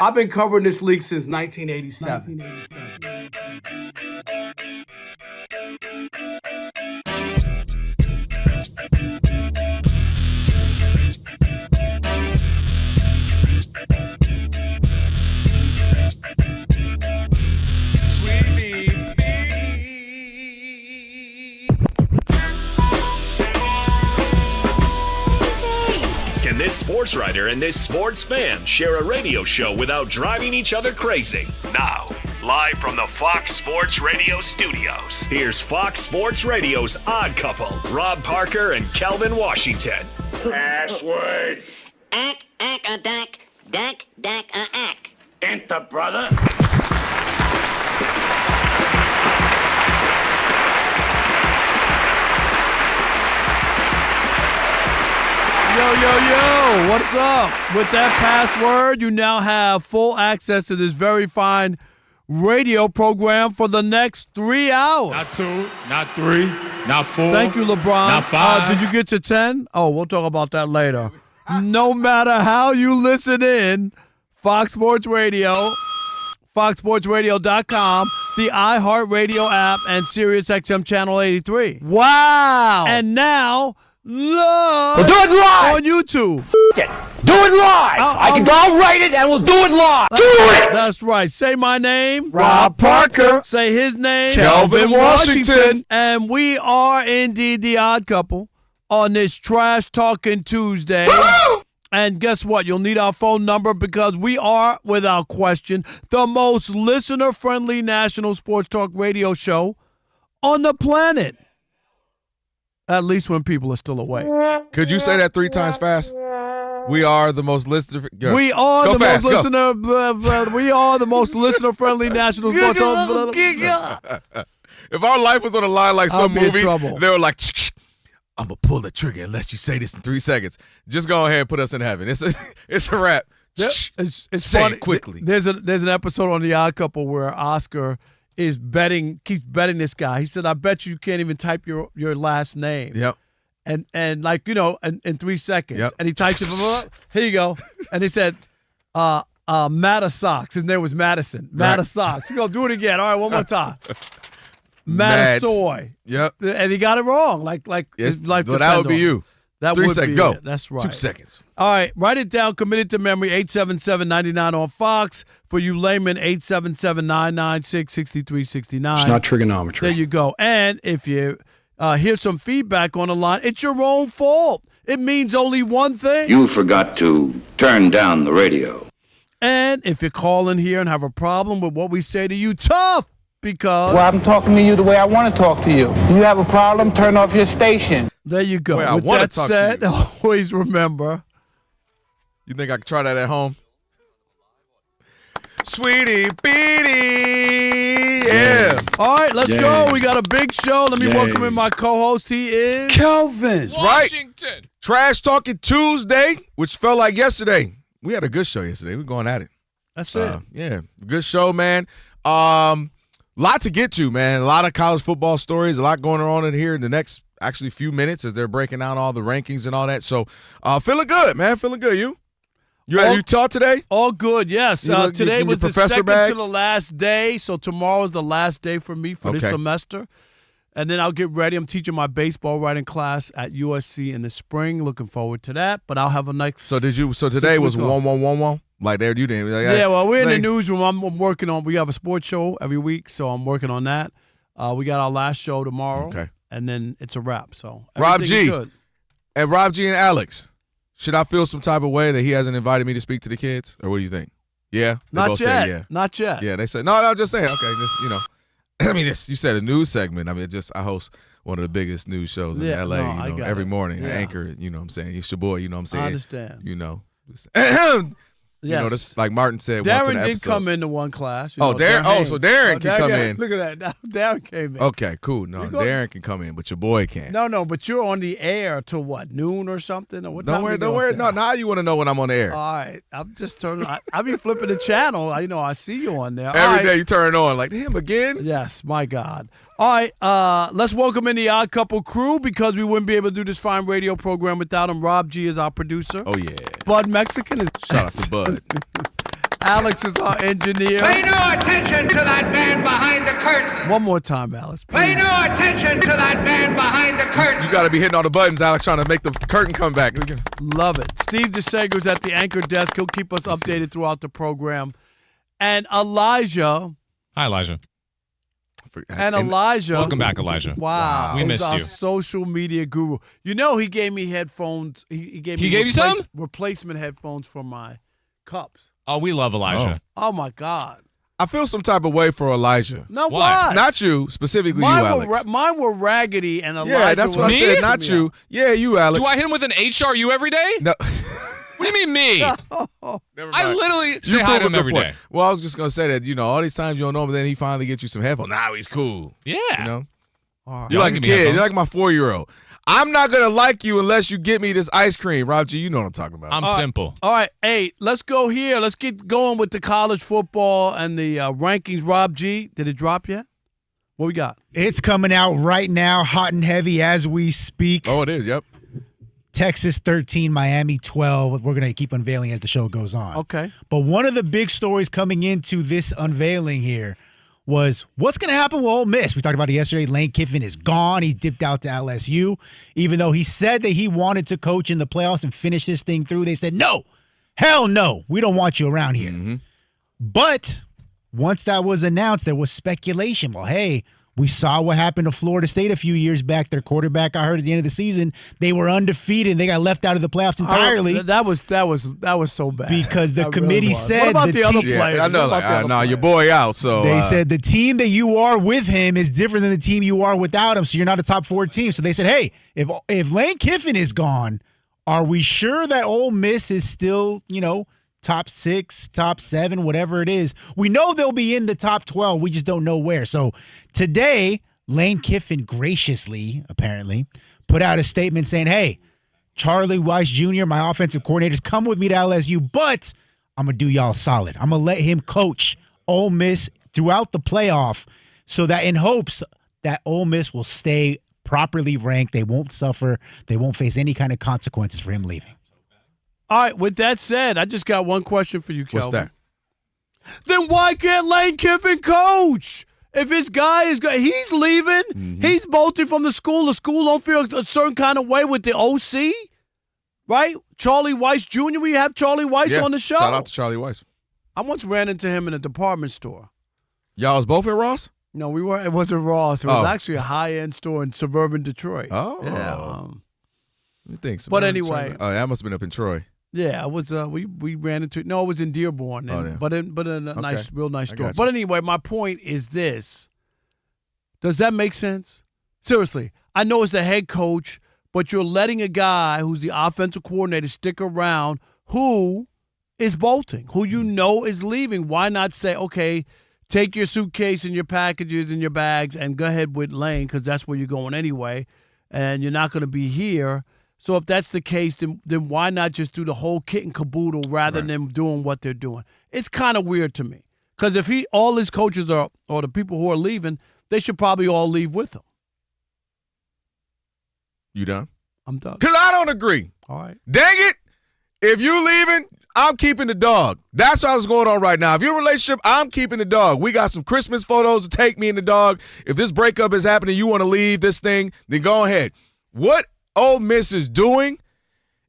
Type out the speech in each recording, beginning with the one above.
I've been covering this league since 1987. Can this sports writer and this sports fan share a radio show without driving each other crazy? Now, live from the Fox Sports Radio studios, here's Fox Sports Radio's Odd Couple, Rob Parker and Kelvin Washington. Password. Ack, a dack, dack, a ack. Enter, brother. Yo, what's up? With that password, you now have full access to this very fine radio program for the next 3 hours. Not 2, not 3, not 4. Thank you, LeBron. Not 5. Did you get to 10? Oh, we'll talk about that later. No matter how you listen in, Fox Sports Radio, foxsportsradio.com, the iHeartRadio app, and SiriusXM Channel 83. Wow. And now, live We'll do it live on YouTube. Do it live. I'll write it and we'll do it live. Do it. That's right. Say my name, Rob Parker. Say his name, Kelvin Washington. And we are indeed the Odd Couple on this Trash Talking Tuesday. Woo-hoo! And guess what? You'll need our phone number because we are, without question, the most listener-friendly national sports talk radio show on the planet. At least when people are still awake. Could you say that 3 times fast? We are the most listener. We are the most listener. We are the most listener-friendly national sports talk. If our life was on the line like some movie, they were like, I'm going to pull the trigger unless you say this in 3 seconds. Just go ahead and put us in heaven. It's a wrap. Yep. It's say funny. it quickly. There's an episode on The Odd Couple where Oscar is keeps betting this guy. He said, I bet you can't even type your last name. Yep. And like, in 3 seconds. Yep. And he types it, here you go. And he said, Matta Socks. His name was Madison. Matta Socks. He goes, do it again. All right, one more time. Matasoy. Yep. And he got it wrong. Like his life depended that would be on you. That 3 would seconds. be Go. it. That's right. 2 seconds. All right, write it down. Commit it to memory. 877-99 on Fox. For you laymen, 877-996-6369. It's not trigonometry. There you go. And if you hear some feedback on the line, it's your own fault. It means only one thing. You forgot to turn down the radio. And if you call in here and have a problem with what we say to you, tough, because... Well, I'm talking to you the way I want to talk to you. If you have a problem, turn off your station. There you go. Well, with that said, always remember... You think I could try that at home? Sweetie Beanie, yeah. All right, let's go. We got a big show. Let me welcome in my co-host. He is... Kelvin. Washington. Right. Trash Talking Tuesday, which felt like yesterday. We had a good show yesterday. We're going at it. That's it. Yeah, good show, man. Lot to get to, man. A lot of college football stories. A lot going on in here in the next, actually, few minutes as they're breaking down all the rankings and all that. So, feeling good, man. Feeling good. You at Utah today? All good, yes. Today was the second to the last day, so tomorrow is the last day for me for this semester. And then I'll get ready. I'm teaching my baseball writing class at USC in the spring. Looking forward to that. But I'll have a next. So today was 1-1-1-1. Like there, you didn't. Like, yeah, well, we're in the newsroom. I'm working on. We have a sports show every week, so I'm working on that. We got our last show tomorrow. Okay. And then it's a wrap. So Rob G. Good. And Rob G and Alex. Should I feel some type of way that he hasn't invited me to speak to the kids, or what do you think? Yeah, not yet. Say, yeah. Not yet. Yeah, they said no. I'm just saying. Okay, just I mean, you said a news segment. I mean, I host one of the biggest news shows in LA. Every morning. I anchor. You know what I'm saying? It's your boy. You know what I'm saying? I understand. You know, this, like Martin said Darren once in the episode. did come into one class. Darren. So Darren can come in. Look at that. Darren came in. Okay, cool. No, Darren can come in, but your boy can't. No, but you're on the air till what, noon or something? Or what time? Don't worry. No, now you want to know when I'm on the air. All right. I'm just turning. I be flipping the channel. I see you on there. Every day you turn on like him again. Yes, my God. All right, let's welcome in the Odd Couple crew because we wouldn't be able to do this fine radio program without him. Rob G is our producer. Oh, yeah. Bud Mexican is. Shout out to Bud. Alex is our engineer. Pay no attention to that man behind the curtain. One more time, Alex. Please. Pay no attention to that man behind the curtain. You got to be hitting all the buttons, Alex, trying to make the curtain come back. Love it. Steve DeSager's at the anchor desk. He'll keep us updated throughout the program. And Elijah. Hi, Elijah. And Elijah. Welcome back, Elijah. Wow. We missed our you. social media guru. You know, he gave me headphones. He gave me you some? replacement headphones for my cups. Oh, we love Elijah. Oh, my God. I feel some type of way for Elijah. No, Why? what? Not you, specifically you, Alex. Mine were raggedy, and Elijah Yeah, that's what I said. Not you. Yeah, you, Alex. Do I hit him with an HRU every day? No. What do you mean me? Never I mind. literally say hi to him every day. Well, I was just going to say that, all these times you don't know him, but then he finally gets you some headphones. Now he's cool. Yeah. You know? All right. You're like a kid. You're like my 4-year-old. I'm not going to like you unless you get me this ice cream. Rob G, you know what I'm talking about. I'm simple. All right. Hey, let's go here. Let's get going with the college football and the rankings. Rob G, did it drop yet? What we got? It's coming out right now, hot and heavy as we speak. Oh, it is. Yep. Texas 13, Miami 12. We're going to keep unveiling as the show goes on. Okay. But one of the big stories coming into this unveiling here was what's going to happen with Ole Miss. We talked about it yesterday. Lane Kiffin is gone. He dipped out to LSU. Even though he said that he wanted to coach in the playoffs and finish this thing through, they said, no, hell no, we don't want you around here. Mm-hmm. But once that was announced, there was speculation. Well, hey, we saw what happened to Florida State a few years back. Their quarterback, I heard at the end of the season, they were undefeated and they got left out of the playoffs entirely. That was so bad. Because the committee said what about the other team, players? I know, your boy out. So they said the team that you are with him is different than the team you are without him. So you're not a top 4 team. So they said, hey, if Lane Kiffin is gone, are we sure that Ole Miss is still, top 6, top 7, whatever it is? We know they'll be in the top 12. We just don't know where. So today, Lane Kiffin graciously, apparently, put out a statement saying, hey, Charlie Weis Jr., my offensive coordinators, come with me to LSU, but I'm going to do y'all solid. I'm going to let him coach Ole Miss throughout the playoff so that in hopes that Ole Miss will stay properly ranked. They won't suffer. They won't face any kind of consequences for him leaving. All right, with that said, I just got one question for you, Kelvin. What's that? Then why can't Lane Kiffin coach? If his guy is he's leaving, he's bolting from the school don't feel a certain kind of way with the OC, right? Charlie Weis Jr., we have Charlie Weis on the show. Shout out to Charlie Weis. I once ran into him in a department store. Y'all was both at Ross? No, we weren't. It wasn't Ross. It was actually a high-end store in suburban Detroit. Oh. Yeah. You think so? But anyway. Oh, that must have been up in Troy. Yeah, it was. We ran into. No, it was in Dearborn. But in a real nice store. But anyway, my point is this: does that make sense? Seriously, I know it's the head coach, but you're letting a guy who's the offensive coordinator stick around who is bolting, who you know is leaving. Why not say, okay, take your suitcase and your packages and your bags and go ahead with Lane because that's where you're going anyway, and you're not going to be here. So if that's the case, then why not just do the whole kit and caboodle rather than doing what they're doing? It's kind of weird to me because if all his coaches or the people who are leaving, they should probably all leave with him. You done? I'm done. Because I don't agree. All right. Dang it. If you leaving, I'm keeping the dog. That's what's going on right now. If you're in a relationship, I'm keeping the dog. We got some Christmas photos to take me and the dog. If this breakup is happening, you want to leave this thing, then go ahead. What Ole Miss is doing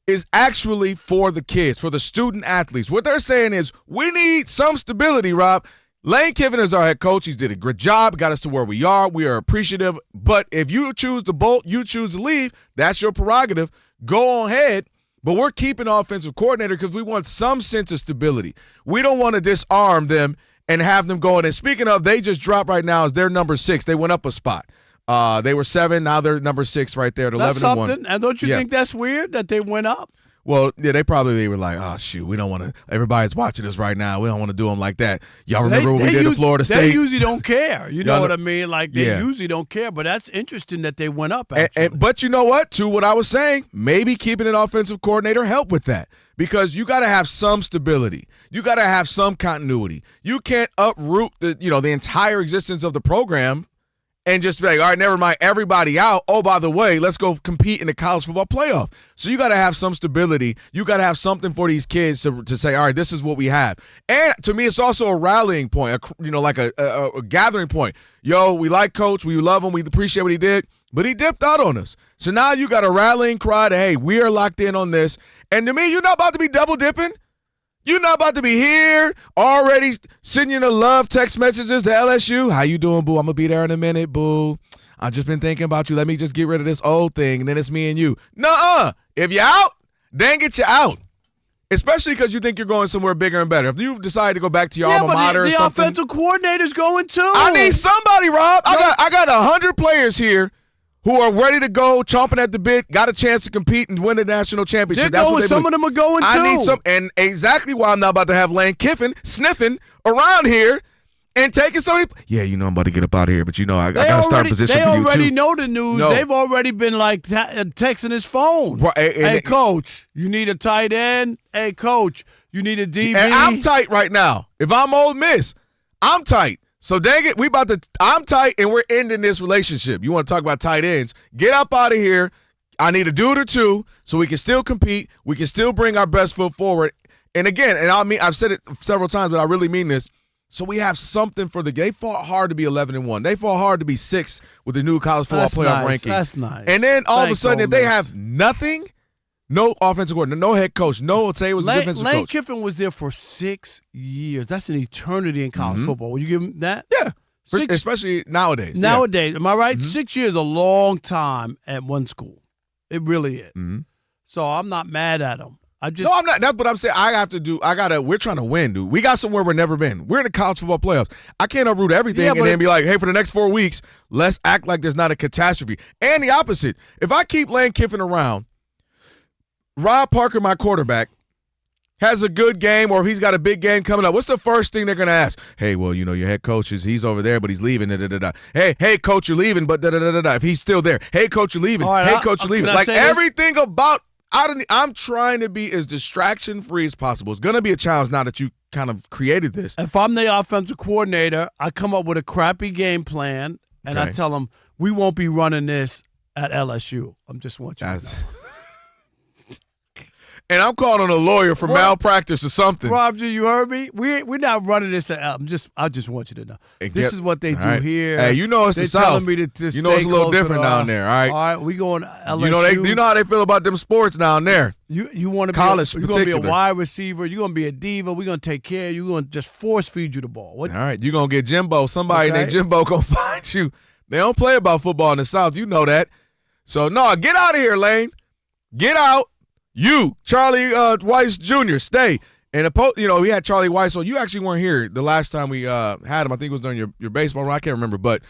is actually for the kids, for the student athletes. What they're saying is we need some stability, Rob. Lane Kiffin is our head coach. He's did a good job, got us to where we are. We are appreciative. But if you choose to bolt, you choose to leave, that's your prerogative. Go on ahead. But we're keeping offensive coordinator because we want some sense of stability. We don't want to disarm them and have them going. And speaking of, they just dropped right now as their number 6. They went up a spot. They were 7. Now they're number 6 right there at 11-1. That's something. And don't you think that's weird that they went up? Well, yeah, they were like, oh, shoot, we don't want to – everybody's watching us right now. We don't want to do them like that. Y'all remember what we did to Florida State? They usually don't care. You know what I mean? Like, they usually don't care. But that's interesting that they went up, actually. But you know what? To what I was saying, maybe keeping an offensive coordinator help with that because you got to have some stability. You got to have some continuity. You can't uproot the entire existence of the program and just be like, all right, never mind, everybody out. Oh, by the way, let's go compete in the college football playoff. So you got to have some stability. You got to have something for these kids to say, all right, this is what we have. And to me, it's also a rallying point, like a gathering point. Yo, we like Coach. We love him. We appreciate what he did. But he dipped out on us. So now you got a rallying cry to, hey, we are locked in on this. And to me, you're not about to be double dipping. You're not about to be here already sending the love text messages to LSU. How you doing, boo? I'm going to be there in a minute, boo. I've just been thinking about you. Let me just get rid of this old thing, and then it's me and you. Nuh-uh. If you're out, then get you out. Especially because you think you're going somewhere bigger and better. If you decide to go back to your alma mater or something. The offensive coordinator's going too. I need somebody, Rob. I got 100 players here who are ready to go, chomping at the bit, got a chance to compete and win the national championship. They're going, some of them are going, too. I need some, and exactly why I'm not about to have Lane Kiffin sniffing around here and taking somebody. Yeah, I'm about to get up out of here, but I got to start position for you, too. They already know the news. No. They've already been, texting his phone. Right, hey, Coach, you need a tight end? Hey, Coach, you need a DB? And I'm tight right now. If I'm Ole Miss, I'm tight. So dang it, I'm tight and we're ending this relationship. You want to talk about tight ends? Get up out of here. I need a dude or two so we can still compete. We can still bring our best foot forward. And again, I've said it several times, but I really mean this. So we have something for the game. They fought hard to be 11-1. They fought hard to be 6 with the new college football playoff ranking. That's nice. And then all of a sudden, if they have nothing, no offensive coordinator, no head coach, say it was a defensive coach. Lane Kiffin was there for 6 years. That's an eternity in college football. Will you give him that? Yeah. Especially nowadays. Nowadays. Am I right? 6 years is a long time at one school. It really is. So I'm not mad at him. No, I'm not. That's what I'm saying. We're trying to win, dude. We got somewhere we've never been. We're in the college football playoffs. I can't uproot everything and then be like, hey, for the next 4 weeks, let's act like there's not a catastrophe. And the opposite. If I keep Lane Kiffin around, Rob Parker, my quarterback, has a good game or if he's got a big game coming up, what's the first thing they're going to ask? Hey, well, your head coach he's over there, but he's leaving. Hey, coach, you're leaving, but if he's still there. Hey, coach, you're leaving. Right, hey, coach, you're leaving. Like everything about I'm trying to be as distraction-free as possible. It's going to be a challenge now that you kind of created this. If I'm the offensive coordinator, I come up with a crappy game plan, and I tell them, we won't be running this at LSU. I just want you to know. And I'm calling on a lawyer for malpractice or something. Rob G, you heard me? We're not running this at I just want you to know. This is what they do here. Hey, it's the South. Telling me to it's a little different down there, all right? All right, we going LSU. You know how they feel about them sports down there. You want to college you're going to be a wide receiver. You're going to be a diva. We're going to take care of you. We're going to just force feed you the ball. All right, you're going to get Jimbo. Somebody named Jimbo going to find you. They don't play about football in the South. You know that. So, no, get out of here, Lane. Get out. You, Charlie Weis Jr., stay. And we had Charlie Weis on. You actually weren't here the last time we had him. I think it was during your baseball run. I can't remember, but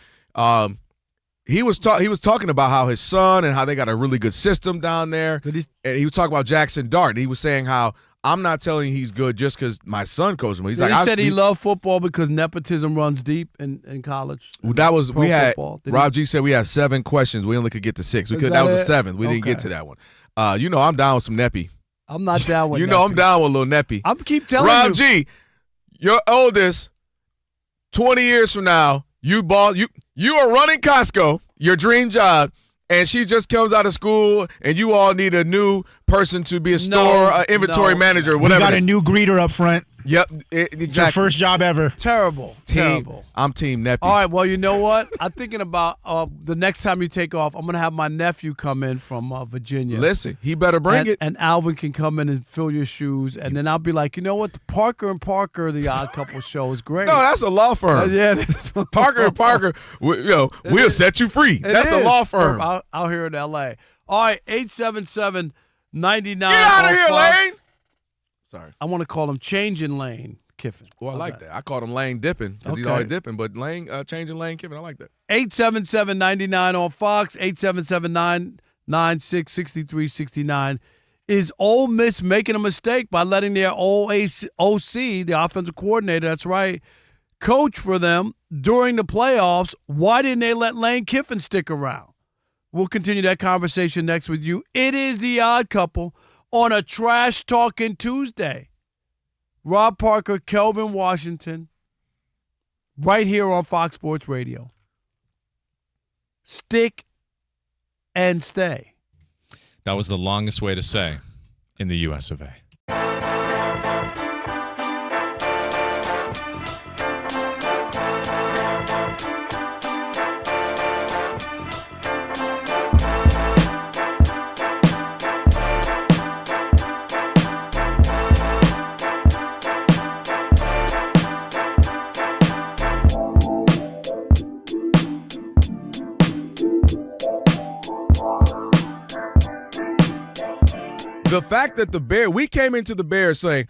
he was talking about how his son and how they got a really good system down there. And he was talking about Jackson Dart. And he was saying how I'm not telling you he's good just because my son coached him. He said he loved football because nepotism runs deep in college. Rob G said we had 7 questions. We only could get to 6. That was the 7th. We didn't get to that one. I'm down with some Neppy. I'm not down with I'm down with a little Neppy. I'm keep telling you. Rob G, your oldest, 20 years from now, you are running Costco, your dream job, and she just comes out of school, and you all need a new person to be a store inventory manager, whatever. We got a new greeter up front. Yep, exactly. It's your first job ever. Terrible. I'm Team Neppy. All right, well, you know what? I'm thinking about the next time you take off, I'm going to have my nephew come in from Virginia. Listen, he better bring it. And Alvin can come in and fill your shoes, and then I'll be like, you know what? The Parker and Parker, the Odd Couple show is great. No, that's a law firm. Yeah, Parker and Parker, we'll set you free. That's a law firm. Out here in L.A. All right, 877-99. Get out of here, Lane. Sorry. I want to call him Changing Lane Kiffin. Well, I like that. I called him Lane Dipping because he's always dipping, but Lane changing Lane Kiffin. I like that. 877-99 on Fox, 877-996-6369. Is Ole Miss making a mistake by letting their old OC, the offensive coordinator, that's right, coach for them during the playoffs? Why didn't they let Lane Kiffin stick around? We'll continue that conversation next with you. It is the Odd Couple on a Trash Talking Tuesday. Rob Parker, Kelvin Washington, right here on Fox Sports Radio. stick and stay. That was the longest way to say in the US of A. The fact that we came into the Bears saying,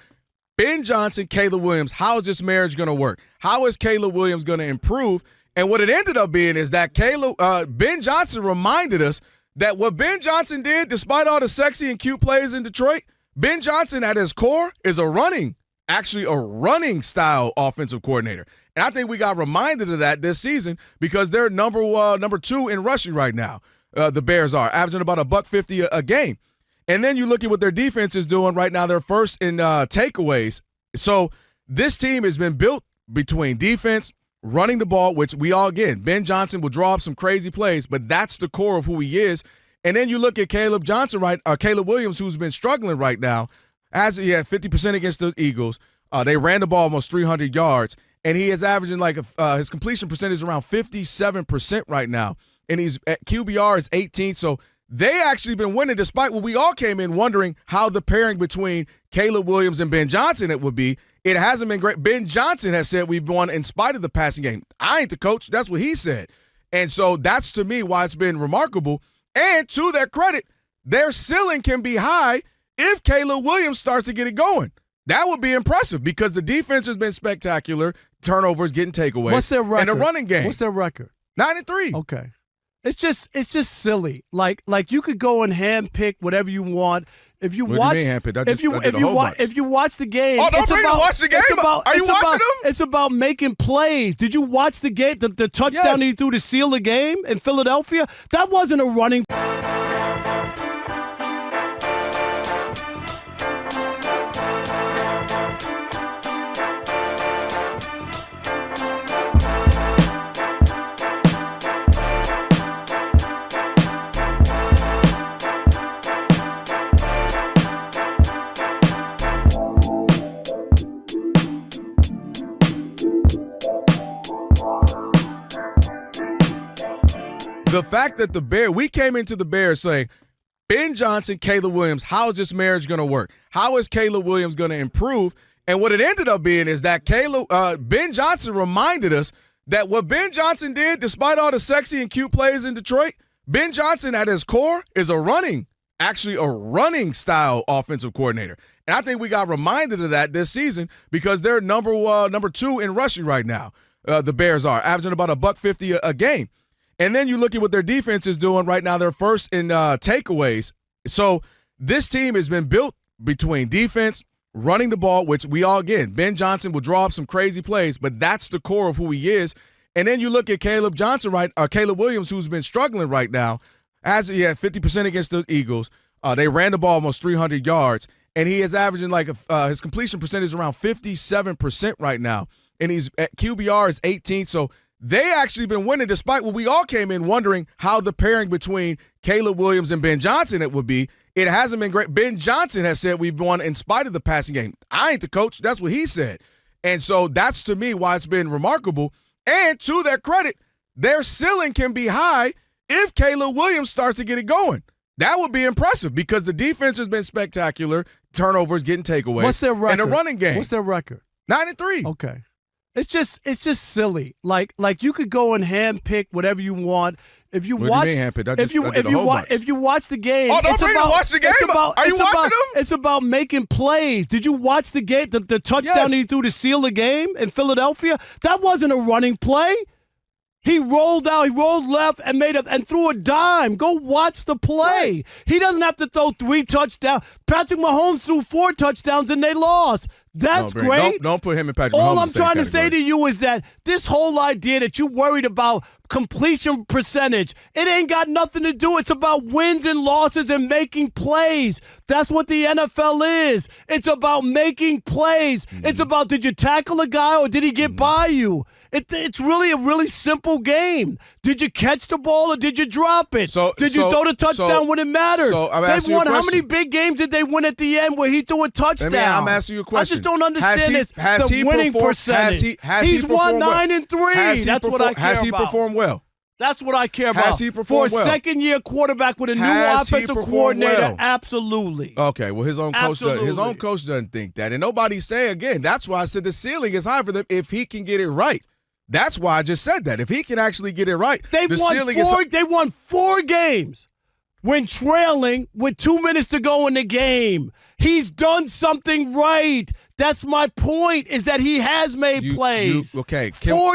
Ben Johnson, Caleb Williams, how is this marriage going to work? How is Caleb Williams going to improve? And what it ended up being is that Ben Johnson reminded us that what Ben Johnson did, despite all the sexy and cute plays in Detroit, Ben Johnson at his core is a running style offensive coordinator. And I think we got reminded of that this season because they're number 2 in rushing right now. The Bears are averaging about $150 a game. And then you look at what their defense is doing right now. They're first in takeaways. So this team has been built between defense, running the ball, which we all get. Ben Johnson will draw up some crazy plays, but that's the core of who he is. And then you look at Caleb Williams, who's been struggling right now. He had 50% against the Eagles. They ran the ball almost 300 yards, and he is averaging his completion percentage is around 57% right now. And he's at QBR is 18. So they actually been winning despite what we all came in wondering how the pairing between Caleb Williams and Ben Johnson it would be. It hasn't been great. Ben Johnson has said we've won in spite of the passing game. I ain't the coach. That's what he said. And so that's, to me, why it's been remarkable. And to their credit, their ceiling can be high if Caleb Williams starts to get it going. That would be impressive because the defense has been spectacular. Turnovers, getting takeaways. What's their record? And the running game. What's their record? 9-3. Okay. It's just silly. Like you could go and handpick whatever you want. If you watch, if you watch the game, watch the game. Are you watching them? It's about making plays. Did you watch the game? The touchdown he threw to seal the game in Philadelphia? That wasn't a running. The fact that we came into the Bears saying, Ben Johnson, Caleb Williams, how is this marriage going to work? How is Caleb Williams going to improve? And what it ended up being is that Ben Johnson reminded us that what Ben Johnson did, despite all the sexy and cute plays in Detroit, Ben Johnson at his core is a running style offensive coordinator. And I think we got reminded of that this season because they're number 2 in rushing right now. The Bears are averaging about $150 a game. And then you look at what their defense is doing right now. They're first in takeaways. So this team has been built between defense, running the ball, which we all get. Ben Johnson will draw up some crazy plays, but that's the core of who he is. And then you look at Caleb Williams, who's been struggling right now. He had 50% against the Eagles. They ran the ball almost 300 yards, and he is averaging his completion percentage is around 57% right now. And he's at QBR is 18. So they actually been winning despite what we all came in wondering how the pairing between Caleb Williams and Ben Johnson it would be. It hasn't been great. Ben Johnson has said we've won in spite of the passing game. I ain't the coach. That's what he said. And so that's, to me, why it's been remarkable. And to their credit, their ceiling can be high if Caleb Williams starts to get it going. That would be impressive because the defense has been spectacular. Turnovers, getting takeaways. What's their record? And the running game. What's their record? 9-3. Okay. It's just silly. Like you could go and handpick whatever you want. If you watch the game, watch the game. Are you watching them? It's about making plays. Did you watch the game? The touchdown he threw to seal the game in Philadelphia? That wasn't a running play. He rolled out, he rolled left and threw a dime. Go watch the play. Right. He doesn't have to throw 3 touchdowns. Patrick Mahomes threw 4 touchdowns and they lost. That's great. Don't put him and Patrick Mahomes. All I'm trying to say to you is that this whole idea that you're worried about completion percentage, it ain't got nothing to do. It's about wins and losses and making plays. That's what the NFL is. It's about making plays. Mm-hmm. It's about, did you tackle a guy or did he get by you? It's really a really simple game. Did you catch the ball or did you drop it? Did you throw the touchdown when it mattered? They've won. How many big games did they win at the end where he threw a touchdown? I'm asking you a question. I just don't understand the winning percentage. He's won 9-3. That's what I care about. Has he performed well? That's what I care about. Has he performed well? For a second-year quarterback with a new offensive coordinator, absolutely. Okay, well, his own coach doesn't think that. And nobody's saying, again, that's why I said the ceiling is high for them if he can get it right. That's why I just said that. If he can actually get it right, they won 4 games when trailing with 2 minutes to go in the game. He's done something right. That's my point, is that he has made plays. 4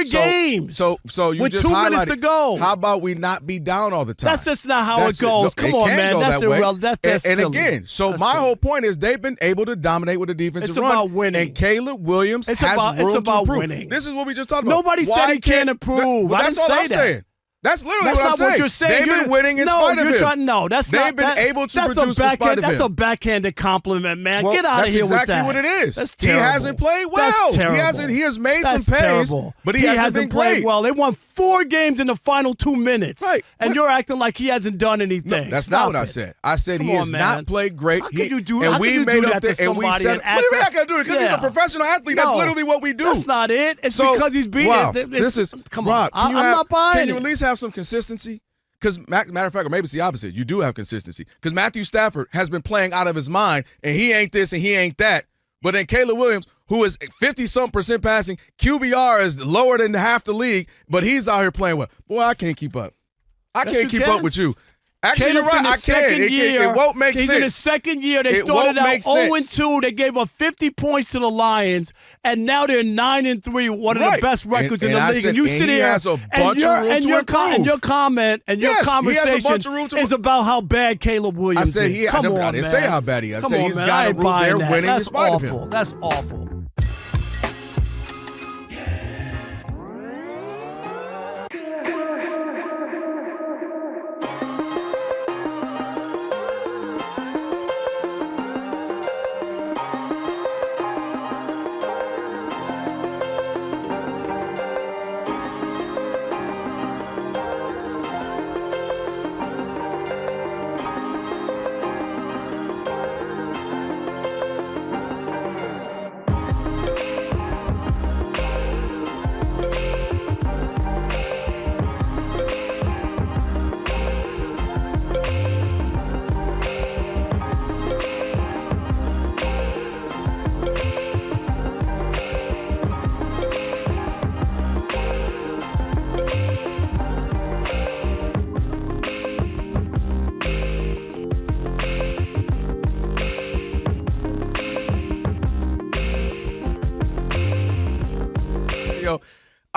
games. So you with just 2 minutes to go. How about we not be down all the time? That's just not how it goes. Come on, man. That's irrelevant. That's and silly. Again, my whole point is they've been able to dominate with the defensive run. It's about winning. And Caleb Williams has room to improve. Winning. This is what we just talked about. Nobody said he can't improve. I didn't say that. Saying. That's literally what I'm saying. That's not what you're saying. They've been winning in spite of him. They've been able to produce in spite of him. That's a backhanded compliment, man. Well, get out of here with that. That's exactly what it is. That's terrible. He hasn't played well. That's terrible. He has made some plays, but he hasn't been played great. well. They won 4 games in the final 2 minutes. Right. And you're acting like he hasn't done anything. No, that's not what I said. I said he has not played great. How can you do that to somebody? What do you mean I got to do it? Because he's a professional athlete. That's literally what we do. That's not it. It's because he's beating. Come on. I'm not buying it. Can you at least have some consistency? Because, matter of fact, or maybe it's the opposite. You do have consistency. Because Matthew Stafford has been playing out of his mind, and he ain't this and he ain't that. But then Caleb Williams, who is 50-something% passing, QBR is lower than half the league, but he's out here playing well. Boy, I can't keep up. I can't keep up with you. Actually, you're right. I can. It won't make sense. He's in his second year. They started out 0-2. They gave up 50 points to the Lions, and now they're 9-3, one of the best records in the league. And you sit here, and your comment and your conversation is about how bad Caleb Williams is. Come on, man. I didn't say how bad he is. I said he's got a room there winning in spite of him. That's awful.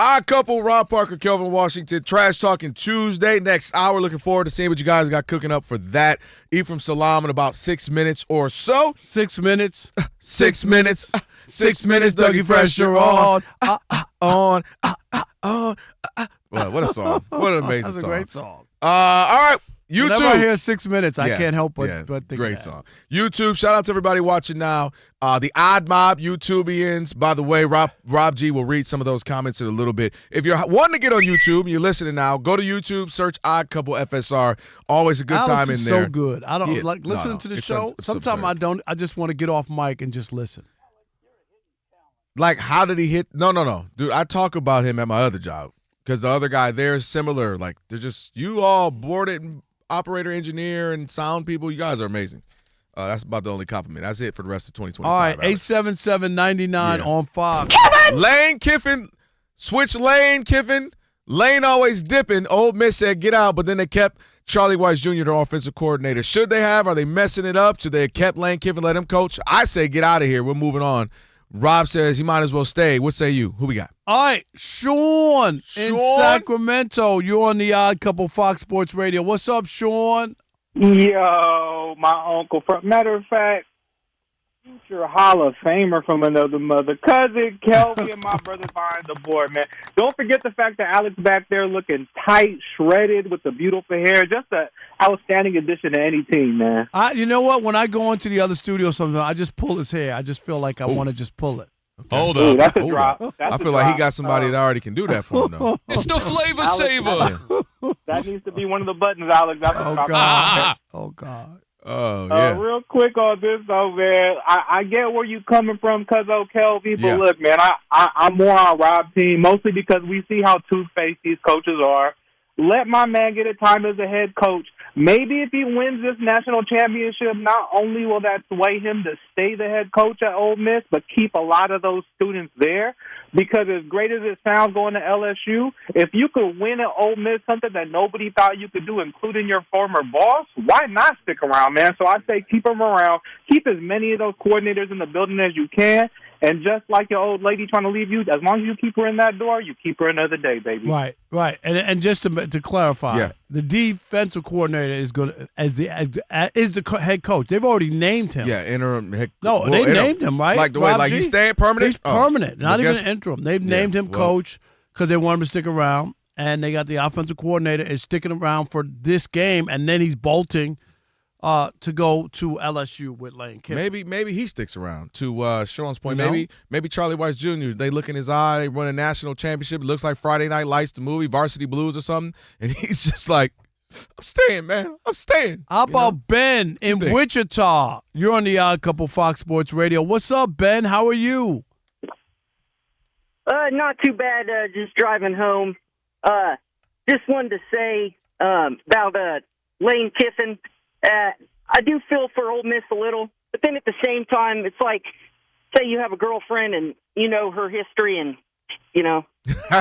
Odd Couple, Rob Parker, Kelvin Washington, Trash Talking Tuesday. Next hour, looking forward to seeing what you guys got cooking up for that. Ephraim, Salaam in about 6 minutes or so. 6 minutes. 6 minutes. 6 minutes, Dougie Fresh, you're on. On. Well, what a song. What an amazing song. That's a great song. All right. YouTube. Whenever I hear 6 minutes, I can't help but think great that. song. YouTube, shout out to everybody watching now. The Odd Mob, YouTubians. By the way, Rob G will read some of those comments in a little bit. If you're wanting to get on YouTube and you're listening now, go to YouTube, search Odd Couple FSR. Always a good time in there. So good. I don't like listening to the show. Sometimes I don't. I just want to get off mic and just listen. Like, how did he hit? No. Dude, I talk about him at my other job because the other guy there is similar. Like, they're just, you all boarded operator, engineer, and sound people. You guys are amazing. That's about the only compliment. That's it for the rest of 2025. All right, 877-99 on Fox. Lane Kiffin. Switch Lane Kiffin. Lane always dipping. Ole Miss said get out, but then they kept Charlie Weis Jr., their offensive coordinator. Should they have? Are they messing it up? Should they have kept Lane Kiffin, let him coach? I say get out of here. We're moving on. Rob says he might as well stay. What say you? Who we got? All right, Sean in Sacramento. You're on the Odd Couple Fox Sports Radio. What's up, Sean? Yo, my uncle. Matter of fact, future Hall of Famer from another mother. Cousin Kelvin and my brother behind the board, man. Don't forget the fact that Alex back there looking tight, shredded with the beautiful hair. Just an outstanding addition to any team, man. You know what? When I go into the other studio sometimes, I just pull his hair. I just feel like I want to just pull it. Hold Ooh, up. that's a drop. I feel like he got somebody that already can do that for him, though. It's the flavor Alex, saver. That needs to be one of the buttons, Alex. That's a Oh drop. God. Oh God. Oh, yeah. Real quick on this, though, man. I get where you coming from, Cuzzo Kelvin, but Yeah. look, man, I'm more on Rob's team, mostly because we see how two-faced these coaches are. Let my man get a time as a head coach. Maybe if he wins this national championship, not only will that sway him to stay the head coach at Ole Miss, but keep a lot of those students there. Because as great as it sounds going to LSU, if you could win at Ole Miss, something that nobody thought you could do, including your former boss, why not stick around, man? So I say keep him around. Keep as many of those coordinators in the building as you can. And just like your old lady trying to leave you, as long as you keep her in that door, you keep her another day, baby. Right. And just to clarify, the defensive coordinator is going to is the head coach. They've already named him. Yeah, interim head. No, they named him, right? Like the way, Rob like G? he's staying permanent. He's permanent, not even guess- an interim. They've named him coach because they want him to stick around, and they got the offensive coordinator is sticking around for this game, and then he's bolting to go to LSU with Lane Kiffin. Maybe he sticks around. To Sean's point, You know? maybe Charlie Weis Jr. They look in his eye. They run a national championship. It looks like Friday Night Lights, the movie Varsity Blues or something, and he's just like, I'm staying, man. I'm staying. How about Ben in Wichita? You're on the Odd Couple Fox Sports Radio. What's up, Ben? How are you? Not too bad. Just driving home. Just wanted to say about Lane Kiffin. I do feel for Ole Miss a little, but then at the same time, it's like, say you have a girlfriend and you know her history, and you know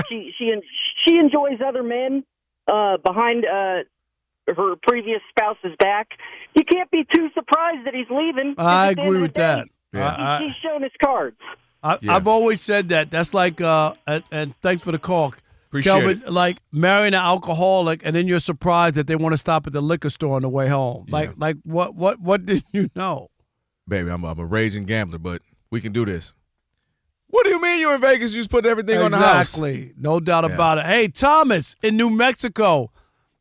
she enjoys other men behind her previous spouse's back. You can't be too surprised that he's leaving. I agree with that. He's shown his cards. I've always said that. That's like, and thanks for the call. Appreciate Kelvin, it. like marrying an alcoholic, and then you're surprised that they want to stop at the liquor store on the way home. Like what did you know? Baby, I'm a raging gambler, but we can do this. What do you mean you in Vegas? You just put everything on the house. Exactly. No doubt about it. Hey, Thomas in New Mexico.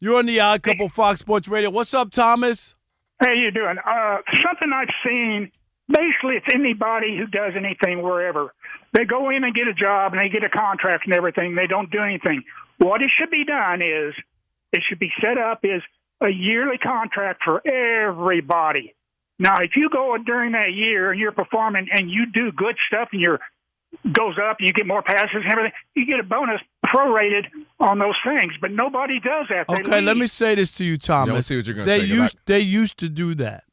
You're on the Odd Couple Fox Sports Radio. What's up, Thomas? How you doing? Something I've seen, basically it's anybody who does anything wherever. They go in and get a job and they get a contract and everything. They don't do anything. What it should be done is it should be set up as a yearly contract for everybody. Now, if you go during that year and you're performing and you do good stuff and your goes up and you get more passes and everything, you get a bonus prorated on those things. But nobody does that. They Okay, leave. let me say this to you, Thomas. Yeah, let's see what you're going to say. They used to do that.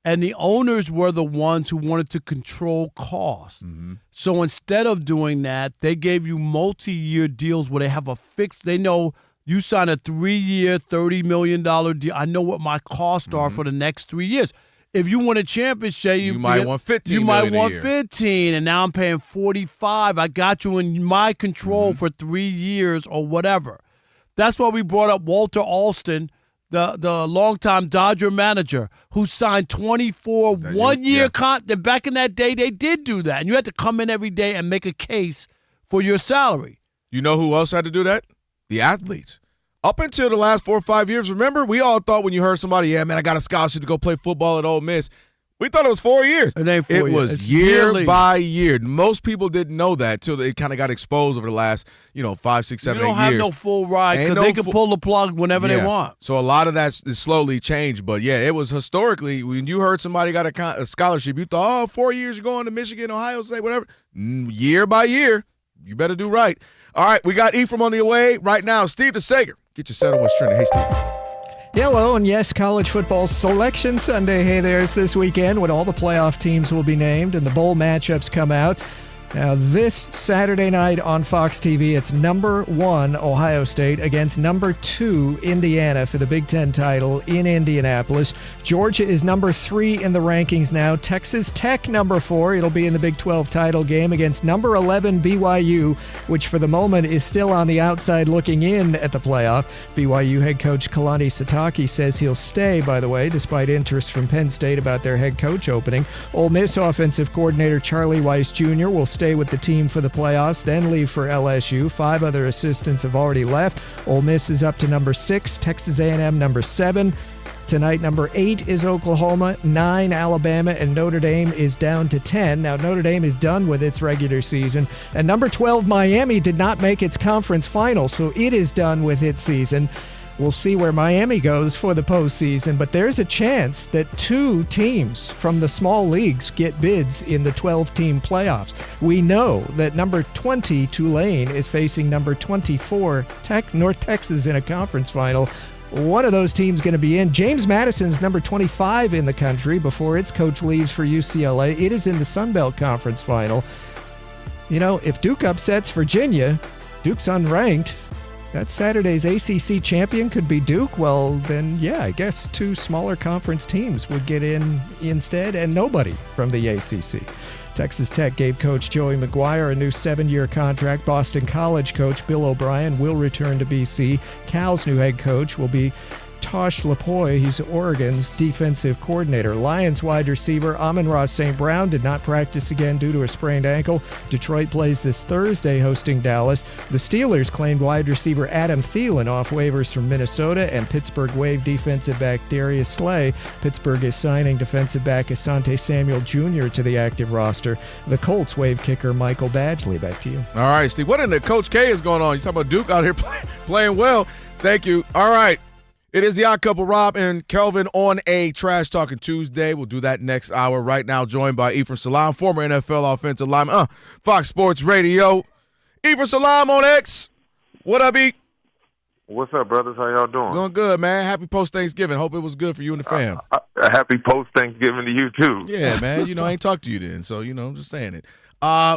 And the owners were the ones who wanted to control costs. Mm-hmm. So instead of doing that, they gave you multi-year deals where they have a fixed – they know you sign a 3-year, $30 million deal. I know what my costs are for the next 3 years. If you win a championship, you might want $15 You might million a want year. 15, and now I'm paying 45. I got you in my control for 3 years or whatever. That's why we brought up Walter Alston, the longtime Dodger manager, who signed 24 one-year contracts. Back in that day, they did do that, and you had to come in every day and make a case for your salary. You know who else had to do that? The athletes. Up until the last 4 or 5 years, remember, we all thought when you heard somebody, yeah, man, I got a scholarship to go play football at Ole Miss, we thought it was 4 years. It ain't 4 years. It was It's year yearly. by year. Most people didn't know that until it kind of got exposed over the last, 5, 6, 7, 8 years. You don't have no full ride Ain't because no they can full- pull the plug whenever they want. So a lot of that is slowly changed. But, yeah, it was historically, when you heard somebody got a scholarship, you thought, 4 years you're going to Michigan, Ohio State, whatever. Year by year, you better do right. All right, we got Ephraim on the way right now. Steve the Sager. Get your set on what's trending. Hey, Steve. Hello, and yes, college football selection Sunday. Hey, there's this weekend when all the playoff teams will be named and the bowl matchups come out. Now, this Saturday night on Fox TV, it's number 1 Ohio State against number 2 Indiana for the Big Ten title in Indianapolis. Georgia is number 3 in the rankings now. Texas Tech number 4. It'll be in the Big 12 title game against number 11 BYU, which for the moment is still on the outside looking in at the playoff. BYU head coach Kalani Sitake says he'll stay, by the way, despite interest from Penn State about their head coach opening. Ole Miss offensive coordinator Charlie Weis Jr. will stay with the team for the playoffs, then leave for LSU. 5 other assistants have already left. Ole Miss is up to number 6, Texas A&M number 7. tonight. Number 8 is Oklahoma, 9 Alabama, and Notre Dame is down to 10. Now, Notre Dame is done with its regular season. And number 12, Miami, did not make its conference final, so it is done with its season. We'll see where Miami goes for the postseason, but there's a chance that 2 teams from the small leagues get bids in the 12-team playoffs. We know that number 20, Tulane, is facing number 24, North Texas, in a conference final. One of those teams going to be in. James Madison's number 25 in the country before its coach leaves for UCLA. It is in the Sun Belt Conference final. You know, if Duke upsets Virginia, Duke's unranked. That Saturday's ACC champion could be Duke. Well, then, yeah, I guess 2 smaller conference teams would get in instead, and nobody from the ACC. Texas Tech gave Coach Joey McGuire a new 7-year contract. Boston College coach Bill O'Brien will return to BC. Cal's new head coach will be Tosh Lapoy. He's Oregon's defensive coordinator. Lions wide receiver Amon-Ra St. Brown did not practice again due to a sprained ankle. Detroit plays this Thursday hosting Dallas. The Steelers claimed wide receiver Adam Thielen off waivers from Minnesota, and Pittsburgh waived defensive back Darius Slay. Pittsburgh is signing defensive back Asante Samuel Jr. to the active roster. The Colts waived kicker Michael Badgley. Back to you. All right, Steve. What in the Coach K is going on? You talking about Duke out here playing well. Thank you. All right. It is the Odd Couple, Rob and Kelvin, on a Trash Talking Tuesday. We'll do that next hour. Right now, joined by Ephraim Salaam, former NFL offensive lineman, Fox Sports Radio. Ephraim Salaam on X. What up, E? What's up, brothers? How y'all doing? Doing good, man. Happy post-Thanksgiving. Hope it was good for you and the fam. Happy post-Thanksgiving to you, too. Yeah, man. You know, I ain't talked to you then, so, you know, I'm just saying it.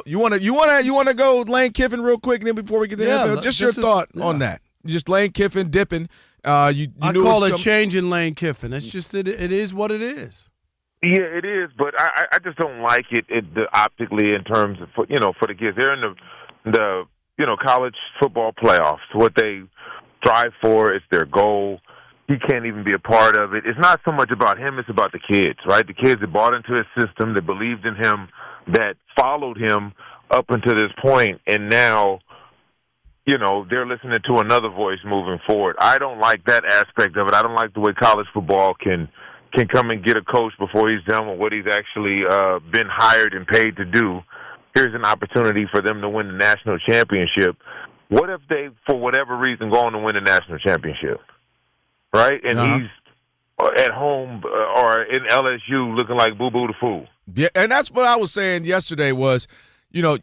You wanna go Lane Kiffin real quick, and then before we get to the NFL, just your thought on that. Just Lane Kiffin dipping. I call it changing Lane Kiffin. It's just it is what it is. Yeah, it is, but I just don't like it optically in terms of for the kids. They're in the college football playoffs. What they strive for, it's their goal. He can't even be a part of it. It's not so much about him; it's about the kids, right? The kids that bought into his system, that believed in him, that followed him up until this point, and now, they're listening to another voice moving forward. I don't like that aspect of it. I don't like the way college football can come and get a coach before he's done with what he's actually been hired and paid to do. Here's an opportunity for them to win the national championship. What if they, for whatever reason, go on to win the national championship, right? And he's at home or in LSU looking like boo-boo the fool. Yeah, and that's what I was saying yesterday was,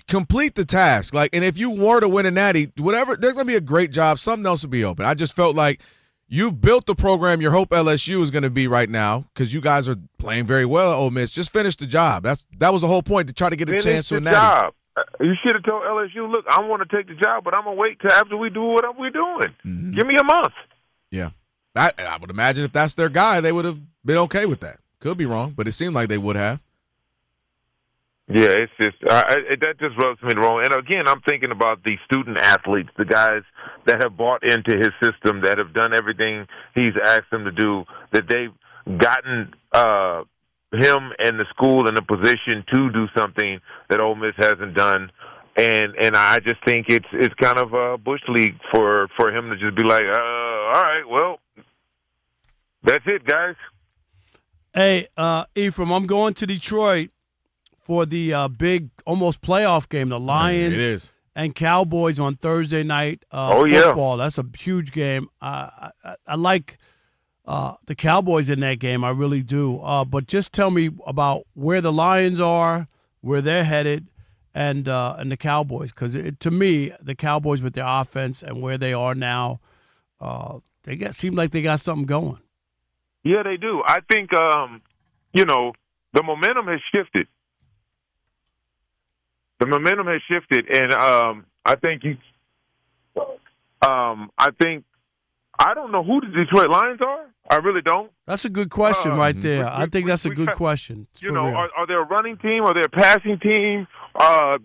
complete the task. And if you were to win a natty, whatever, there's going to be a great job. Something else will be open. I just felt like you've built the program your hope LSU is going to be right now because you guys are playing very well at Ole Miss. Just finish the job. That was the whole point, to try to get a chance to a natty. Job. You should have told LSU, look, I want to take the job, but I'm going to wait till after we do what we're doing. Mm-hmm. Give me a month. Yeah. I would imagine if that's their guy, they would have been okay with that. Could be wrong, but it seemed like they would have. Yeah, it's just that just rubs me wrong. And again, I'm thinking about the student athletes, the guys that have bought into his system, that have done everything he's asked them to do, that they've gotten him and the school in a position to do something that Ole Miss hasn't done. And I just think it's kind of a bush league for him to just be like, all right, well, that's it, guys. Hey, Ephraim, I'm going to Detroit for the big almost playoff game, the Lions and Cowboys on Thursday night football. Yeah. That's a huge game. I like the Cowboys in that game. I really do. But just tell me about where the Lions are, where they're headed, and the Cowboys. Because to me, the Cowboys with their offense and where they are now, seem like they got something going. Yeah, they do. I think, the momentum has shifted. The momentum has shifted, and I don't know who the Detroit Lions are. I really don't. That's a good question right there. I think that's a good question. Are they a running team? Are they a passing team?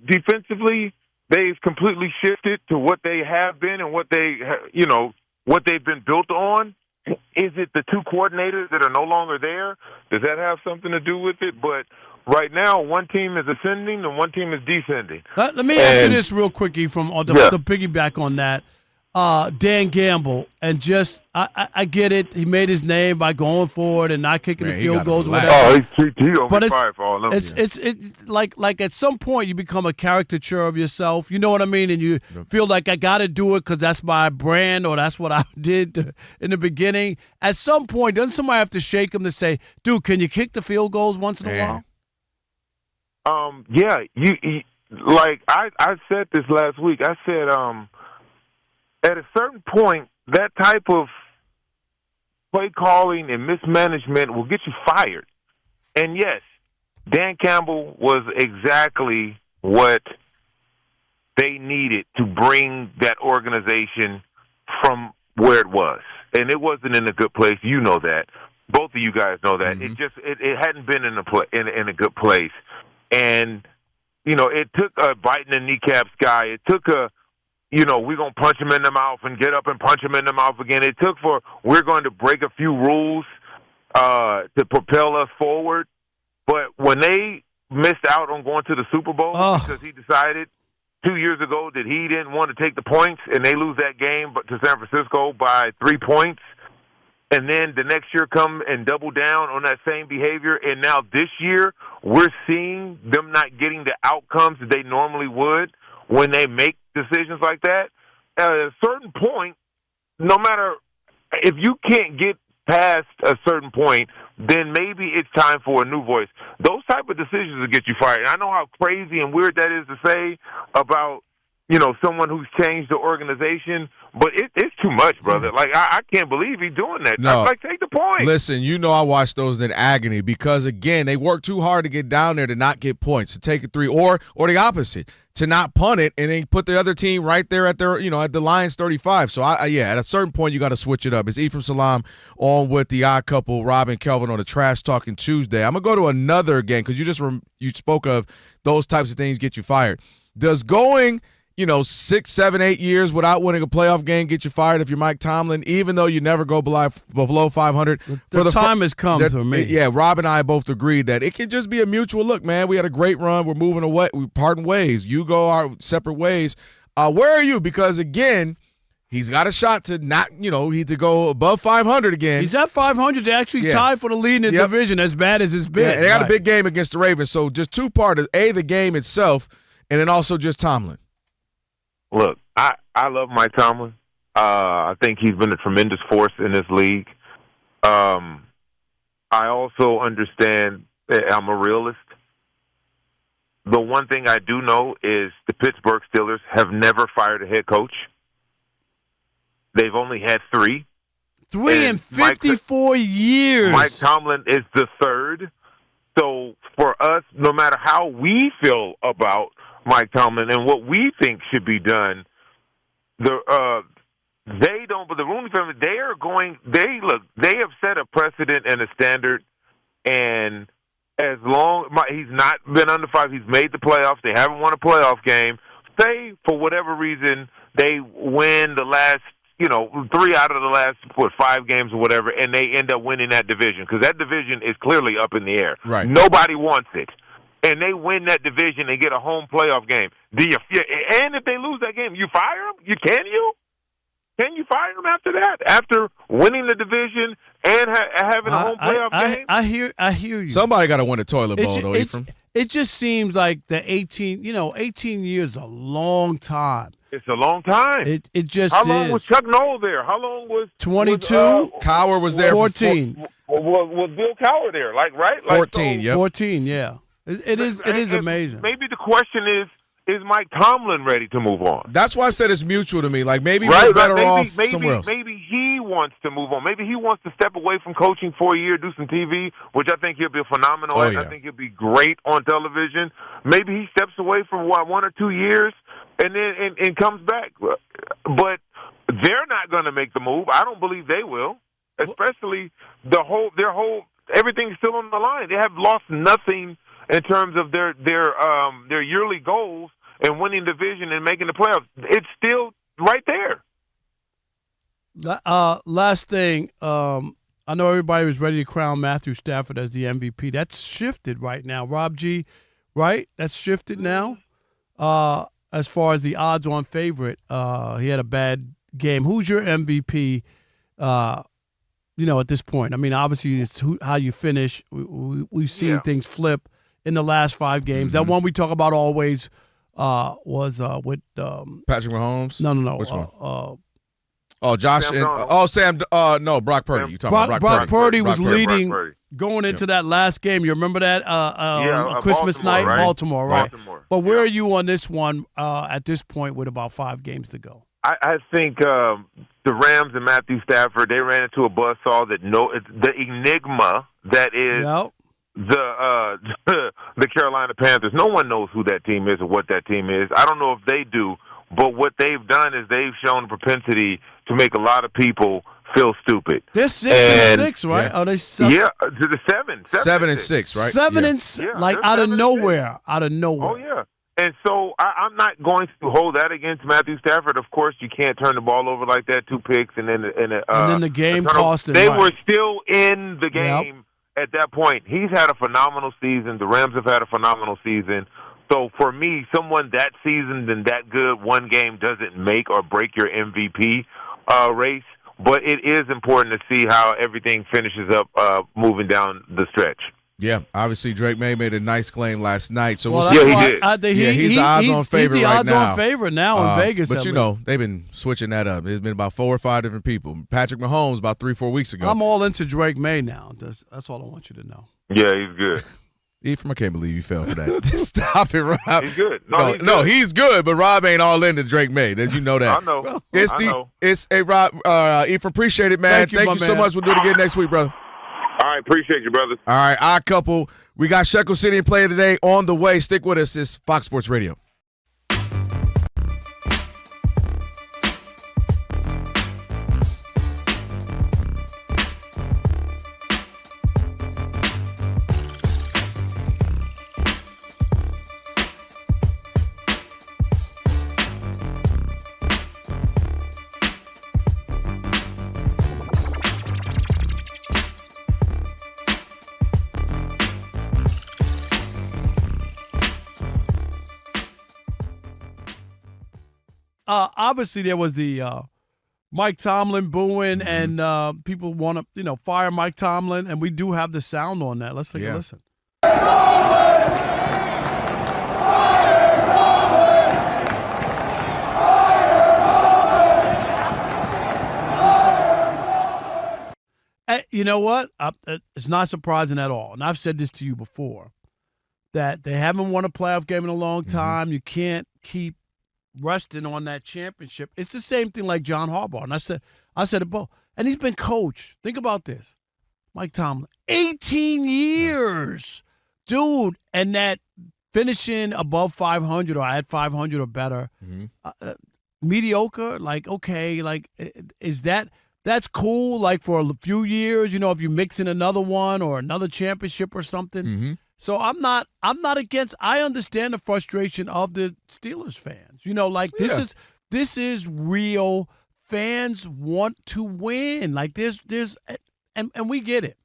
Defensively, they've completely shifted to what they have been and what they've been built on. Is it the 2 coordinators that are no longer there? Does that have something to do with it? But right now, one team is ascending and one team is descending. Let me ask you this real quick, Ephraim, to piggyback on that. Dan Gamble, and just I get it. He made his name by going for it and not kicking the field goals. Whatever. Oh, he's gonna be fired for all of them. It's like at some point you become a caricature of yourself. You know what I mean? And you feel like I got to do it because that's my brand or that's what I did in the beginning. At some point, doesn't somebody have to shake him to say, "Dude, can you kick the field goals once in a while?" Yeah. You like I said this last week. I said at a certain point, that type of play calling and mismanagement will get you fired. And yes, Dan Campbell was exactly what they needed to bring that organization from where it was. And it wasn't in a good place. You know that. Both of you guys know that. It hadn't been in a good place. And, it took a biting the kneecaps guy. It took we're going to punch him in the mouth and get up and punch him in the mouth again. It took we're going to break a few rules to propel us forward. But when they missed out on going to the Super Bowl because he decided 2 years ago that he didn't want to take the points and they lose that game to San Francisco by 3 points, and then the next year come and double down on that same behavior, and now this year we're seeing them not getting the outcomes that they normally would when they make decisions like that. At a certain point, no matter if you can't get past a certain point, then maybe it's time for a new voice. Those type of decisions will get you fired. I know how crazy and weird that is to say about, someone who's changed the organization, but it's too much, brother. Like, I can't believe he's doing that. No. Take the point. Listen, I watched those in agony because, again, they work too hard to get down there to not get points, to take a three, or the opposite, to not punt it and then put the other team right there at their, at the Lions 35. So, at a certain point, you got to switch it up. It's Ephraim Salaam on with the odd couple, Rob and Kelvin on the Trash Talking Tuesday. I'm going to go to another game because you spoke of those types of things get you fired. Does going 6, 7, 8 years without winning a playoff game get you fired if you're Mike Tomlin, even though you never go below 500? The time has come for me. Yeah, Rob and I both agreed that it can just be a mutual look, man. We had a great run. We're moving away. We're parting ways. You go our separate ways. Where are you? Because, again, he's got a shot to not, to go above 500 again. He's at 500. They actually tied for the lead in the division, as bad as it's been. Yeah, they got a big game against the Ravens. So just two parts, the game itself, and then also just Tomlin. Look, I love Mike Tomlin. I think he's been a tremendous force in this league. I also understand I'm a realist. The one thing I do know is the Pittsburgh Steelers have never fired a head coach. They've only had 3. 3 in 54 years. Mike Tomlin is the third. So for us, no matter how we feel about Mike Tomlin and what we think should be done, they don't. But the Rooney family, they have set a precedent and a standard, and as long he's not been under 5, he's made the playoffs. They haven't won a playoff game. Say for whatever reason they win the last 3 out of the last 5 games or whatever, and they end up winning that division because that division is clearly up in the air. Right. Nobody wants it. And they win that division and get a home playoff game. And if they lose that game, you fire them? Can you fire them after that? After winning the division and having a home playoff game? I hear you. Somebody got to win a toilet bowl, though, Ephraim. It just seems like the 18 years is a long time. It's a long time. It just How long was Chuck Noll there? How long was 22? Cowher was there 14. Was Bill Cowher there? Right? 14, yep. 14, yeah. It is amazing. Maybe the question is Mike Tomlin ready to move on? That's why I said it's mutual to me. Like maybe we're better off somewhere else. Maybe he wants to move on. Maybe he wants to step away from coaching for a year, do some TV, which I think he'll be phenomenal. I think he'll be great on television. Maybe he steps away for 1 or 2 years and then and comes back. But they're not going to make the move. I don't believe they will. Especially their whole everything's still on the line. They have lost nothing in terms of their yearly goals and winning division and making the playoffs. It's still right there. Last thing, I know everybody was ready to crown Matthew Stafford as the MVP. That's shifted right now. Rob G, right? That's shifted now. As far as the odds-on favorite, he had a bad game. Who's your MVP? At this point, I mean, obviously it's how you finish. We've seen things flip in the last 5 games. That one we talk about always was with Patrick Mahomes. No. Which one? Josh Sam and no, Brock Purdy. You talking about Brock Purdy was leading Brock Purdy. going into that last game. You remember that Christmas Baltimore, night, right? Baltimore, right? Baltimore. But where are you on this one at this point with about 5 games to go? I think the Rams and Matthew Stafford, they ran into a buzzsaw the enigma that is the Carolina Panthers. No one knows who that team is or what that team is. I don't know if they do, but what they've done is they've shown propensity to make a lot of people feel stupid. They're 6-6, right? Yeah. Are they 7? Yeah, to the 7. 7-6, right? 7-6, like out of nowhere. Out of nowhere. Oh, yeah. And so I'm not going to hold that against Matthew Stafford. Of course, you can't turn the ball over like that, 2 picks, and then the game costed. They were still in the game at that point. He's had a phenomenal season. The Rams have had a phenomenal season. So for me, someone that seasoned and that good, one game doesn't make or break your MVP race. But it is important to see how everything finishes up moving down the stretch. Yeah, obviously Drake Maye made a nice claim last night, so well, we'll see. He's the odds-on favorite he's the right now. odds-on favorite now in Vegas. But they've been switching that up. There's been about 4 or 5 different people. Patrick Mahomes about 3-4 weeks ago. I'm all into Drake Maye now. That's all I want you to know. Yeah, he's good. Ephraim, I can't believe you fell for that. Stop it, Rob. He's good. He's good, but Rob ain't all into Drake Maye. You know that. I know. Hey, Rob, Ephraim, appreciate it, man. Thank you so much. We'll do it again next week, brother. All right, appreciate you, brother. All right, our couple. We got Shekel City and Player today on the way. Stick with us. It's Fox Sports Radio. Obviously, there was the Mike Tomlin booing, and people want to, fire Mike Tomlin, and we do have the sound on that. Let's take a listen. You know what? It's not surprising at all, and I've said this to you before, that they haven't won a playoff game in a long time. You can't keep resting on that championship. It's the same thing like John Harbaugh. And I said it both. And he's been coached. Think about this. Mike Tomlin, 18 years. Dude, and that finishing above 500 or at 500 or better, mediocre, like, okay, like, is that's cool, like, for a few years, if you mix in another one or another championship or something. So I'm not against. I understand the frustration of the Steelers fans. This is real. Fans want to win. Like there's and we get it.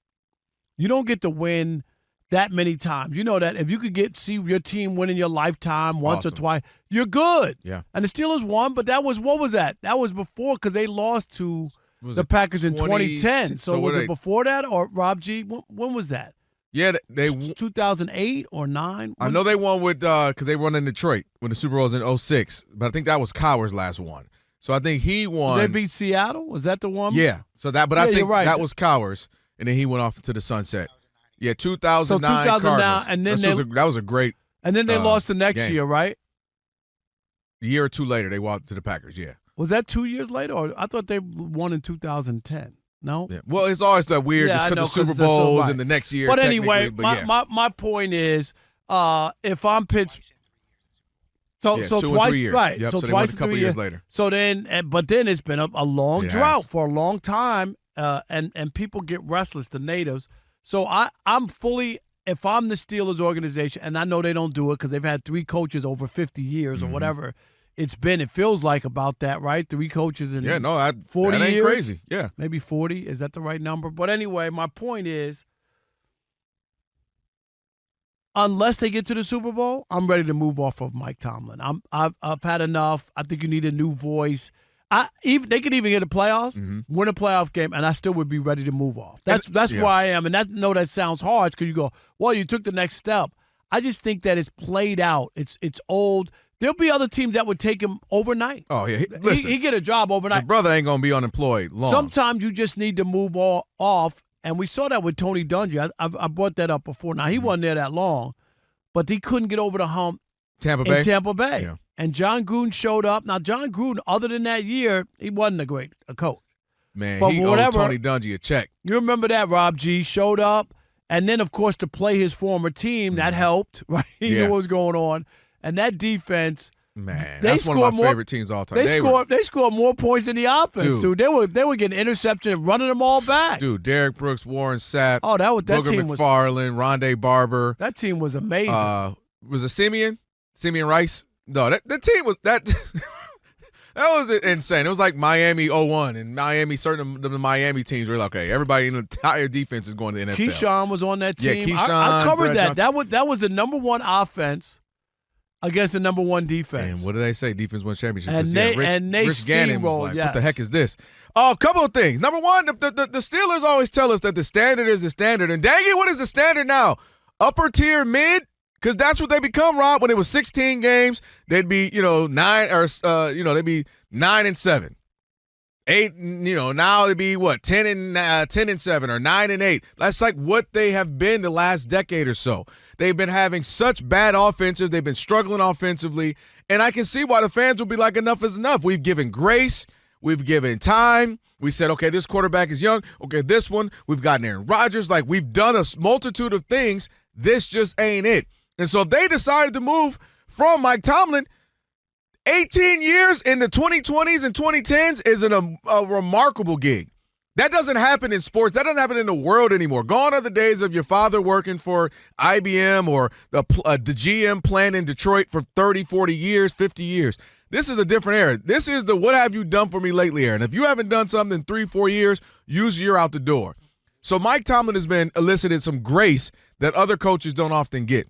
You don't get to win that many times. You know that if you could see your team win in your lifetime once or twice, you're good. Yeah. And the Steelers won, but what was that? That was before, because they lost to the Packers in 2010. So was it before that, or Rob G? When was that? Yeah, they 2008 or 9. I know they won with because they won in Detroit when the Super Bowl was in 2006, but I think that was Cowher's last one. So I think he won. Did they beat Seattle? Was that the one? Yeah. So that, but I think that was Cowher's, and then he went off to the sunset. Yeah, 2009. So 2009, and then that was a great. And then they lost the next year, right? A year or two later, they walked to the Packers. Yeah. Was that 2 years later, or I thought they won in 2010? No. Yeah. Well, it's always that weird just because the Super Bowls and the next year. But anyway, my point is, if I'm Pittsburgh, so twice, right? Yep, so twice, a couple years later. So then, but then it's been a long drought for a long time, and people get restless. The natives. So I'm fully. If I'm the Steelers organization, and I know they don't do it because they've had 3 coaches over 50 years or whatever. It feels like about that, right? 3 coaches in 40 that ain't years. Crazy. Yeah. Maybe 40. Is that the right number? But anyway, my point is, unless they get to the Super Bowl, I'm ready to move off of Mike Tomlin. I've had enough. I think you need a new voice. They could even get a playoffs, win a playoff game, and I still would be ready to move off. That's where I am, and that sounds hard because you go, well, you took the next step. I just think that it's played out. It's old. There'll be other teams that would take him overnight. Oh yeah, listen, he get a job overnight. Your brother ain't gonna be unemployed long. Sometimes you just need to move off, and we saw that with Tony Dungy. I brought that up before. Now he wasn't there that long, but he couldn't get over the hump. Tampa Bay. Yeah. And John Gruden showed up. Now, John Gruden, other than that year, he wasn't a coach. Man, but he owed Tony Dungy a check. You remember that, Rob G. showed up. And then, of course, to play his former team, that helped, right? He knew what was going on. And that defense, man, that's one of my favorite teams all time. They scored more points than the offense, dude. They were getting interceptions and running them all back. Dude, Derek Brooks, Warren Sapp, that Booger team McFarland, Rondé Barber. That team was amazing. Was it Simeon Rice? No, that team was that. That was insane. It was like Miami 01 and Miami. Certain of the Miami teams were like, okay, everybody in the entire defense is going to the NFL. Keyshawn was on that team. Yeah, Keyshawn. I covered Brad that. Johnson. That was the number one offense against the number one defense. And what do they say? Defense wins championship. And Rich Gannon was like, yes. what the heck is this? A couple of things. Number one, the Steelers always tell us that the standard is the standard. And dang it, what is the standard now? Upper tier, mid? Because that's what they become, Rob. When it was 16 games, they'd be, 9 or they'd be 9-7. 8, now it'd be what, 10-7 or 9-8. That's like what they have been the last decade or so. They've been having such bad offensive. They've been struggling offensively. And I can see why the fans will be like, enough is enough. We've given grace. We've given time. We said, okay, this quarterback is young. Okay, this one, we've gotten Aaron Rodgers. Like, we've done a multitude of things. This just ain't it. And so they decided to move from Mike Tomlin. 18 years in the 2020s and 2010s is a remarkable gig. That doesn't happen in sports. That doesn't happen in the world anymore. Gone are the days of your father working for IBM or the GM plant in Detroit for 30, 40 years, 50 years. This is a different era. This is the what have you done for me lately era. And if you haven't done something in 3-4 years, usually you're out the door. So Mike Tomlin has been elicited some grace that other coaches don't often get.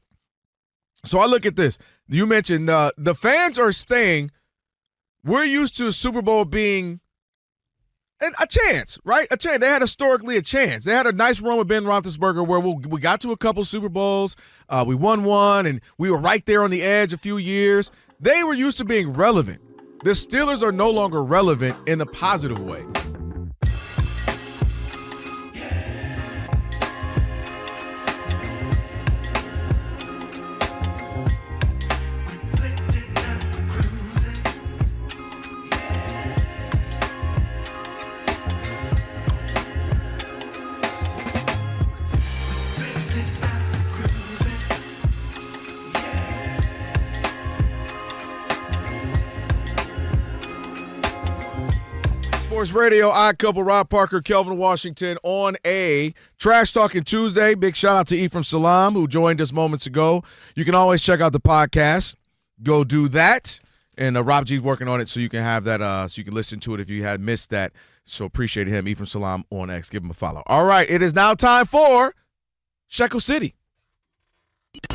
So I look at this. You mentioned the fans are staying. We're used to Super Bowl being a chance, right? A chance. They had historically a chance. They had a nice run with Ben Roethlisberger where we got to a couple Super Bowls. We won one, and we were right there on the edge a few years. They were used to being relevant. The Steelers are no longer relevant in a positive way. Sports Radio, Odd Couple, Rob Parker, Kelvin Washington on a Trash Talking Tuesday. Big shout out to Ephraim Salaam, who joined us moments ago. You can always check out the podcast. Go do that. And Rob G's working on it so you can have that, so you can listen to it if you had missed that. So appreciate him. Ephraim Salaam on X. Give him a follow. All right, it is now time for Shekel City.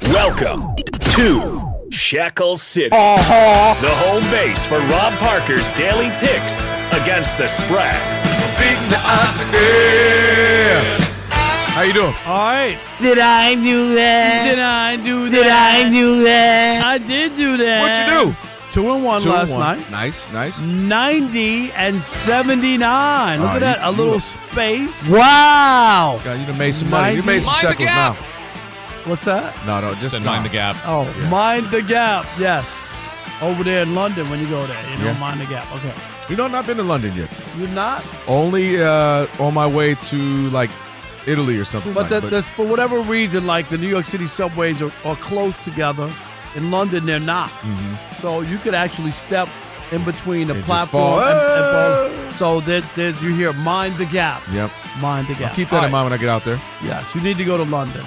Welcome to Shekel City, the home base for Rob Parker's daily picks against the spread. How you doing? All right. Did I do that? Did I do that? Did I do that? I did do that. What'd you do? 2-1 last night. Nice. 90 and 79. Look at that. A little space. Wow. God, you done made some money. You made some shekels now. What's that? No, just mind the gap. Oh, yeah. Mind the gap. Yes. Over there in London when you go there. Mind the gap. Okay. I've not been to London yet. You're not? Only on my way to, like, Italy or something. But for whatever reason, like the New York City subways are close together. In London, they're not. Mm-hmm. So you could actually step in between the platform and so you hear mind the gap. Yep. Mind the gap. I'll keep that in mind when I get out there. Yes, you need to go to London.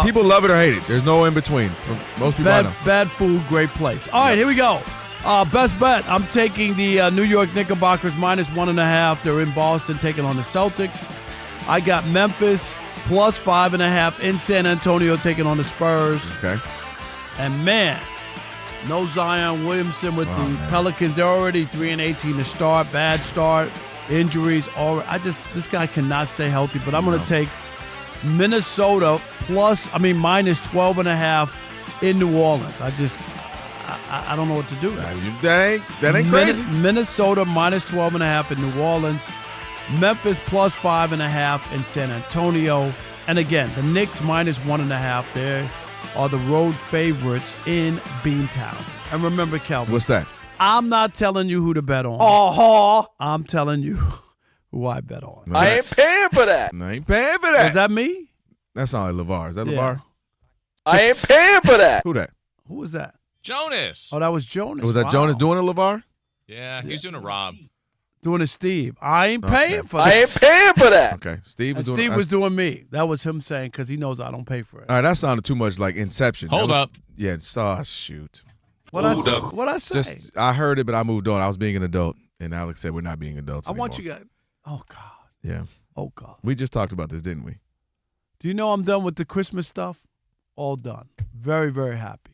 People love it or hate it. There's no in between. For most people I know. Bad food, great place. All right, here we go. Best bet. I'm taking the New York Knickerbockers -1.5. They're in Boston taking on the Celtics. I got Memphis +5.5 in San Antonio taking on the Spurs. Okay. And man, No Zion Williamson with the Pelicans. They're already 3-18 to start. Bad start. Injuries. This guy cannot stay healthy. But I'm going to take Minnesota minus 12.5 in New Orleans. I don't know what to do. That ain't crazy. Minnesota minus 12.5 in New Orleans. Memphis plus 5.5 in San Antonio. And again, the Knicks minus 1.5. They are the road favorites in Beantown. And remember, Kelvin. What's that? I'm not telling you who to bet on. I'm telling you who I bet on. I ain't paying for that. I ain't paying for that. Is that me? That's not LeVar. Is that Yeah. LeVar? I ain't paying for that. Who that? Who was that? Jonas. Oh, that was Jonas. Was that Wow. Jonas doing a LeVar? Yeah, he's doing a Rob. Doing a Steve. I ain't paying for that. I ain't paying for that. Okay. Steve was And doing Steve was doing me. That was him saying, because he knows I don't pay for it. All right, that sounded too much like Inception. Hold up. Yeah, shoot. What'd I say? I heard it, but I moved on. I was being an adult, and Alex said we're not being adults anymore. want you guys. Oh, God. Yeah. Oh, God. We just talked about this, didn't we? Do you know I'm done with the Christmas stuff? All done. Very, very happy.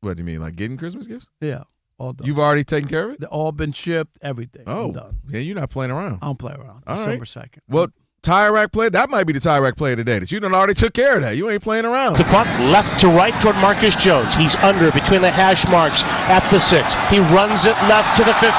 What do you mean, like getting Christmas gifts? Yeah, all done. You've already taken care of it? They've all been shipped, everything. Oh, I'm done. yeah, you're not playing around. I don't play around. All December right. 2nd. Well, tire rack play, that might be the tire rack play of the day that you done already took care of that. You ain't playing around. The punt left to right toward Marcus Jones. He's under between the hash marks at the 6. He runs it left to the 15,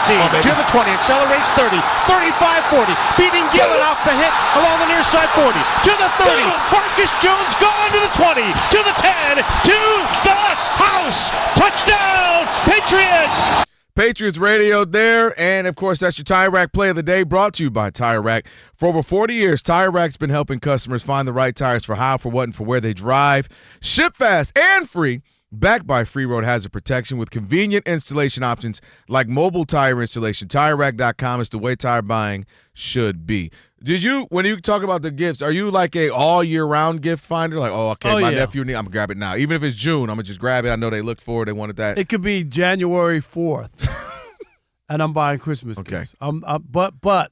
to the 20, accelerates 30, 35, 40, beating Gillen off the hit along the near side 40, to the 30. Marcus Jones gone to the 20, to the 10, to the house. Touchdown, Patriots! Patriots Radio there, and of course that's your Tire Rack Play of the Day, brought to you by Tire Rack. For over 40 years, Tire Rack's been helping customers find the right tires for how, for what, and for where they drive. Ship fast and free, backed by Free Road Hazard Protection with convenient installation options like mobile tire installation. TireRack.com is the way tire buying should be. When you talk about the gifts, are you like a all-year-round gift finder? Like, my nephew, I'm going to grab it now. Even if it's June, I'm going to just grab it. I know they looked for it. They wanted that. It could be January 4th, and I'm buying Christmas gifts. But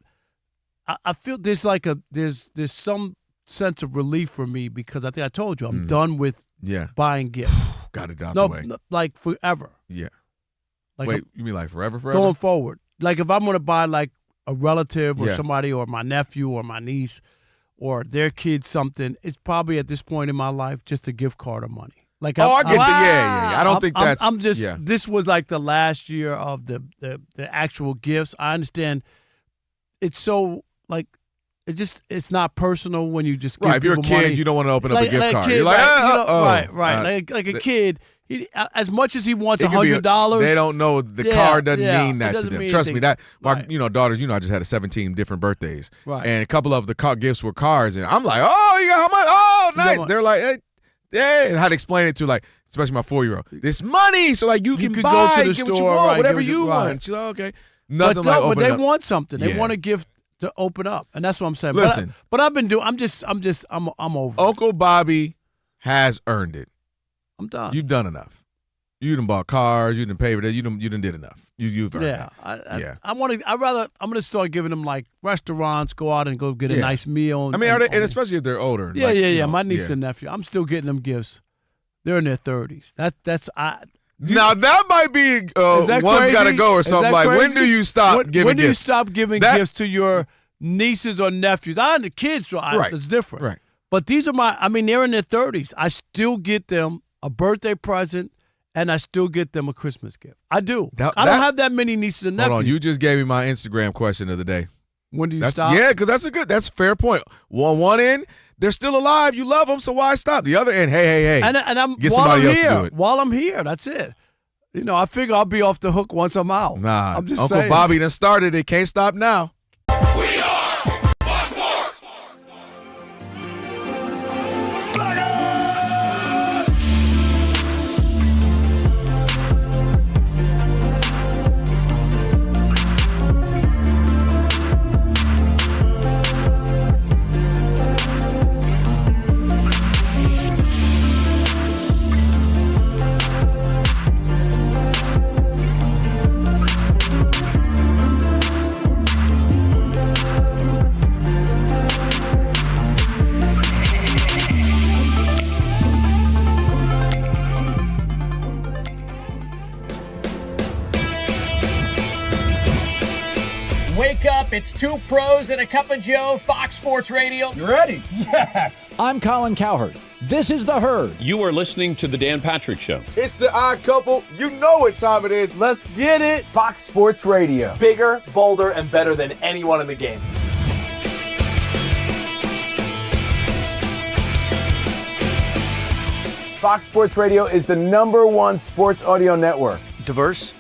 I feel there's there's some sense of relief for me because I think I told you I'm done with buying gifts. Got it out the way. Like forever. Yeah. Like Wait, you mean like forever? Going forward. Like if I'm going to buy like a relative or somebody or my nephew or my niece or their kid something, it's probably at this point in my life just a gift card of money. Like I get yeah. I don't think that's. I'm just. This was like the last year of the actual gifts. I understand. It's so like it's not personal when you just give right. If you're a kid, money. You don't want to open up a gift card. Kid, you're like, right. Like a kid. As much as he wants $100, they don't know the card doesn't mean that to them. Trust me, that my daughters. I just had 17 different birthdays, right? And a couple of the gifts were cars, and I'm like, oh, you got how much? Oh, nice. They're like, hey, and how to explain it to like, especially my 4-year-old. This money, so like you can buy, go to the get store, what you want, right, whatever you want. She's like, okay, nothing but they want something. They want a gift to open up, and that's what I'm saying. Listen, but I've been doing. I'm over. Uncle Bobby has earned it. I'm done. You've done enough. You done bought cars. You done paid for that. You done did enough. You've earned it. I'm gonna start giving them like restaurants. Go out and go get a nice meal. I mean, are they, and especially if they're older. Yeah. My niece and nephew. I'm still getting them gifts. They're in their 30s. Now that might be one's got to go or something. Like when do you stop giving gifts? When do you stop giving gifts to your nieces or nephews? I the kids, so it's different. Right. But these are they're in their 30s. I still get them a birthday present. And I still get them a Christmas gift. I do. I don't have that many nieces and nephews. Hold on, you just gave me my Instagram question of the day. When do you stop? Yeah, because that's a fair point. One end, they're still alive. You love them, so why stop? The other end, hey. And I'm get somebody else to do it. While I'm here, that's it. I figure I'll be off the hook once I'm out. Nah, I'm just Uncle saying. Bobby done started it. Can't stop now. We are Fox Sports. Wake up, it's two pros and a cup of Joe, Fox Sports Radio. You ready? Yes. I'm Colin Cowherd. This is The Herd. You are listening to The Dan Patrick Show. It's the odd couple. You know what time it is. Let's get it. Fox Sports Radio. Bigger, bolder, and better than anyone in the game. Fox Sports Radio is the #1 sports audio network. Diverse,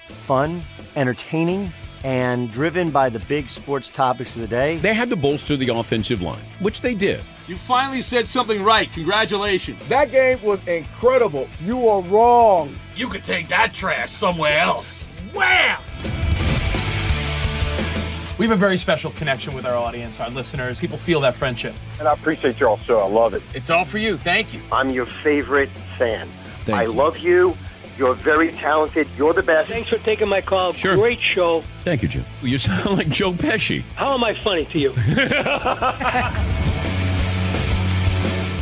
fun, entertaining, and driven by the big sports topics of the day. They had to bolster the offensive line, which they did. You finally said something right. Congratulations. That game was incredible. You are wrong. You could take that trash somewhere else. Wham! We have a very special connection with our audience, our listeners. People feel that friendship. And I appreciate y'all so. I love it. It's all for you. Thank you. I'm your favorite fan. Thank you. Love you. You're very talented. You're the best. Thanks for taking my call. Sure. Great show. Thank you, Jim. You sound like Joe Pesci. How am I funny to you?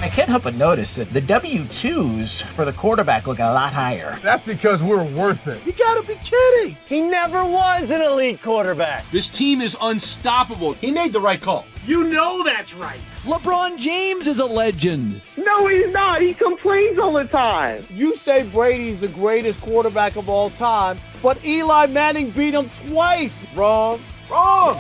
I can't help but notice that the W-2s for the quarterback look a lot higher. That's because we're worth it. You gotta be kidding. He never was an elite quarterback. This team is unstoppable. He made the right call. You know that's right. LeBron James is a legend. No, he's not. He complains all the time. You say Brady's the greatest quarterback of all time, but Eli Manning beat him twice. Wrong. Wrong.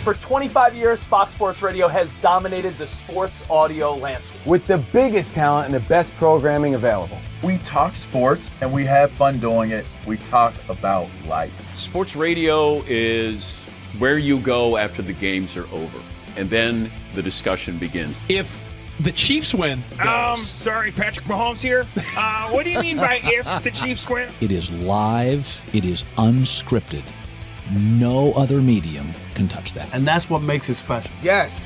For 25 years, Fox Sports Radio has dominated the sports audio landscape. With the biggest talent and the best programming available. We talk sports and we have fun doing it. We talk about life. Sports radio is where you go after the games are over, and then the discussion begins. If the Chiefs win. Sorry, Patrick Mahomes here. What do you mean by if the Chiefs win? It is live. It is unscripted. No other medium can touch that. And that's what makes it special. Yes.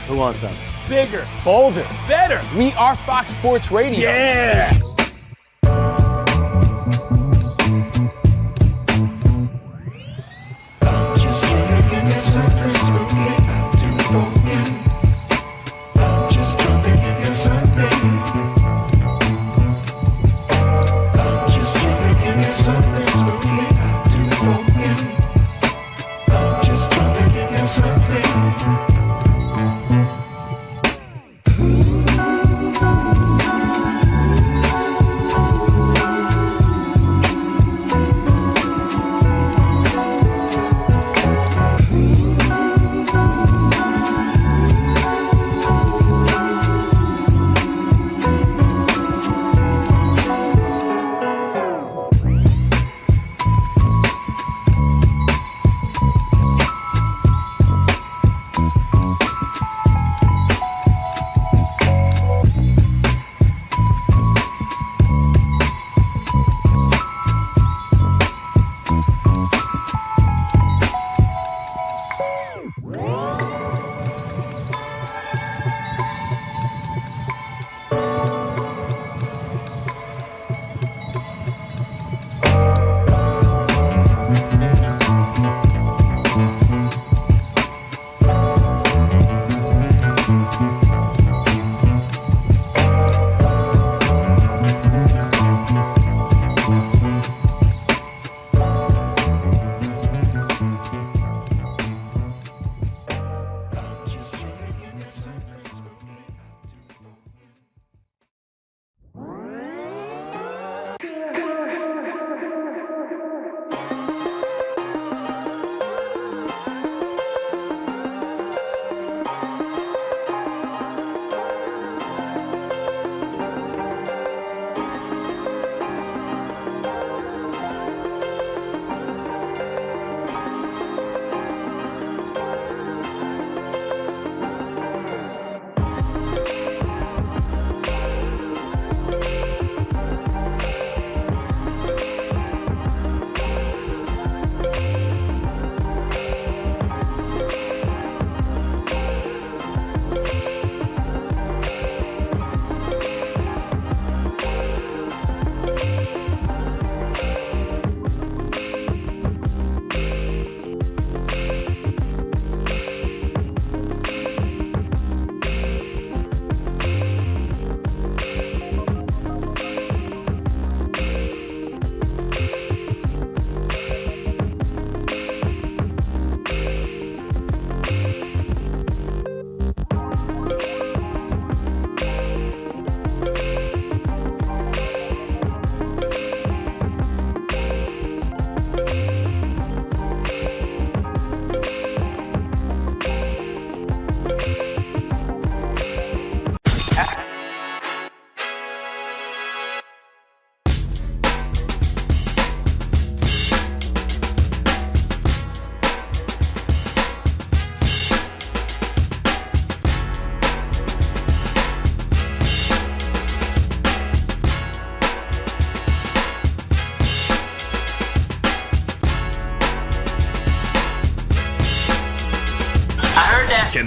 Who wants some? Bigger, Bolder. better. We are Fox Sports Radio. Yeah.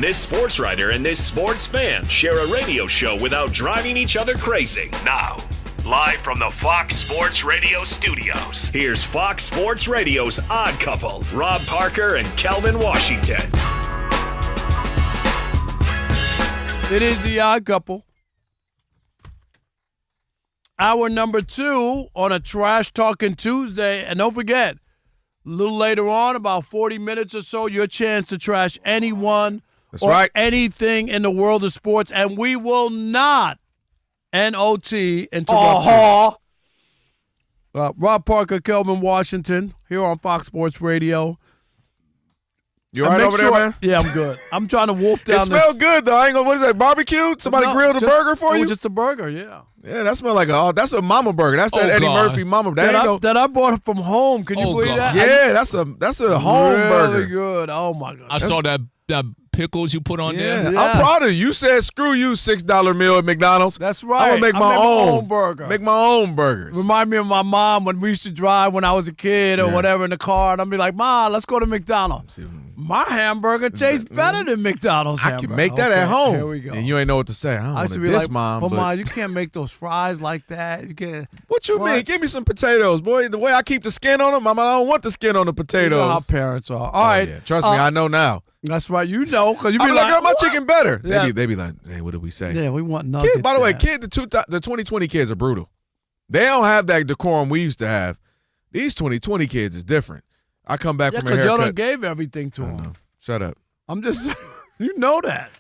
this sports writer and this sports fan share a radio show without driving each other crazy. Now, live from the Fox Sports Radio studios, here's Fox Sports Radio's Odd Couple, Rob Parker and Kelvin Washington. It is the Odd Couple. Hour number 2 on a Trash Talking Tuesday. And don't forget, a little later on, about 40 minutes or so, your chance to trash anyone anything in the world of sports. And we will not N-O-T interrupt you. Rob Parker, Kelvin Washington, here on Fox Sports Radio. You all right over there, man? Yeah, I'm good. I'm trying to wolf down It smells good, though. I ain't gonna, what is that, barbecue? Somebody grilled a burger for you? Just a burger, yeah. Yeah, that smells like that's a mama burger. That's that Eddie Murphy mama. That I bought from home. Can you believe that? Yeah, that's a home burger. Really good. Oh, my God. I saw that pickles you put on there. Yeah. I'm proud of you. You said, screw you, $6 meal at McDonald's. That's right. I'm going to make my own burger. Make my own burgers. Remind me of my mom when we used to drive when I was a kid or whatever in the car, and I'd be like, Ma, let's go to McDonald's. My hamburger tastes better than McDonald's hamburger. I can make that at home. Here we go. And you ain't know what to say. I don't want to be diss like, Mom. But Ma, you can't make those fries like that. You can't. What you mean? Give me some potatoes, boy. The way I keep the skin on them, I don't want the skin on the potatoes. You know how parents are. All right. Yeah. Trust me, I know now. That's right. You know, because you be like, girl, my chicken better. Yeah. They be like, hey, what did we say? Yeah, we want nuggets. By the way, the 2020 kids are brutal. They don't have that decorum we used to have. These 2020 kids is different. I come back from a haircut. Y'all done gave everything to them. Shut up. I'm just, you know that.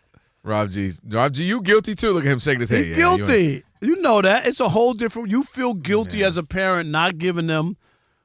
Rob G, you guilty too? Look at him shaking his head. He's guilty. You know that. It's a whole different, you feel guilty as a parent not giving them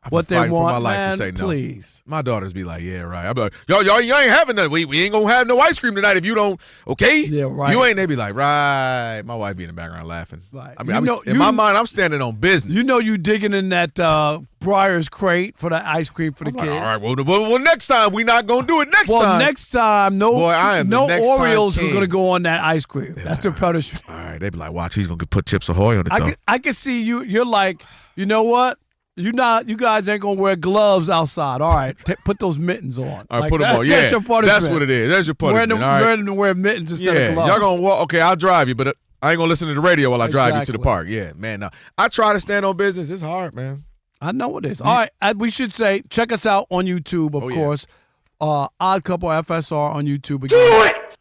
what they want. For my life man, to say no. Please. My daughters be like, yeah, right. I'm like, y'all ain't having that. We ain't gonna have no ice cream tonight if you don't. Okay. Yeah, right. You ain't. They be like, right. My wife be in the background laughing. Right. I mean, in my mind, I'm standing on business. You know, you digging in that Breyer's crate for the ice cream for the kids. All right. Well, next time we not gonna do it. Next time. Well, next time, no Oreos are gonna go on that ice cream. That's the punishment. All right. They be like, watch, he's gonna put Chips Ahoy on it. I can see you. You're like, you know what? You guys ain't gonna wear gloves outside. All right, put those mittens on. All right, put them on. Yeah, that's your punishment. That's what it is. That's your punishment. Wear mittens instead of gloves. Y'all gonna walk. Okay, I'll drive you, but I ain't gonna listen to the radio while I drive you to the park. Yeah, man. No, I try to stand on business. It's hard, man. I know it is. All right, we should say check us out on YouTube, of course. Odd Couple FSR on YouTube again. Do it.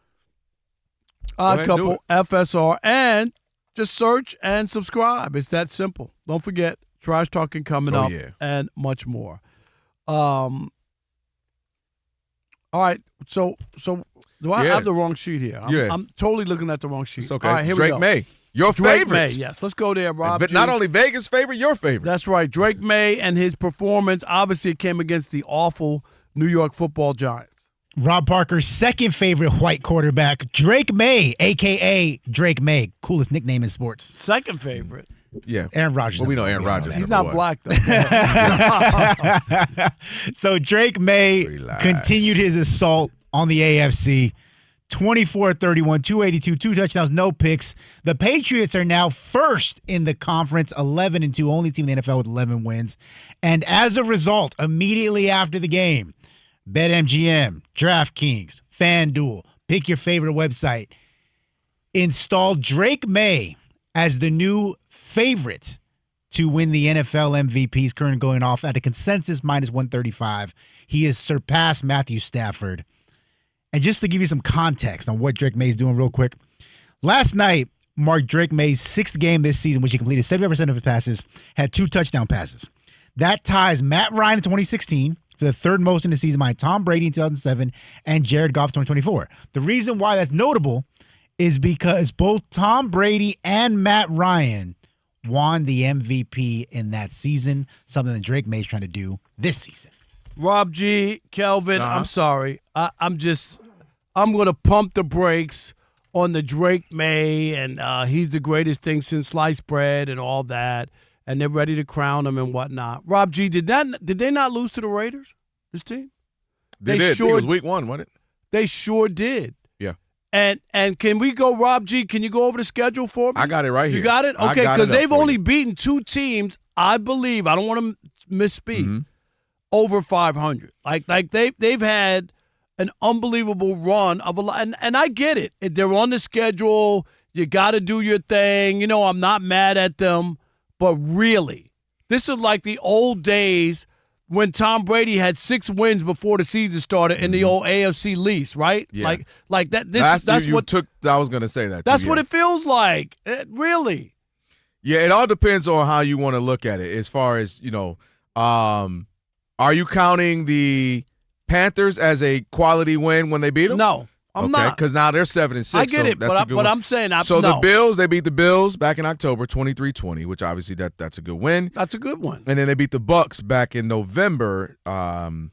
Odd Couple FSR, and just search and subscribe. It's that simple. Don't forget. Trash Talking coming up and much more. All right, so do I have the wrong sheet here? I'm totally looking at the wrong sheet. It's okay. All right, here Drake we go. May, your Drake favorite. May, yes. Let's go there, Rob. But not only Vegas' favorite, your favorite. That's right. Drake May and his performance, obviously it came against the awful New York Football Giants. Rob Parker's second favorite white quarterback, Drake Maye, a.k.a. Drake Maye. Coolest nickname in sports. Second favorite. Yeah. Aaron Rodgers. Well, we know Aaron Rodgers. He's not black, though. So Drake Maye continued his assault on the AFC. 24-31, 282, 2 touchdowns, no picks. The Patriots are now first in the conference, 11-2, only team in the NFL with 11 wins. And as a result, immediately after the game, BetMGM, DraftKings, FanDuel, pick your favorite website, installed Drake Maye as the new favorite to win the NFL MVP. He's currently going off at a consensus minus 135. He has surpassed Matthew Stafford. And just to give you some context on what Drake Maye's doing real quick, last night marked Drake Maye's 6th game this season, which he completed 75% of his passes, had 2 touchdown passes. That ties Matt Ryan in 2016 for the 3rd most in the season behind Tom Brady in 2007 and Jared Goff in 2024. The reason why that's notable is because both Tom Brady and Matt Ryan won the MVP in that season, something that Drake Maye's trying to do this season. Rob G, Kelvin, I'm sorry. I'm going to pump the brakes on the Drake Maye, and he's the greatest thing since sliced bread and all that, and they're ready to crown him and whatnot. Rob G, did they not lose to the Raiders, this team? They did. Sure, I think it was week 1, wasn't it? They sure did. Yeah. And can we go, Rob G, can you go over the schedule for me? I got it right here. You got it? Okay, because they've only beaten 2 teams, I believe, I don't want to misspeak, over 500. Like they've had an unbelievable run of a lot. And I get it. If they're on the schedule, you got to do your thing. You know, I'm not mad at them. But really, this is like the old days when Tom Brady had 6 wins before the season started in the old AFC lease, right? Yeah. Like that. That's what I was going to say that. That's what it feels like. Really. Yeah, it all depends on how you want to look at it. As far as are you counting the Panthers as a quality win when they beat them? No, I'm not. Because now they're 7-6. I get so it, that's but I'm saying so no. the Bills, they beat the Bills back in October, 23-20, which obviously that's a good win. That's a good one. And then they beat the Bucks back in November, and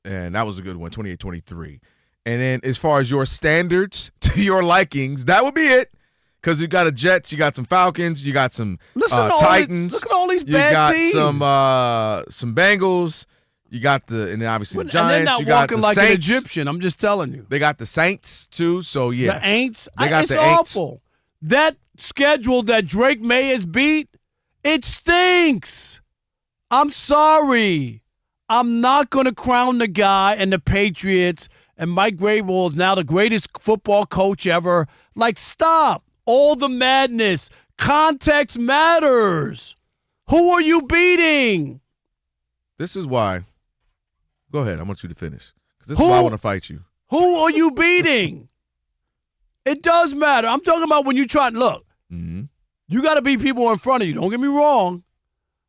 that was a good one, 28-23. And then as far as your standards to your likings, that would be it. Because you got a Jets, you got some Falcons, you got some Titans. Look at all these bad teams. You got some Bengals. You got and then obviously the Giants. And they're not you got walking the like Saints. an Egyptian. I'm just telling you. They got the Saints too. So yeah, the Aints. They got it's the Aints. awful. That schedule that Drake Maye has beat, it stinks. I'm sorry. I'm not going to crown the guy and the Patriots and Mike Vrabel is now the greatest football coach ever. Like, stop. All the madness. Context matters. Who are you beating? This is why. Go ahead. I want you to finish. Because this is why I want to fight you. Who are you beating? It does matter. I'm talking about when you try. Look, you got to beat people in front of you. Don't get me wrong.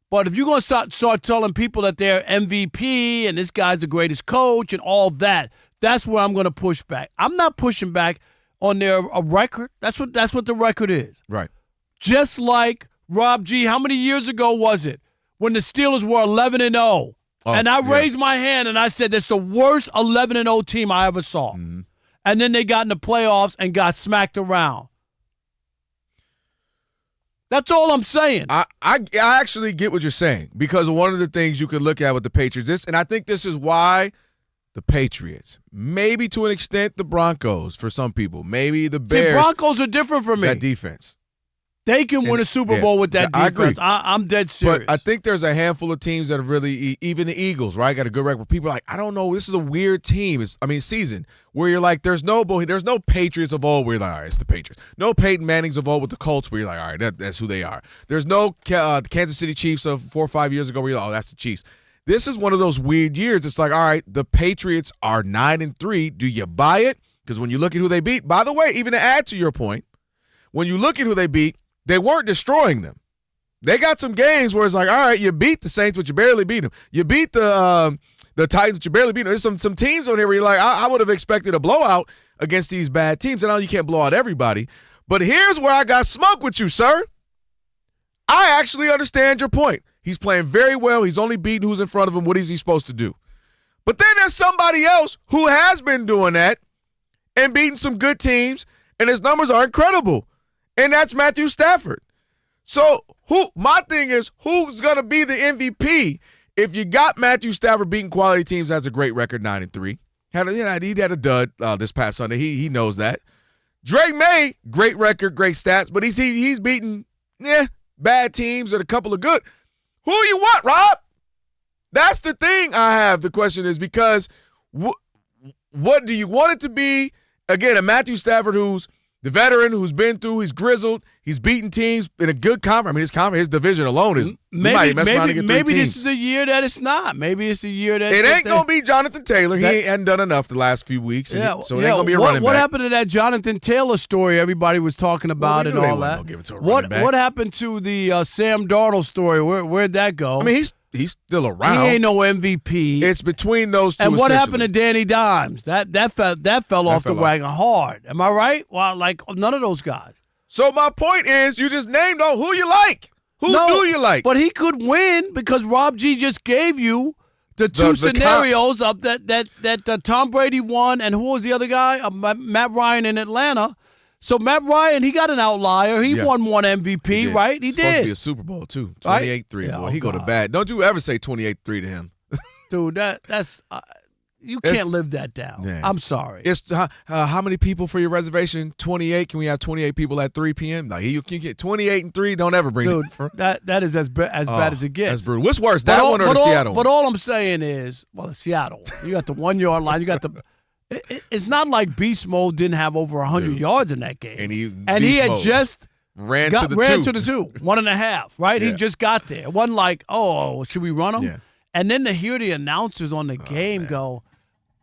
But if you're going to start telling people that they're MVP and this guy's the greatest coach and all that, that's where I'm going to push back. I'm not pushing back on their record. That's what the record is. Right. Just like Rob G. How many years ago was it when the Steelers were 11-0? Oh, and I raised my hand and I said that's the worst 11-0 team I ever saw. Mm-hmm. And then they got in the playoffs and got smacked around. That's all I'm saying. I actually get what you're saying because one of the things you could look at with the Patriots and I think this is why the Patriots, maybe to an extent the Broncos for some people, maybe the Bears. See, Broncos are different from me. That defense. They can win a Super Bowl with that defense. I agree. I'm dead serious. But I think there's a handful of teams that have really, even the Eagles, right, got a good record. People are like, I don't know, this is a weird team. Season where you're like, there's no Patriots of old where you're like, all right, it's the Patriots. No Peyton Mannings of old with the Colts where you're like, all right, that's who they are. There's no Kansas City Chiefs of 4 or 5 years ago where you're like, oh, that's the Chiefs. This is one of those weird years. It's like, all right, the Patriots are 9-3. Do you buy it? Because when you look at who they beat, by the way, even to add to your point, when you look at who they beat, they weren't destroying them. They got some games where it's like, all right, you beat the Saints, but you barely beat them. You beat the Titans, but you barely beat them. There's some teams on here where you're like, I would have expected a blowout against these bad teams. And I know you can't blow out everybody. But here's where I got smoked with you, sir. I actually understand your point. He's playing very well. He's only beating who's in front of him. What is he supposed to do? But then there's somebody else who has been doing that and beating some good teams, and his numbers are incredible. And that's Matthew Stafford. So my thing is, who's going to be the MVP if you got Matthew Stafford beating quality teams? That's a great record, 9-3. He had a dud this past Sunday. He knows that. Drake Maye, great record, great stats, but he's beating bad teams and a couple of good. Who you want, Rob? That's the thing I have. The question is because what do you want it to be? Again, a Matthew Stafford who's the veteran, who's been through, he's grizzled, he's beaten teams in a good conference. I mean, his division alone is maybe this is the year that it's not. Maybe it's the year that it ain't gonna be Jonathan Taylor. He hadn't done enough the last few weeks, so it ain't gonna be a running back. What happened to that Jonathan Taylor story everybody was talking about and all that? Give it to a running back. What happened to the Sam Darnold story? Where'd that go? I mean, he's still around. He ain't no MVP. It's between those two. And what happened to Danny Dimes? That fell off the wagon hard. Am I right? Well, like none of those guys. So my point is, you just named on who you like. Who do you like? But he could win because Rob G just gave you the two scenarios of that Tom Brady won, and who was the other guy? Matt Ryan in Atlanta. So Matt Ryan, he got an outlier. He won one MVP, right? He did. Supposed to be a Super Bowl too. 28-3. Yeah, boy, he go to bad. Don't you ever say 28-3 to him, dude? That's you can't live that down. Yeah. I'm sorry. It's how many people for your reservation? 28. Can we have 28 people at 3 p.m.? No, you can get 28-3. Don't ever bring dude, it. That is as bad as it gets. That's brutal. What's worse, that one or the Seattle one? But all I'm saying is, Seattle. You got the 1 yard line. You got the. It's not like Beast Mode didn't have over 100 yards in that game. And he had just ran to the 2, 1.5, right? Yeah. He just got there. It wasn't like, oh, should we run him? Yeah. And then to hear the announcers on the game go,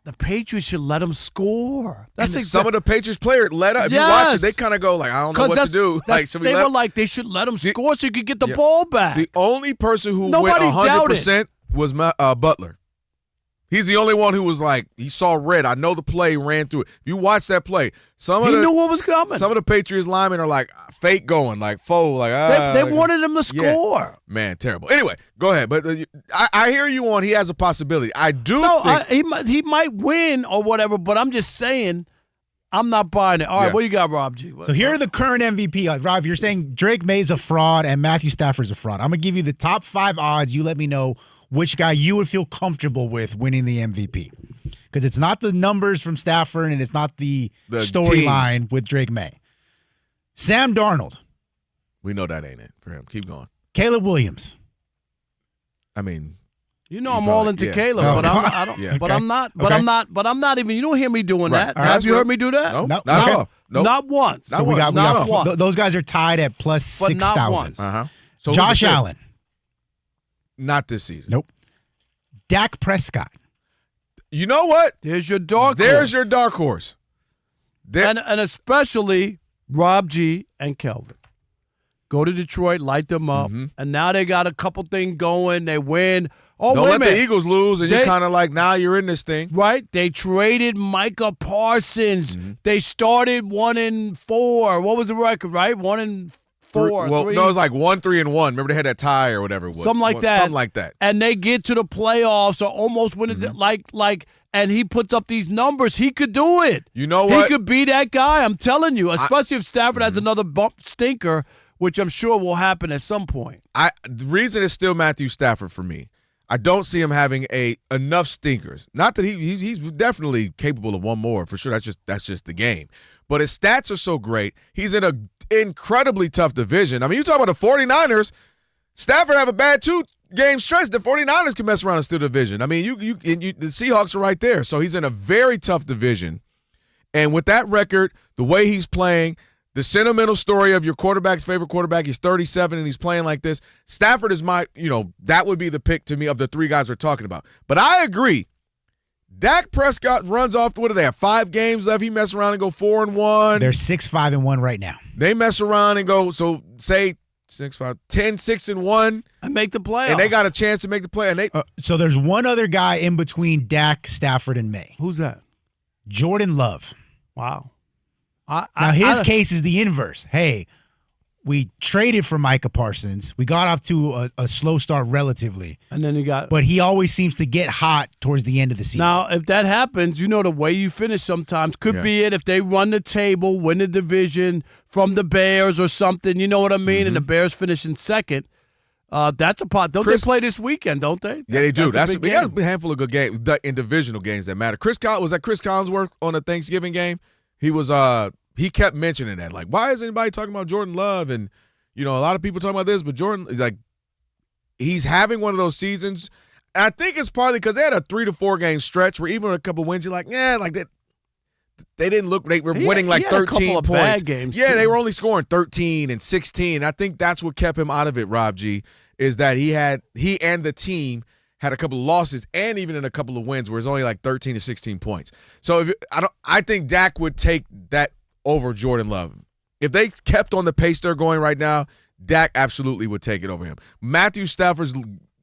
the Patriots should let him score. That's some of the Patriots players let up. If you watch it, they kind of go like, I don't know what to do. Like, should we were like, they should let him score so he could get the ball back. The only person who Nobody went 100% was Butler. He's the only one who was like, he saw red. I know the play, ran through it. If you watch that play, He knew what was coming. Some of the Patriots linemen are like fake going, like faux, like they wanted him to score. Yeah. Man, terrible. Anyway, go ahead. But I hear you on. He has a possibility. I do. He might win or whatever. But I'm just saying, I'm not buying it. All right, what do you got, Rob G? So here are the current MVP. Rob, you're saying Drake Maye's a fraud and Matthew Stafford's a fraud. I'm gonna give you the top 5 odds. You let me know which guy you would feel comfortable with winning the MVP. Because it's not the numbers from Stafford and it's not the storyline with Drake Maye. Sam Darnold. We know that ain't it for him. Keep going. Caleb Williams. I mean, I'm all into Caleb, but I don't. Yeah. But I'm not. But I'm not. But I'm not even. You don't hear me doing that. Have you heard me do that? No, not once. So we got those guys are tied at plus 6,000. So Josh Allen. Not this season. Nope. Dak Prescott. You know what? There's your dark horse. There's your dark horse. And especially Rob G and Kelvin. Go to Detroit, light them up, and now they got a couple things going. They win. Oh, don't wait a let minute. the Eagles lose, and you're kind of like, now you're in this thing. Right? They traded Micah Parsons. They started 1-4. What was the record, right? 1-4. Well, 3. no, it was like 1-3-1. Remember they had that tie or whatever it was. Something like that. Something like that. And they get to the playoffs or almost win it. And he puts up these numbers. He could do it. You know what? He could be that guy. I'm telling you. Especially if Stafford has another bump stinker, which I'm sure will happen at some point. The reason is still Matthew Stafford for me. I don't see him having enough stinkers. Not that he's definitely capable of one more for sure. That's just the game. But his stats are so great. He's in an incredibly tough division. I mean, you talk about the 49ers. Stafford have a bad 2-game stretch. The 49ers can mess around and steal the division. I mean, the Seahawks are right there. So he's in a very tough division. And with that record, the way he's playing, the sentimental story of your quarterback's favorite quarterback, he's 37 and he's playing like this. Stafford is that would be the pick to me of the 3 guys we're talking about. But I agree. Dak Prescott runs off. What do they have? 5 games left. He mess around and go 4-1. They're 6-5-1 right now. They mess around and go, so say 6-5, 10-6-1. And make the playoffs. And they got a chance to make the play. And so there's one other guy in between Dak, Stafford, and May. Who's that? Jordan Love. Wow. Now his case is the inverse. Hey, we traded for Micah Parsons. We got off to a slow start relatively. And then but he always seems to get hot towards the end of the season. Now, if that happens, the way you finish sometimes could be it. If they run the table, win the division from the Bears or something, you know what I mean? And the Bears finish in second. That's a pot. Don't they play this weekend, don't they? Yeah, they do. That's a handful of good games in divisional games that matter. Was that Chris Collinsworth on the Thanksgiving game? He was he kept mentioning that. Like, why is anybody talking about Jordan Love? And, a lot of people talking about this, but Jordan, he's having one of those seasons. And I think it's partly because they had a 3 to 4 game stretch where even a couple wins, you're like, that. They didn't look. They were winning like 13 a couple of points. Bad games yeah, too. They were only scoring 13 and 16. I think that's what kept him out of it. Rob G, is that he and the team had a couple of losses and even in a couple of wins where it's only like 13 to 16 points. So I think Dak would take that over Jordan Love. If they kept on the pace they're going right now, Dak absolutely would take it over him. Matthew Stafford's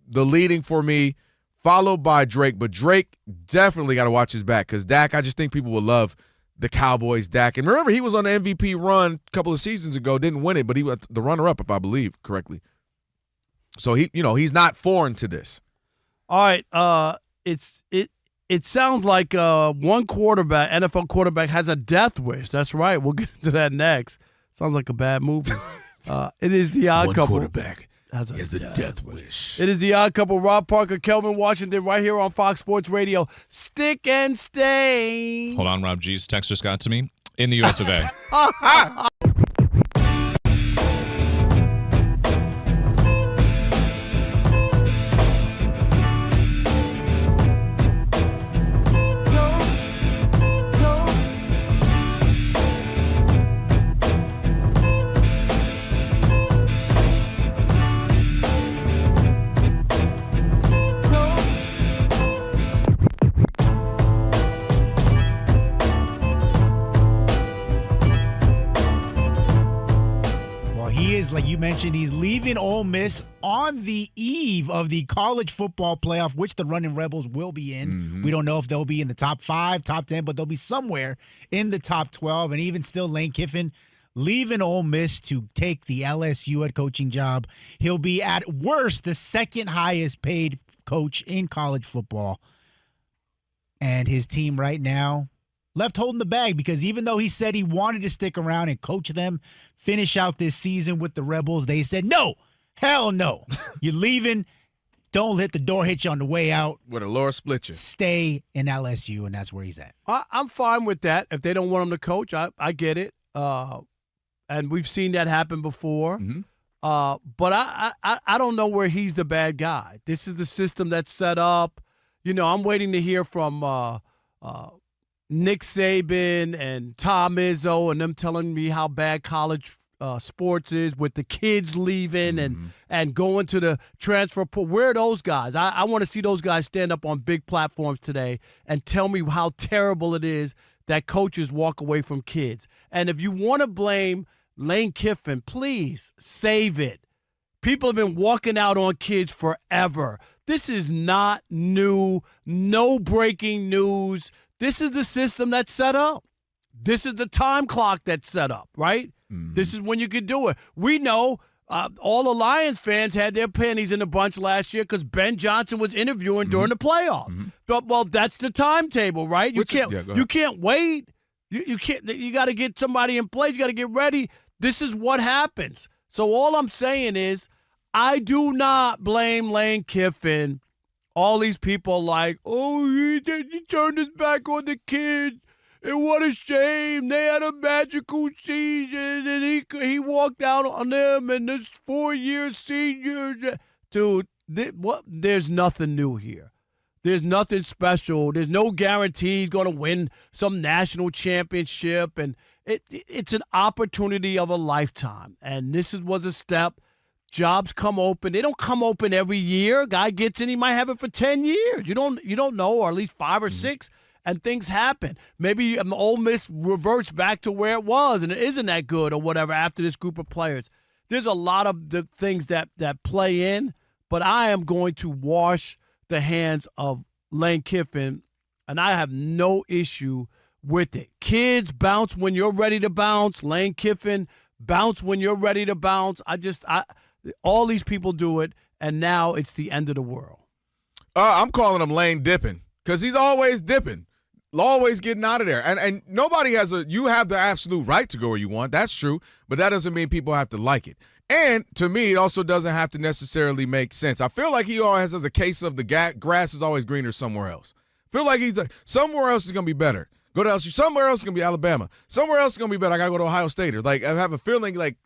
the leading for me, followed by Drake. But Drake definitely got to watch his back because Dak, I just think people will love the Cowboys, Dak. And remember, he was on the MVP run a couple of seasons ago, didn't win it, but he was the runner-up, if I believe correctly. So he's not foreign to this. All right, it sounds like one quarterback, NFL quarterback, has a death wish. That's right. We'll get into that next. Sounds like a bad movie. It is the Odd Couple. One quarterback has a death wish. It is the Odd Couple. Rob, Parker, Kelvin Washington, right here on Fox Sports Radio. Stick and stay. Hold on, Rob G's text just got to me. In the US of A. is, like you mentioned, he's leaving Ole Miss on the eve of the college football playoff, which the Running Rebels will be in. Mm-hmm. We don't know if they'll be in the top 5, top 10, but they'll be somewhere in the top 12. And even still, Lane Kiffin leaving Ole Miss to take the LSU head coaching job. He'll be at worst the second highest paid coach in college football. And his team right now left holding the bag, because even though he said he wanted to stick around and coach them, finish out this season with the Rebels, they said, no, hell no. You're leaving. Don't let the door hit you on the way out. With a lower split you. Stay in LSU, and that's where he's at. I'm fine with that. If they don't want him to coach, I get it. And we've seen that happen before. Mm-hmm. But I don't know where he's the bad guy. This is the system that's set up. I'm waiting to hear from Nick Saban and Tom Izzo and them telling me how bad college sports is, with the kids leaving and going to the transfer pool. Where are those guys? I want to see those guys stand up on big platforms today and tell me how terrible it is that coaches walk away from kids. And if you want to blame Lane Kiffin, please save it. People have been walking out on kids forever. This is not new, no breaking news. This is the system that's set up. This is the time clock that's set up, right? Mm-hmm. This is when you could do it. We know all the Lions fans had their panties in a bunch last year because Ben Johnson was interviewing during the playoffs. Mm-hmm. But, well, that's the timetable, right? You can't wait. You can't. You got to get somebody in place. You got to get ready. This is what happens. So all I'm saying is, I do not blame Lane Kiffin. All these people like, oh, he turned his back on the kids. And what a shame. They had a magical season, and he walked out on them, and this 4-year senior. Dude, there's nothing new here. There's nothing special. There's no guarantee he's going to win some national championship, and it's an opportunity of a lifetime. And this was a step. Jobs come open. They don't come open every year. Guy gets in, he might have it for 10 years. You don't know, or at least 5 or 6, and things happen. Maybe Ole Miss reverts back to where it was, and it isn't that good or whatever after this group of players. There's a lot of the things that play in, but I am going to wash the hands of Lane Kiffin, and I have no issue with it. Kids bounce when you're ready to bounce. Lane Kiffin, bounce when you're ready to bounce. All these people do it, and now it's the end of the world. I'm calling him Lane dipping, because he's always dipping, always getting out of there. And nobody you have the absolute right to go where you want. That's true, but that doesn't mean people have to like it. And to me, it also doesn't have to necessarily make sense. I feel like he always has a case of the grass is always greener somewhere else. I feel like he's like, somewhere else is going to be better. Go to LSU. Somewhere else is going to be Alabama. Somewhere else is going to be better. I got to go to Ohio State. Or I have a feeling like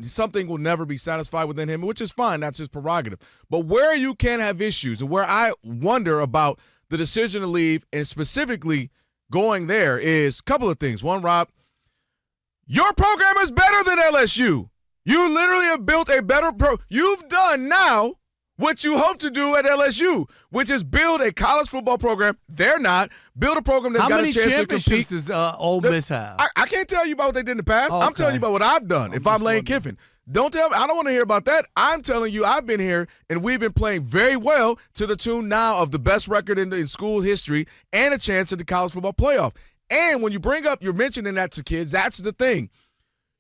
something will never be satisfied within him, which is fine. That's his prerogative. But where you can have issues, and where I wonder about the decision to leave, and specifically going there, is a couple of things. One, Rob, your program is better than LSU. You literally have built a better You've done now what you hope to do at LSU, which is build a college football program. They're not. Build a program that's got a chance to compete. How many championships does Ole Miss have? I can't tell you about what they did in the past. Okay. I'm telling you about what I've done. If I'm Lane Kiffin, don't tell me. I don't want to hear about that. I'm telling you, I've been here, and we've been playing very well, to the tune now of the best record in school history and a chance at the college football playoff. And when you bring up, you're mentioning that to kids, that's the thing.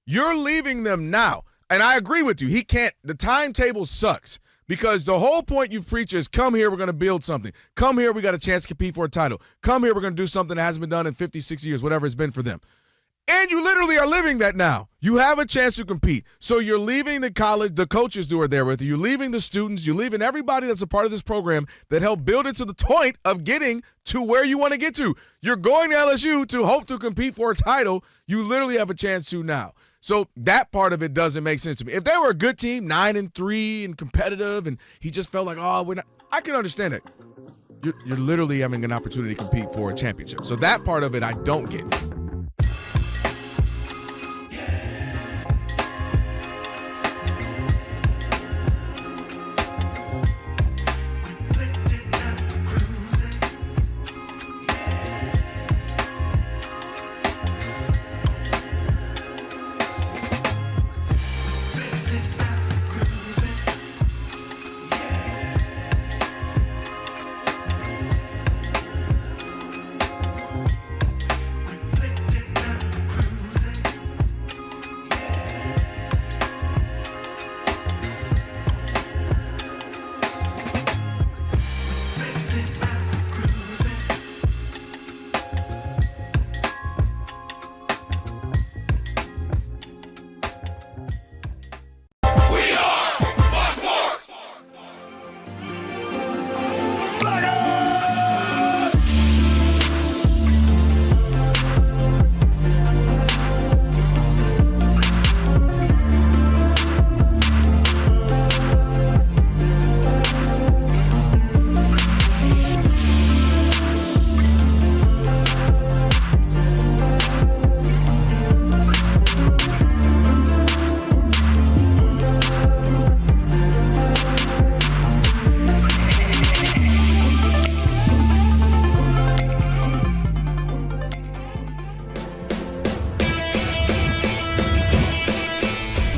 You're leaving them now. And I agree with you. He can't. The timetable sucks. Because the whole point you've preached is, come here, we're going to build something. Come here, we got a chance to compete for a title. Come here, we're going to do something that hasn't been done in 50, 60 years, whatever it's been for them. And you literally are living that now. You have a chance to compete. So you're leaving the coaches who are there with you. You're leaving the students. You're leaving everybody that's a part of this program that helped build it to the point of getting to where you want to get to. You're going to LSU to hope to compete for a title. You literally have a chance to now. So that part of it doesn't make sense to me. If they were a good team, 9-3 and competitive, and he just felt like, we're not, I can understand it. You're literally having an opportunity to compete for a championship. So that part of it I don't get.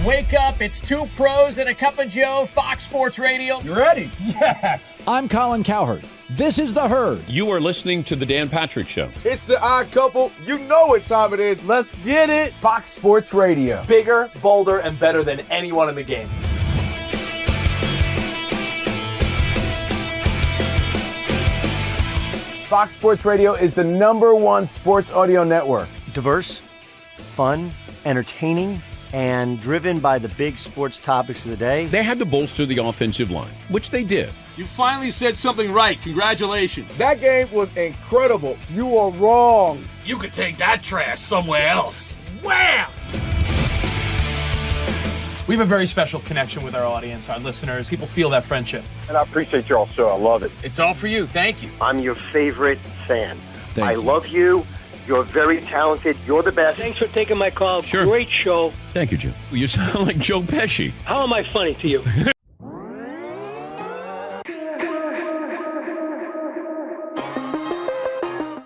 Wake up, it's two pros and a cup of Joe, Fox Sports Radio. You ready? Yes. I'm Colin Cowherd. This is The Herd. You are listening to The Dan Patrick Show. It's the odd couple. You know what time it is. Let's get it. Fox Sports Radio. Bigger, bolder, and better than anyone in the game. Fox Sports Radio is the #1 sports audio network. Diverse, fun, entertaining, and driven by the big sports topics of the day. They had to bolster the offensive line, which they did. You finally said something right. Congratulations. That game was incredible. You are wrong. You could take that trash somewhere else. Wham! We have a very special connection with our audience, our listeners. People feel that friendship. And I appreciate y'all so. I love it. It's all for you. Thank you. I'm your favorite fan. Thank you. Love you. You're very talented. You're the best. Thanks for taking my call. Sure. Great show. Thank you, Jim. You sound like Joe Pesci. How am I funny to you?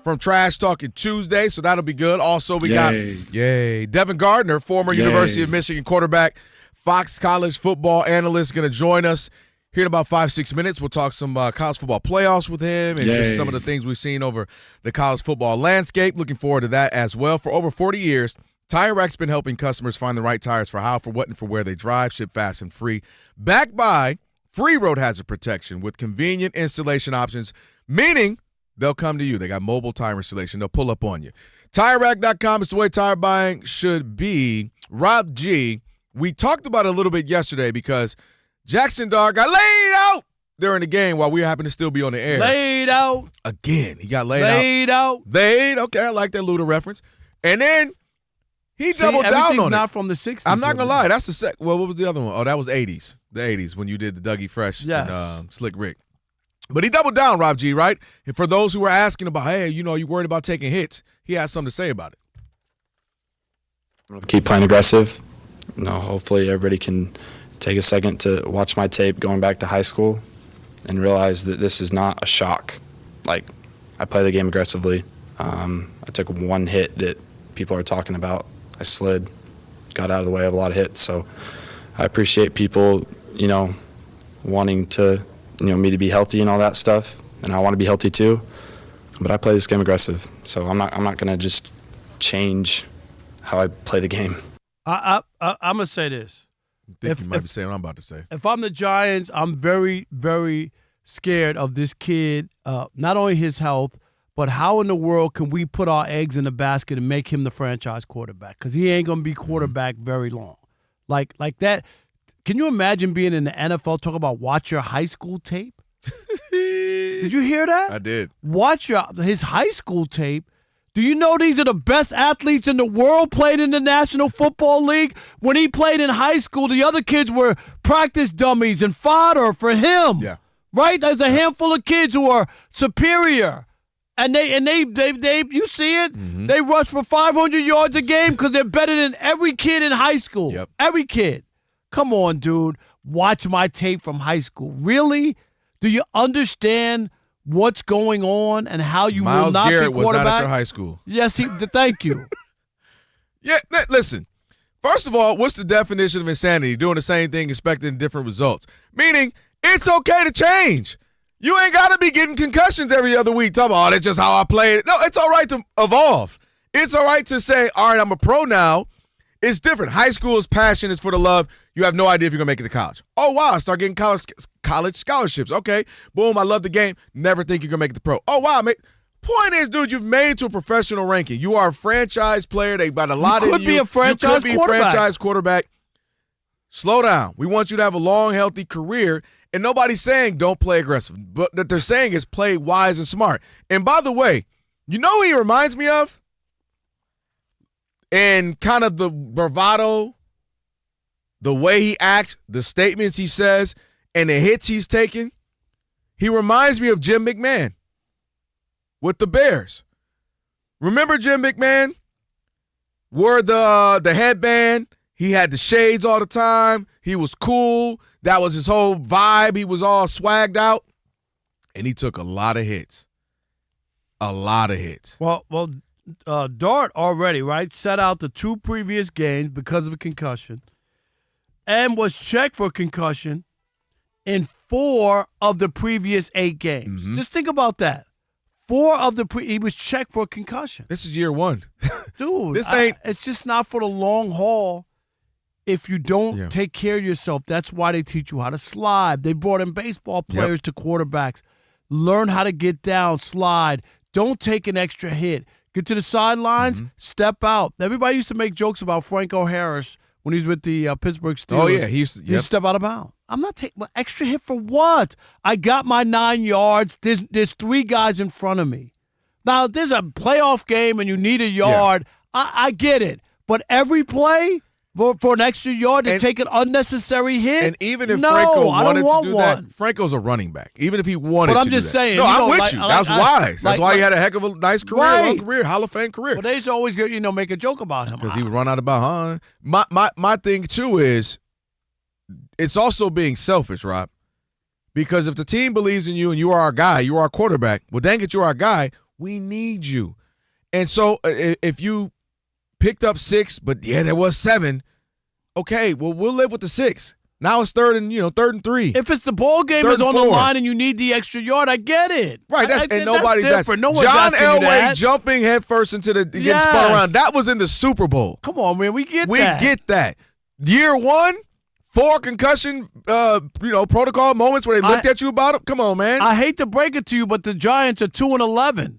From Trash Talking Tuesday, so that'll be good. Also, we got Devin Gardner, former University of Michigan quarterback, Fox College football analyst, going to join us here in about 5-6 minutes. We'll talk some college football playoffs with him and just some of the things we've seen over the college football landscape. Looking forward to that as well. For over 40 years, Tire Rack's been helping customers find the right tires for how, for what, and for where they drive. Ship fast and free. Backed by free road hazard protection with convenient installation options, meaning they'll come to you. They got mobile tire installation. They'll pull up on you. TireRack.com is the way tire buying should be. Rob G, we talked about it a little bit yesterday because Jackson Dart got laid out during the game while we happen to still be on the air. Laid out. Again, he got laid out. Okay, I like that Luda reference. And then he doubled down on it. Not from the 60s. I'm not going to lie. That's the well, what was the other one? Oh, that was 80s. The 80s when you did the Dougie Fresh and Slick Rick. But he doubled down, Rob G, right? And for those who were asking about, hey, you worried about taking hits, he has something to say about it. I'm gonna keep playing aggressive. Hopefully everybody can take a second to watch my tape going back to high school and realize that this is not a shock. Like, I play the game aggressively. I took one hit that people are talking about. I slid, got out of the way of a lot of hits. So I appreciate people, wanting to, me to be healthy and all that stuff, and I want to be healthy too. But I play this game aggressive, so I'm not going to just change how I play the game. I'm gonna say this. I think you might be saying what I'm about to say. If I'm the Giants, I'm very, very scared of this kid. Not only his health, but how in the world can we put our eggs in the basket and make him the franchise quarterback? Because he ain't gonna be quarterback very long. Like that. Can you imagine being in the NFL, talking about watch your high school tape? Did you hear that? I did. Watch his high school tape. Do you know these are the best athletes in the world played in the National Football League? When he played in high school, the other kids were practice dummies and fodder for him. Yeah. Right? There's a handful of kids who are superior. And they you see it? Mm-hmm. They rush for 500 yards a game because they're better than every kid in high school. Yep. Every kid. Come on, dude. Watch my tape from high school. Really? Do you understand what's going on and how you Myles will not Garrett be quarterback? was not at your high school. Yes, thank you. Yeah, listen. First of all, what's the definition of insanity? Doing the same thing, expecting different results. Meaning, it's okay to change. You ain't got to be getting concussions every other week. Talking about, that's just how I play it. No, it's all right to evolve. It's all right to say, all right, I'm a pro now. It's different. High school is passion. It's for the love. You have no idea if you're going to make it to college. Oh, wow, I start getting college scholarships. Okay, boom, I love the game. Never think you're going to make it to pro. Oh, wow, mate. Point is, dude, you've made it to a professional ranking. You are a franchise player. They got a lot of you. You could be a franchise quarterback. Slow down. We want you to have a long, healthy career. And nobody's saying don't play aggressive. But what they're saying is play wise and smart. And by the way, you know who he reminds me of? And kind of the bravado, the way he acts, the statements he says, and the hits he's taking. He reminds me of Jim McMahon with the Bears. Remember Jim McMahon? Wore the headband. He had the shades all the time. He was cool. That was his whole vibe. He was all swagged out. And he took a lot of hits. A lot of hits. Well, Dart already, right, set out the two previous games because of a concussion. and was checked for concussion in 4 of the previous 8 games. Mm-hmm. Just think about that. 4 of the he was checked for concussion. This is year 1. Dude, this ain't. It's just not for the long haul. If you don't take care of yourself, that's why they teach you how to slide. They brought in baseball players to quarterbacks. Learn how to get down, slide. Don't take an extra hit. Get to the sidelines, step out. Everybody used to make jokes about Franco Harris when he was with the Pittsburgh Steelers. Oh, yeah. He used to step out of bounds. I'm not taking extra hit for what? I got my 9 yards. There's 3 guys in front of me. Now, if there's a playoff game and you need a yard, I get it. But every play for an extra yard to take an unnecessary hit? And even if Franco wanted to do one. that, Franco's a running back. Even if he wanted to I'm just do that. saying. No, I'm with you. That's wise. That's why he had a heck of a nice career, long career, Hall of Fame career. But they used to always make a joke about him. Because he would run out of bounds. My thing, too, is it's also being selfish, Rob. Because if the team believes in you and you are our guy, you are our quarterback, well, dang it, you're our guy, we need you. And so if you picked up 6, but there was 7, okay, well, we'll live with the 6. Now it's 3rd and 3. If it's the ball game is on the line and you need the extra yard, I get it. Right, and nobody's different. No one's John asking you Elway that. jumping headfirst into getting spun around. That was in the Super Bowl. Come on, man, we get that. Year 1, 4 concussion, protocol moments where they looked at you about it. Come on, man. I hate to break it to you, but the Giants are 2-11.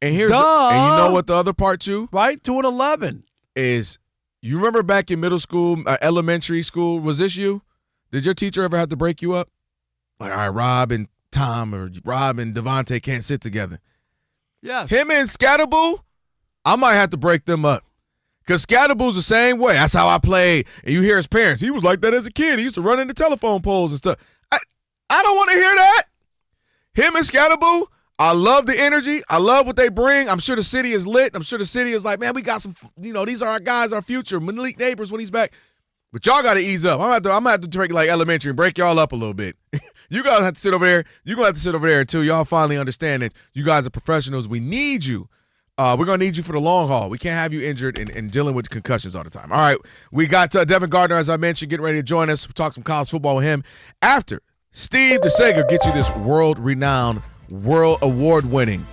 And and you know what the other part too? Right, 2-11 is. You remember back in middle school, elementary school? Was this you? Did your teacher ever have to break you up? Like, all right, Rob and Tom or Rob and Devontae can't sit together. Yes. Him and Scatterboo, I might have to break them up. Because Scatterboo's the same way. That's how I played. And you hear his parents. He was like that as a kid. He used to run into telephone poles and stuff. I don't want to hear that. Him and Scatterboo, I love the energy. I love what they bring. I'm sure the city is lit. I'm sure the city is like, man, we got some, these are our guys, our future. Malik Neighbors when he's back. But y'all got to ease up. I'm going to have to take like elementary and break y'all up a little bit. You guys have to sit over there. You're going to have to sit over there until y'all finally understand that you guys are professionals. We need you. We're going to need you for the long haul. We can't have you injured and dealing with concussions all the time. All right, we got Devin Gardner, as I mentioned, getting ready to join us. We'll talk some college football with him after Steve DeSager gets you this world-renowned, world award-winning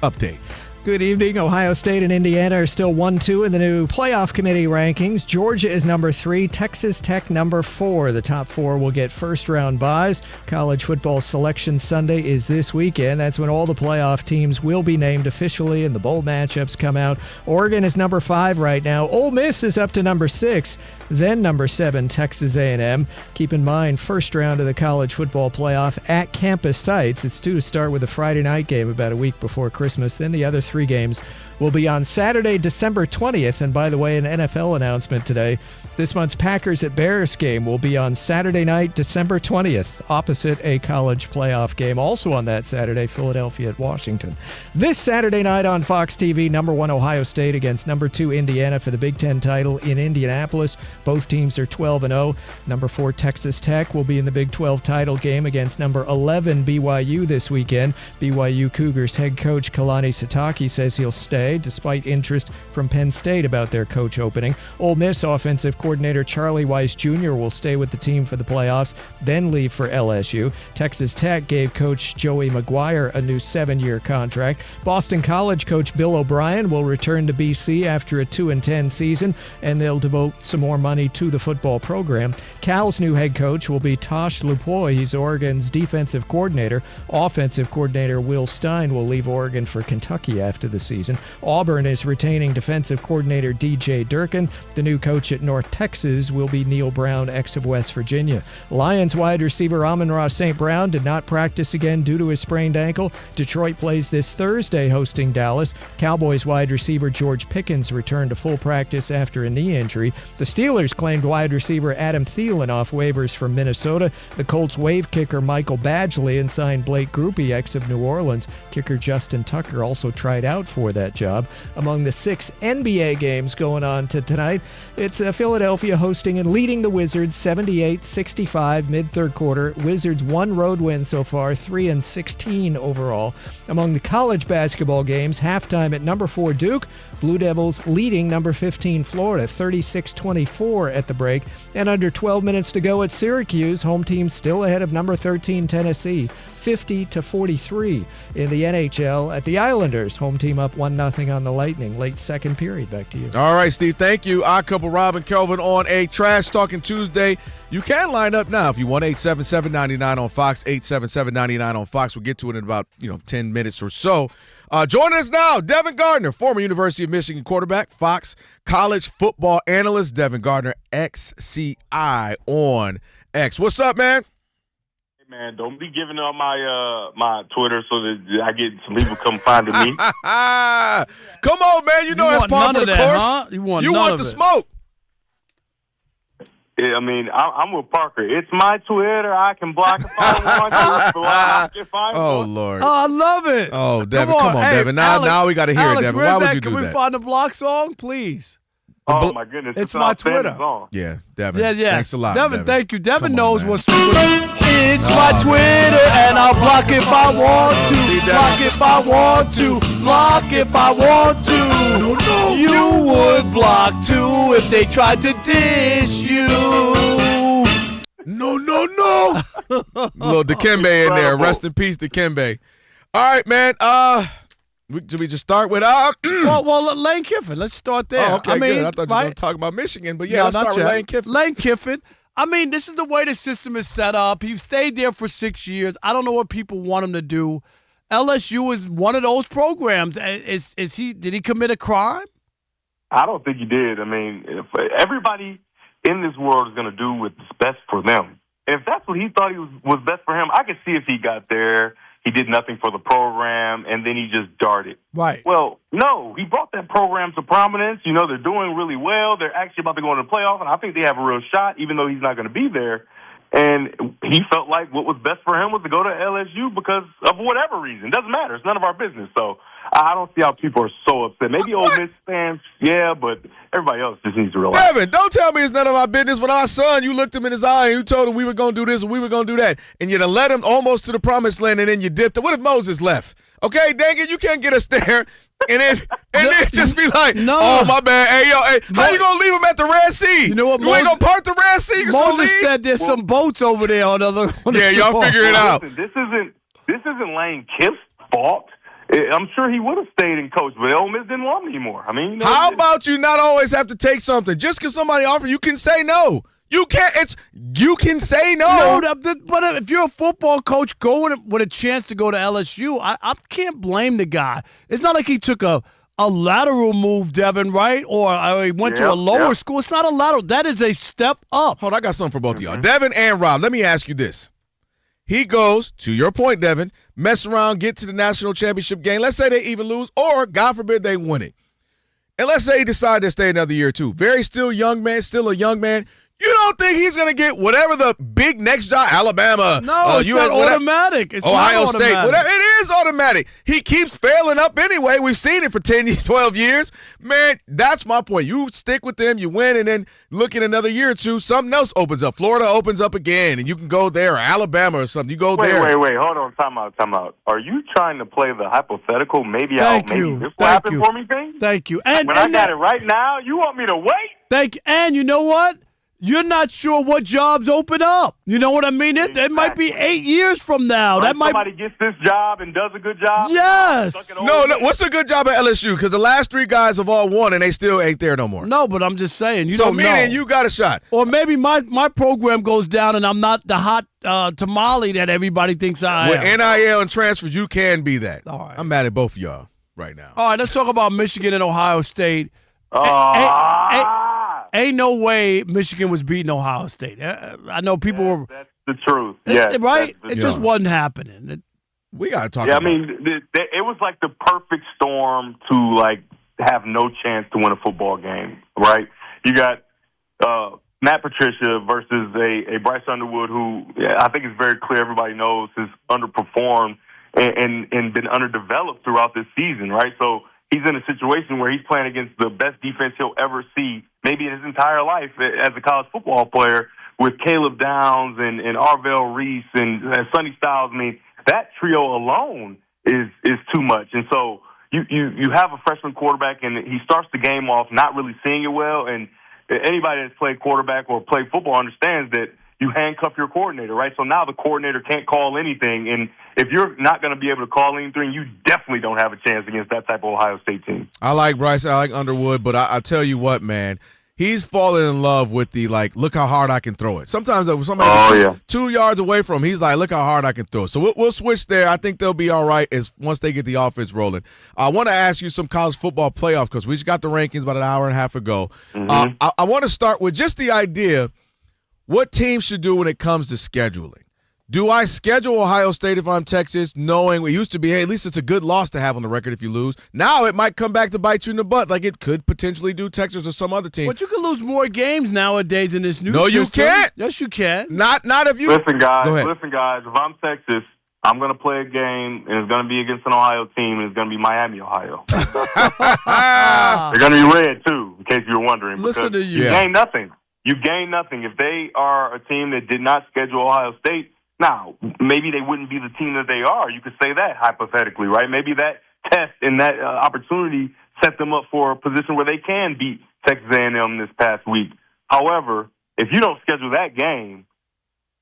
update. Good evening. Ohio State and Indiana are still 1-2 in the new playoff committee rankings. Georgia is number 3, Texas Tech number 4. The top 4 will get first-round byes. College football selection Sunday is this weekend. That's when all the playoff teams will be named officially and the bowl matchups come out. Oregon is number 5 right now. Ole Miss is up to number 6. Then number 7, Texas A&M. Keep in mind, first round of the college football playoff at campus sites. It's due to start with a Friday night game about a week before Christmas. Then the other 3 games will be on Saturday, December 20th. And by the way, an NFL announcement today. This month's Packers at Bears game will be on Saturday night, December 20th, opposite a college playoff game. Also on that Saturday, Philadelphia at Washington. This Saturday night on Fox TV, number 1 Ohio State against number 2 Indiana for the Big Ten title in Indianapolis. Both teams are 12-0. Number 4 Texas Tech will be in the Big 12 title game against number 11 BYU this weekend. BYU Cougars head coach Kalani Sitake says he'll stay despite interest from Penn State about their coach opening. Ole Miss offensive coordinator Charlie Weis Jr. will stay with the team for the playoffs, then leave for LSU. Texas Tech gave coach Joey McGuire a new 7-year contract. Boston College coach Bill O'Brien will return to BC after a 2-10 season, and they'll devote some more money to the football program. Cal's new head coach will be Tosh Lupoy. He's Oregon's defensive coordinator. Offensive coordinator Will Stein will leave Oregon for Kentucky after the season. Auburn is retaining defensive coordinator DJ Durkin. The new coach at North Texas will be Neil Brown, ex of West Virginia. Lions wide receiver Amon-Ra St. Brown did not practice again due to his sprained ankle. Detroit plays this Thursday hosting Dallas. Cowboys wide receiver George Pickens returned to full practice after a knee injury. The Steelers claimed wide receiver Adam Thielen off waivers from Minnesota. The Colts waived kicker Michael Badgley and signed Blake Grupe, ex of New Orleans. Kicker Justin Tucker also tried out for that job. Among the 6 NBA games going on tonight, it's Philadelphia hosting and leading the Wizards 78-65 mid-third quarter. Wizards 1 road win so far, 3-16 overall. Among the college basketball games, halftime at number 4 Duke Blue Devils leading number 15 Florida 36-24 at the break. And under 12 minutes to go at Syracuse, home team still ahead of number 13 Tennessee 50-43. In the NHL at the Islanders, home team up 1-0 on the Lightning. Late second period. Back to you. All right, Steve, thank you. Odd Couple Rob and Kelvin on a Trash Talking Tuesday. You can line up now if you want. 877-99 on Fox, 877-99 on Fox. We'll get to it in about 10 minutes or so. Joining us now, Devin Gardner, former University of Michigan quarterback, Fox college football analyst. Devin Gardner, XCI on X. What's up, man? Man, don't be giving up my Twitter so that I get some people come finding me. Come on, man. You know that's part of the course. Huh? You want the smoke. Yeah, I mean, I'm with Parker. It's my Twitter. I can block if I want to. Oh, Lord. Oh, I love it. Oh, Devin, come on, Devin. Now we got to hear Alex, it, Devin. Why would you do that? Can we find the block song, please? Oh, my goodness. It's my Twitter. Yeah, Devin. Yeah. Thanks a lot, Devin, thank you. Devin knows man. what's It's my Twitter, and I'll block if I want to. Block if I want to. Block if I want to. No. You would block too if they tried to dish you. No. Little Dikembe in there. Rest in peace, Dikembe. All right, man. Do we just start with well, Lane Kiffin. Let's start there. Oh, okay, good. I thought you were going to talk about Michigan, but let's start with Lane Kiffin. Lane Kiffin. I mean, this is the way the system is set up. He stayed there for 6 years. I don't know what people want him to do. LSU is one of those programs. Did he commit a crime? I don't think he did. I mean, everybody in this world is going to do what's best for them. And if that's what he thought was best for him, I could see if he got there, he did nothing for the program, and then he just darted. Right. Well, no, he brought that program to prominence. They're doing really well. They're actually about to go into the playoff, and I think they have a real shot, even though he's not going to be there. And he felt like what was best for him was to go to LSU because of whatever reason. Doesn't matter. It's none of our business. So I don't see how people are so upset. Maybe Ole Miss fans, yeah, but everybody else just needs to relax. Devin, don't tell me it's none of our business. When our son, you looked him in his eye and you told him we were going to do this and we were going to do that, and you done led him almost to the promised land, and then you dipped it. What if Moses left? Okay, dang it, you can't get us there. And then just be like, oh, my bad. Hey, how you going to leave him at the Red Sea? You know what, You ain't going to park the Red Sea? Moses said there's some boats over there on the y'all figure it out. Listen, this isn't Lane Kiff's fault. I'm sure he would have stayed and coached, but Ole Miss didn't want him anymore. I mean, how about you not always have to take something? Just because somebody offers, you can say no. You can't. You can say no. But if you're a football coach going with a chance to go to LSU, I can't blame the guy. It's not like he took a lateral move, Devin, right? Or he went to a lower school. It's not a lateral. That is a step up. Hold on, I got something for both of y'all. Devin and Rob, let me ask you this. He goes, to your point, Devin, mess around, get to the national championship game. Let's say they even lose, or, God forbid, they win it. And let's say he decided to stay another year or two. Still a young man. You don't think he's going to get whatever the big next job, Alabama, no, it's not automatic. It's Ohio not State, automatic. whatever. It is automatic. He keeps failing up anyway. We've seen it for 10, 12 years. Man, that's my point. You stick with them, you win, and then look in another year or two, something else opens up. Florida opens up again, and you can go there, or Alabama or something. You go there. Wait. Hold on. Time out. Are you trying to play the hypothetical, maybe this will happen for me thing? Thank you. And I got it right now, you want me to wait? Thank you. And you know what? You're not sure what jobs open up. You know what I mean? It might be 8 years from now. Somebody gets this job and does a good job. Yes. No, what's a good job at LSU? Because the last three guys have all won, and they still ain't there no more. No, but I'm just saying. You don't know. Meaning you got a shot. Or maybe my program goes down, and I'm not the hot tamale that everybody thinks I am. With NIL and transfers, you can be that. All right. I'm mad at both of y'all right now. All right, let's talk about Michigan and Ohio State. Ain't no way Michigan was beating Ohio State. I know people were. That's the truth. Yeah, right. It just wasn't happening. We got to talk. Yeah, about I mean, it was like the perfect storm to have no chance to win a football game. Right? You got Matt Patricia versus a Bryce Underwood, who I think is very clear. Everybody knows has underperformed and been underdeveloped throughout this season. Right? So he's in a situation where he's playing against the best defense he'll ever see, maybe in his entire life as a college football player, with Caleb Downs and Arvell Reese and Sonny Styles. I mean, that trio alone is too much. And so you have a freshman quarterback, and he starts the game off not really seeing it well. And anybody that's played quarterback or played football understands that you handcuff your coordinator, right? So now the coordinator can't call anything. And if you're not going to be able to call anything, you definitely don't have a chance against that type of Ohio State team. I like Bryce. I like Underwood. But I tell you what, man. He's fallen in love with the, like, look how hard I can throw it. Sometimes if somebody 2 yards away from him, he's like, look how hard I can throw it. So we'll switch there. I think they'll be all right once they get the offense rolling. I want to ask you some college football playoff because we just got the rankings about an hour and a half ago. I want to start with just the idea what teams should do when it comes to scheduling. Do I schedule Ohio State if I'm Texas, knowing it used to be, hey, at least it's a good loss to have on the record if you lose. Now it might come back to bite you in the butt like it could potentially do Texas or some other team. But you can lose more games nowadays in this new system. No, you can't. Yes, you can. Not if you – Listen, guys. Go ahead. Listen, guys. If I'm Texas, I'm going to play a game, and it's going to be against an Ohio team, and it's going to be Miami, Ohio. They're going to be red, too, in case you're wondering. Listen to you. You gain nothing. You gain nothing. If they are a team that did not schedule Ohio State, now, maybe they wouldn't be the team that they are. You could say that hypothetically, right? Maybe that test and that opportunity set them up for a position where they can beat Texas A&M this past week. However, if you don't schedule that game,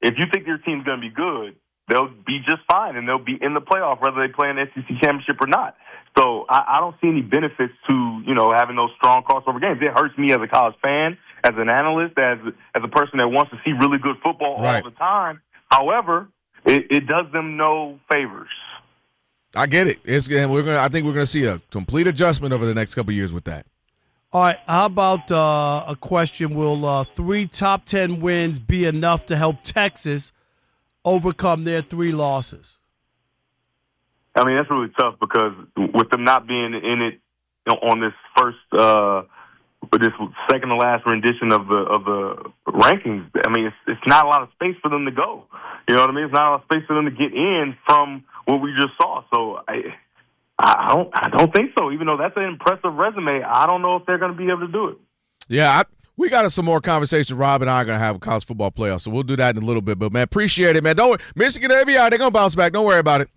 if you think your team's going to be good, they'll be just fine, and they'll be in the playoff whether they play in the SEC championship or not. So I don't see any benefits to, having those strong crossover games. It hurts me as a college fan, as an analyst, as a person that wants to see really good football all the time. However, it does them no favors. I get it. I think we're gonna see a complete adjustment over the next couple of years with that. All right. How about a question? Will 3 top 10 wins be enough to help Texas overcome their 3 losses? I mean, that's really tough because with them not being in it on this first. This second to last rendition of the rankings, I mean, it's not a lot of space for them to go. You know what I mean? It's not a lot of space for them to get in from what we just saw. So I don't think so. Even though that's an impressive resume, I don't know if they're going to be able to do it. Yeah, we got some more conversation. Rob and I are going to have a college football playoff, so we'll do that in a little bit. But, man, appreciate it, man. Don't worry. Michigan, they'll be all right. They're going to bounce back. Don't worry about it.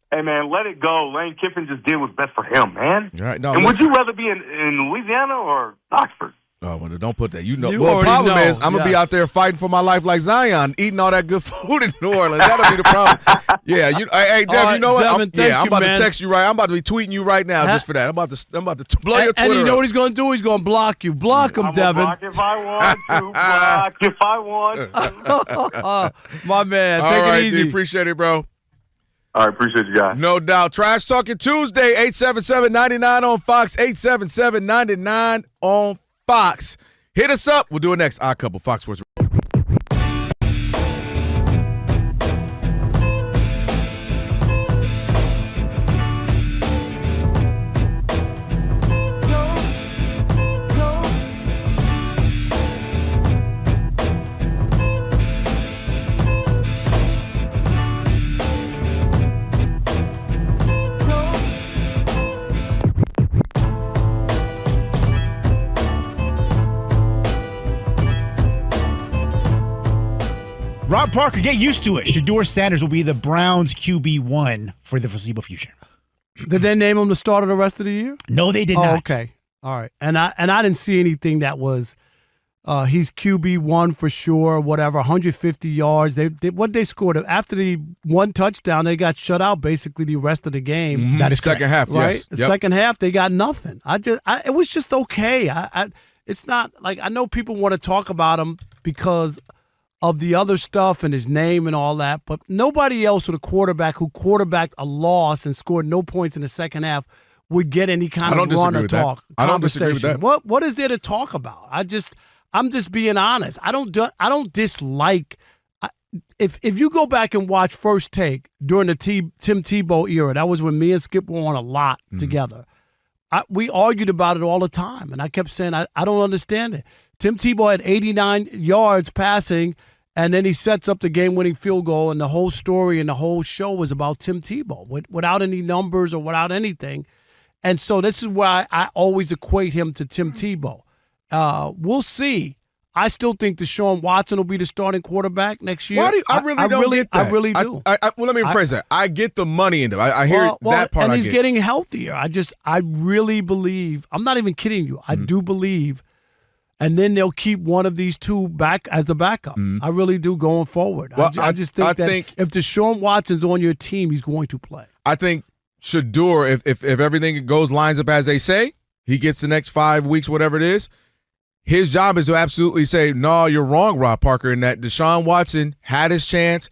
Hey, man, let it go. Lane Kiffin just did what's best for him, man. All right, would you rather be in Louisiana or Oxford? Oh, well, don't put that. The problem is I'm going to be out there fighting for my life like Zion, eating all that good food in New Orleans. That'll be the problem. Yeah, hey, Dev, right, you know what? Devin, I'm about to text you right. I'm about to be tweeting you right now just for that. I'm about to blow your Twitter And you know up. what he's going to do? He's going to block you. Block him, Devin. Block if I want to. Block if I want to. My man, all take right, it easy. D, appreciate it, bro. All right, appreciate you guys. No doubt. Trash Talking Tuesday, 877-99 on Fox, 877-99 on Fox. Hit us up. We'll do it next. Odd Couple, Fox Sports. Rob Parker, get used to it. Shedeur Sanders will be the Browns QB1 for the foreseeable future. Did they name him the starter the rest of the year? No, they did not. Okay. All right. And I didn't see anything that was he's QB1 for sure, whatever, 150 yards. They scored after the one touchdown, they got shut out basically the rest of the game. Mm-hmm. That is second half, right? yes. The second half, they got nothing. It was just okay. It's not like I know people want to talk about him because of the other stuff and his name and all that, but nobody else with a quarterback who quarterbacked a loss and scored no points in the second half would get any kind of run or talk. I don't disagree with that. What is there to talk about? I'm just being honest. I don't dislike. If you go back and watch First Take during the Tim Tebow era, that was when me and Skip were on a lot together. We argued about it all the time, and I kept saying I don't understand it. Tim Tebow had 89 yards passing, and then he sets up the game-winning field goal, and the whole story and the whole show was about Tim Tebow without any numbers or without anything. And so this is why I always equate him to Tim Tebow. We'll see. I still think Deshaun Watson will be the starting quarterback next year. Why do you, I really don't get that. I really do. Well, let me rephrase that. I get the money into it. I hear that part. And he's getting healthier. I really believe. I'm not even kidding you. I do believe. And then they'll keep one of these two back as the backup. I really do going forward. Well, I just think if Deshaun Watson's on your team, he's going to play. I think Shador, if everything lines up as they say, he gets the next 5 weeks, whatever it is. His job is to absolutely say, no, you're wrong, Rob Parker, in that Deshaun Watson had his chance,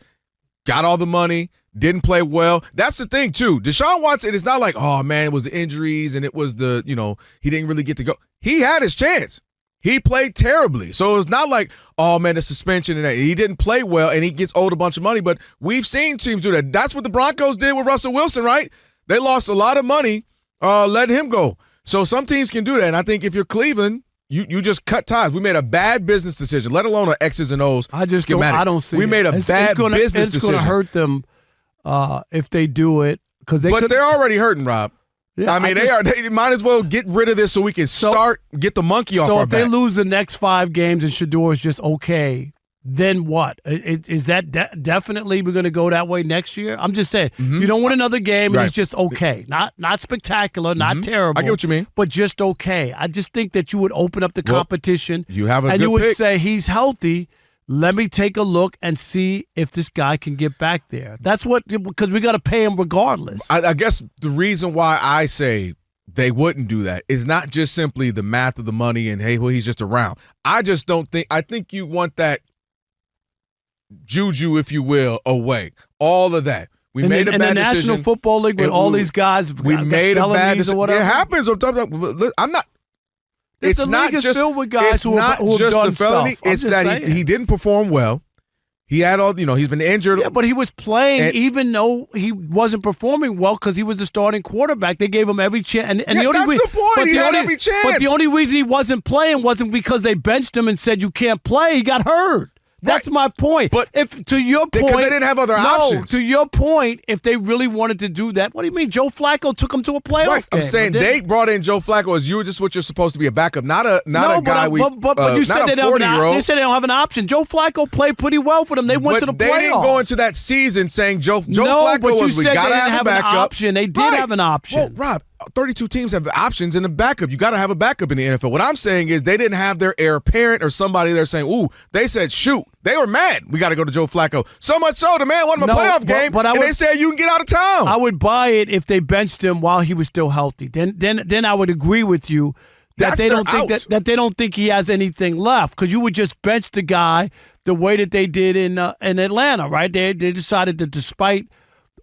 got all the money, didn't play well. That's the thing, too. Deshaun Watson, it's not like, oh, man, it was the injuries and it was he didn't really get to go. He had his chance. He played terribly. So it's not like, oh, man, the suspension and that. He didn't play well and he gets owed a bunch of money. But we've seen teams do that. That's what the Broncos did with Russell Wilson, right? They lost a lot of money letting him go. So some teams can do that. And I think if you're Cleveland, you just cut ties. We made a bad business decision, let alone an X's and O's. I don't see we made a bad business decision. It's going to hurt them if they do it. But they're already hurting, Rob. Yeah, I mean, they might as well get rid of this so we can get the monkey off our back. So if they lose the next 5 games and Shador is just okay, then what? Is that definitely we're going to go that way next year? I'm just saying, you don't win another game and it's just okay. Not spectacular, not terrible. I get what you mean. But just okay. I just think that you would open up the competition. You have a and good you would pick. say he's healthy. Let me take a look and see if this guy can get back there. That's because we got to pay him regardless. I guess the reason why I say they wouldn't do that is not just simply the math of the money and, hey, well, he's just around. I just don't think – I think you want that juju, if you will, away. All of that. We made a bad decision. In the National Football League with all these guys we made a bad decision. It happens. I'm not – It's not just filled with guys who have done the felony. Stuff. It's that he didn't perform well. He had he's been injured. Yeah, but he was playing even though he wasn't performing well because he was the starting quarterback. They gave him every chance. And the only that's the point. He had every chance. But the only reason he wasn't playing wasn't because they benched him and said you can't play. He got hurt. That's my point. But to your point, because they didn't have other options. To your point, if they really wanted to do that, what do you mean? Joe Flacco took him to a playoff game. I'm saying they brought in Joe Flacco as just what you're supposed to be a backup, not a guy. But you said they don't have an option. Joe Flacco played pretty well for them. They went to the playoffs. They didn't go into that season saying Joe Flacco was. We got to have a backup. An option. They did have an option. Well, Rob, 32 teams have options in a backup. You got to have a backup in the NFL. What I'm saying is they didn't have their heir apparent or somebody there saying, ooh, they said, shoot. They were mad. We got to go to Joe Flacco. So much so, the man won him a playoff game, and they said you can get out of town. I would buy it if they benched him while he was still healthy. Then I would agree with you that they don't think he has anything left because you would just bench the guy the way that they did in Atlanta, right? They decided that despite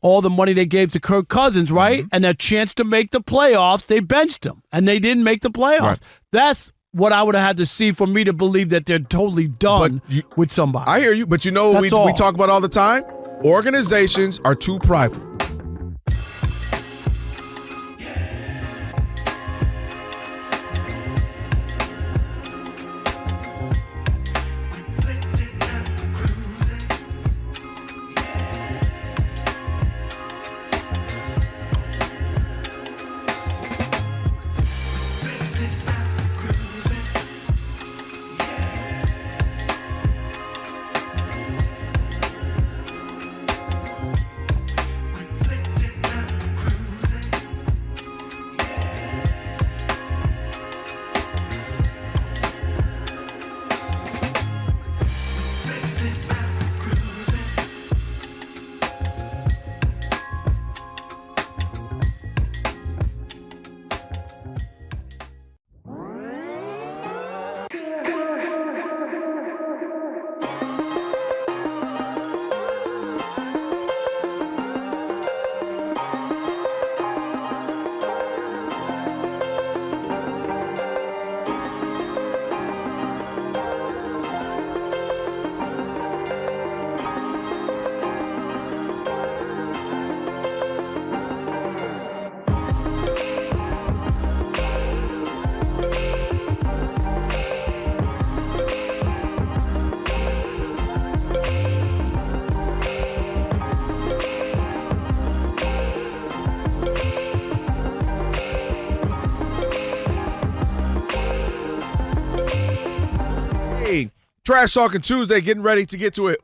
all the money they gave to Kirk Cousins, right, and their chance to make the playoffs, they benched him, and they didn't make the playoffs. Right. That's what I would have had to see for me to believe that they're totally done with somebody. I hear you, but you know what we talk about all the time? Organizations are too prideful. Trash Talking Tuesday, getting ready to get to it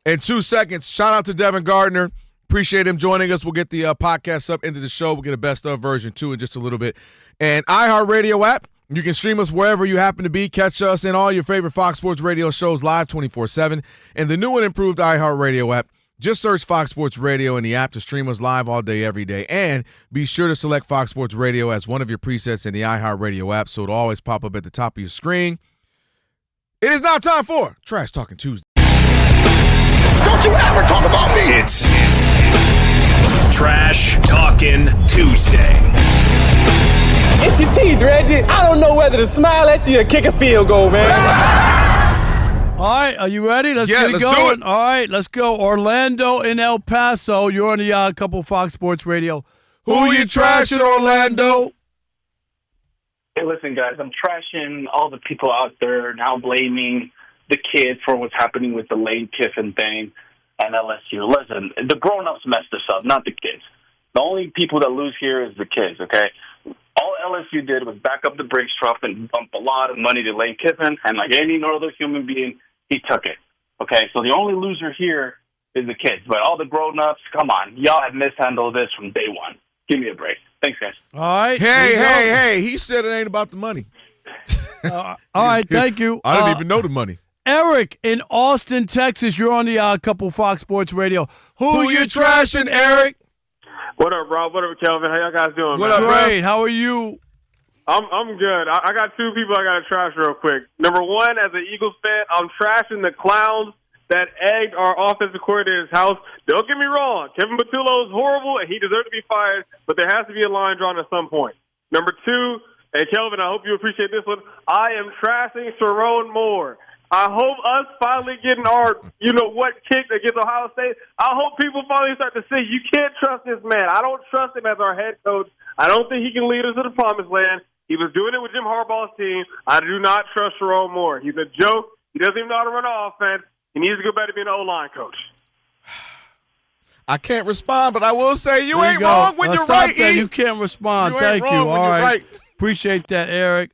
in 2 seconds. Shout out to Devin Gardner. Appreciate him joining us. We'll get the podcast up into the show. We'll get a best of version 2 in just a little bit. And iHeartRadio app, you can stream us wherever you happen to be. Catch us in all your favorite Fox Sports Radio shows live 24/7. And the new and improved iHeartRadio app, just search Fox Sports Radio in the app to stream us live all day, every day. And be sure to select Fox Sports Radio as one of your presets in the iHeartRadio app so it'll always pop up at the top of your screen. It is now time for Trash Talking Tuesday. Don't you ever talk about me! It's Trash Talking Tuesday. It's your teeth, Reggie. I don't know whether to smile at you or kick a field goal, man. All right, are you ready? Let's get it going. Do it. All right, let's go. Orlando in El Paso. You're on the Odd Couple Fox Sports Radio. Who you trashing, Orlando? Hey, listen, guys, I'm trashing all the people out there now blaming the kids for what's happening with the Lane Kiffin thing and LSU. Listen, the grown-ups messed this up, not the kids. The only people that lose here is the kids, okay? All LSU did was back up the brakes truck and bump a lot of money to Lane Kiffin, and like any other human being, he took it, okay? So the only loser here is the kids. But all the grown-ups, come on, y'all have mishandled this from day one. Give me a break. Thanks, guys. All right. Hey, he said it ain't about the money. All right, thank you. I didn't even know the money. Eric in Austin, Texas. You're on the Odd Couple Fox Sports Radio. Who you trashing, Eric? What up, Rob? What up, Kelvin? How y'all guys doing? What up, great? How are you? I'm good. I got two people I got to trash real quick. Number one, as an Eagles fan, I'm trashing the clowns that egged our offensive coordinator's house. Don't get me wrong. Kevin Patullo is horrible, and he deserves to be fired, but there has to be a line drawn at some point. Number two, and Kelvin, I hope you appreciate this one, I am trashing Sharon Moore. I hope us finally getting our, what kick against Ohio State. I hope people finally start to see you can't trust this man. I don't trust him as our head coach. I don't think he can lead us to the promised land. He was doing it with Jim Harbaugh's team. I do not trust Sharon Moore. He's a joke. He doesn't even know how to run an offense. He needs to go back to being an O-line coach. I can't respond, but I will say you ain't wrong when you're right, E. You can't respond. Thank you. All right. Appreciate that, Eric.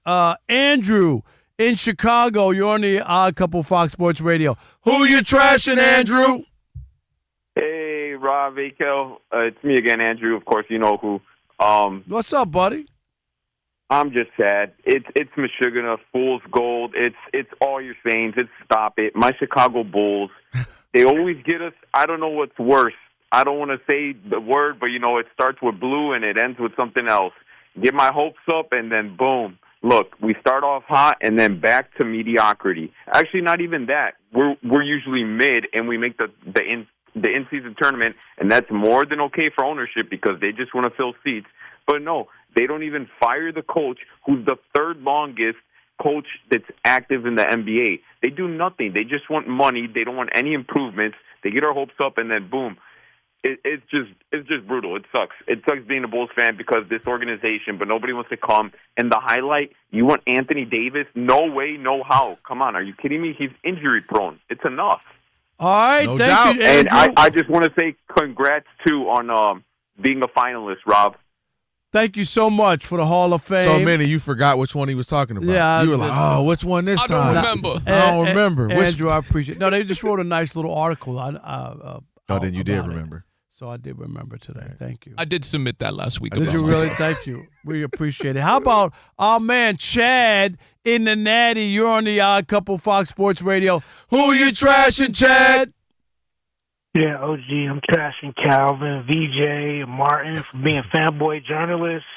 Andrew in Chicago. You're on the Odd Couple Fox Sports Radio. Who you trashing, Andrew? Hey, Rob, Akel. It's me again, Andrew. Of course, you know who. What's up, buddy? I'm just sad. It's Michigan, fool's gold. It's all your sayings. It's stop it. My Chicago Bulls, they always get us. I don't know what's worse. I don't want to say the word, but, it starts with blue and it ends with something else. Get my hopes up, and then boom. Look, we start off hot and then back to mediocrity. Actually, not even that. We're usually mid, and we make the in-season tournament, and that's more than okay for ownership because they just want to fill seats. But no, they don't even fire the coach who's the third longest coach that's active in the NBA. They do nothing. They just want money. They don't want any improvements. They get our hopes up, and then boom. It's just brutal. It sucks. It sucks being a Bulls fan because this organization, but nobody wants to come. And the highlight, you want Anthony Davis? No way, no how. Come on, are you kidding me? He's injury prone. It's enough. All right, no thank doubt. you, Andrew. And I just want to say congrats too on being a finalist, Rob. Thank you so much for the Hall of Fame. So many, you forgot which one he was talking about. Yeah, you were like, which one this time? I don't remember. I don't remember. Andrew, I appreciate it. No, they just wrote a nice little article. Then you did remember. So I did remember today. Thank you. I did submit that last week. Did you really? Thank you. We appreciate it. How about our man Chad in the Natty? You're on the Odd Couple Fox Sports Radio. Who you trashing, Chad? Yeah, OG, I'm trashing Calvin, VJ, and Martin for being fanboy journalists.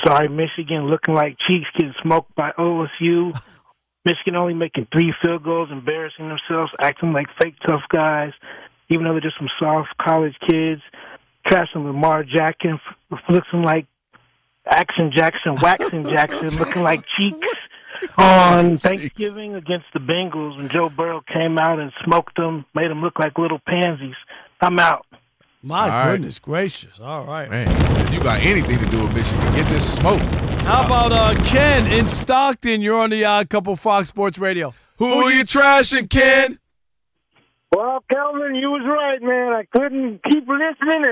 Sorry, Michigan looking like cheeks getting smoked by OSU. Michigan only making 3 field goals, embarrassing themselves, acting like fake tough guys, even though they're just some soft college kids. Trashing Lamar Jackson, looking like Action Jackson, Waxing Jackson, looking like cheeks on Thanksgiving against the Bengals when Joe Burrow came out and smoked them, made them look like little pansies. I'm out. My goodness gracious. All right. Man, he said, you got anything to do with Michigan, get this smoke. How about Ken in Stockton? You're on the Odd Couple Fox Sports Radio. Who are you trashing, Ken? Well, Kelvin, you was right, man. I couldn't keep listening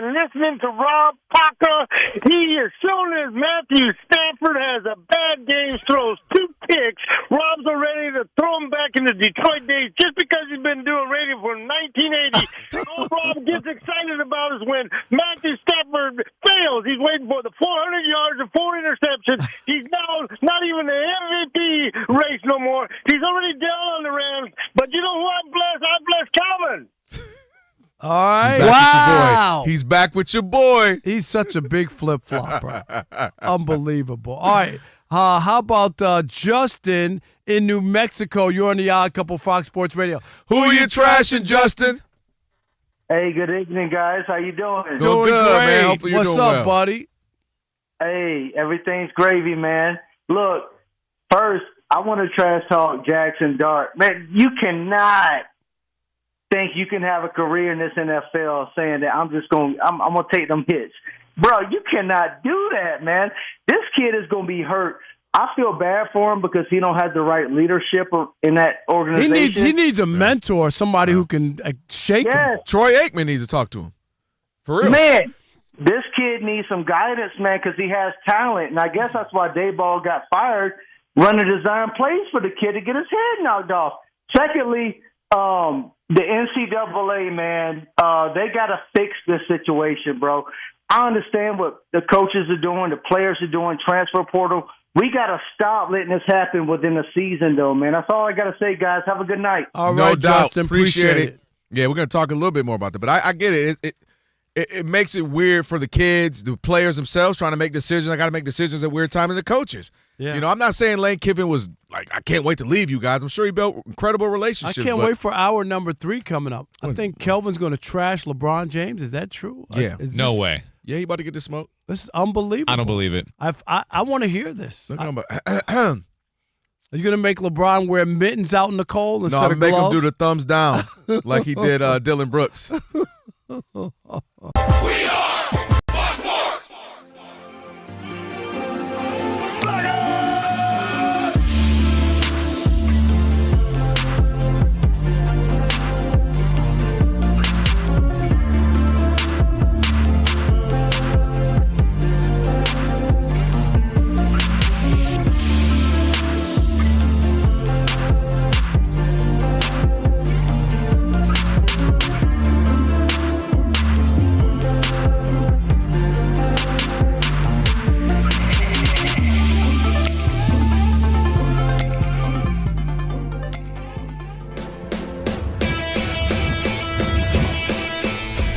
to Rob Parker. He is shown as Matthew Stafford has a bad game, throws 2 picks. Rob's ready to throw him back in the Detroit days just because he's been doing radio from 1980. All Rob gets excited about is when Matthew Stafford fails. He's waiting for the 400 yards and 4 interceptions. He's now not even the MVP race no more. He's already down on the Rams. But you know who I bless? I bless Calvin. All right. Wow. He's back with your boy. He's such a big flip-flopper. Unbelievable. All right. How about Justin in New Mexico? You're on the Odd Couple Fox Sports Radio. Who are you trashing, Justin? Hey, good evening, guys. How you doing? Doing good, great. man. Hopefully you're What's doing up, well. buddy? Hey, everything's gravy, man. Look, first, I want to trash talk Jackson Dart. Man, you cannot think you can have a career in this NFL saying that I'm going to take them hits. Bro, you cannot do that, man. This kid is going to be hurt. I feel bad for him because he don't have the right leadership in that organization. He needs a mentor, somebody who can shake him. Troy Aikman needs to talk to him. For real. Man, this kid needs some guidance, man, because he has talent. And I guess that's why Dayball got fired, running design plays for the kid to get his head knocked off. Secondly, the NCAA, man, they got to fix this situation, bro. I understand what the coaches are doing, the players are doing, transfer portal. We got to stop letting this happen within the season, though, man. That's all I got to say, guys. Have a good night. All No right, doubt. Justin. Appreciate it. Yeah, we're going to talk a little bit more about that. But I get it. It makes it weird for the kids, the players themselves trying to make decisions. I got to make decisions at weird times, and the coaches. Yeah. You know, I'm not saying Lane Kiffin was like, I can't wait to leave you guys. I'm sure he built incredible relationships. I can't wait for hour number 3 coming up. I think Kelvin's going to trash LeBron James. Is that true? Yeah. No way. Yeah, he about to get the smoke. This is unbelievable. I don't believe it. I want to hear this. Are you going to make LeBron wear mittens out in the cold instead No, I'm of make him gloves? do the thumbs down like he did Dylan Brooks.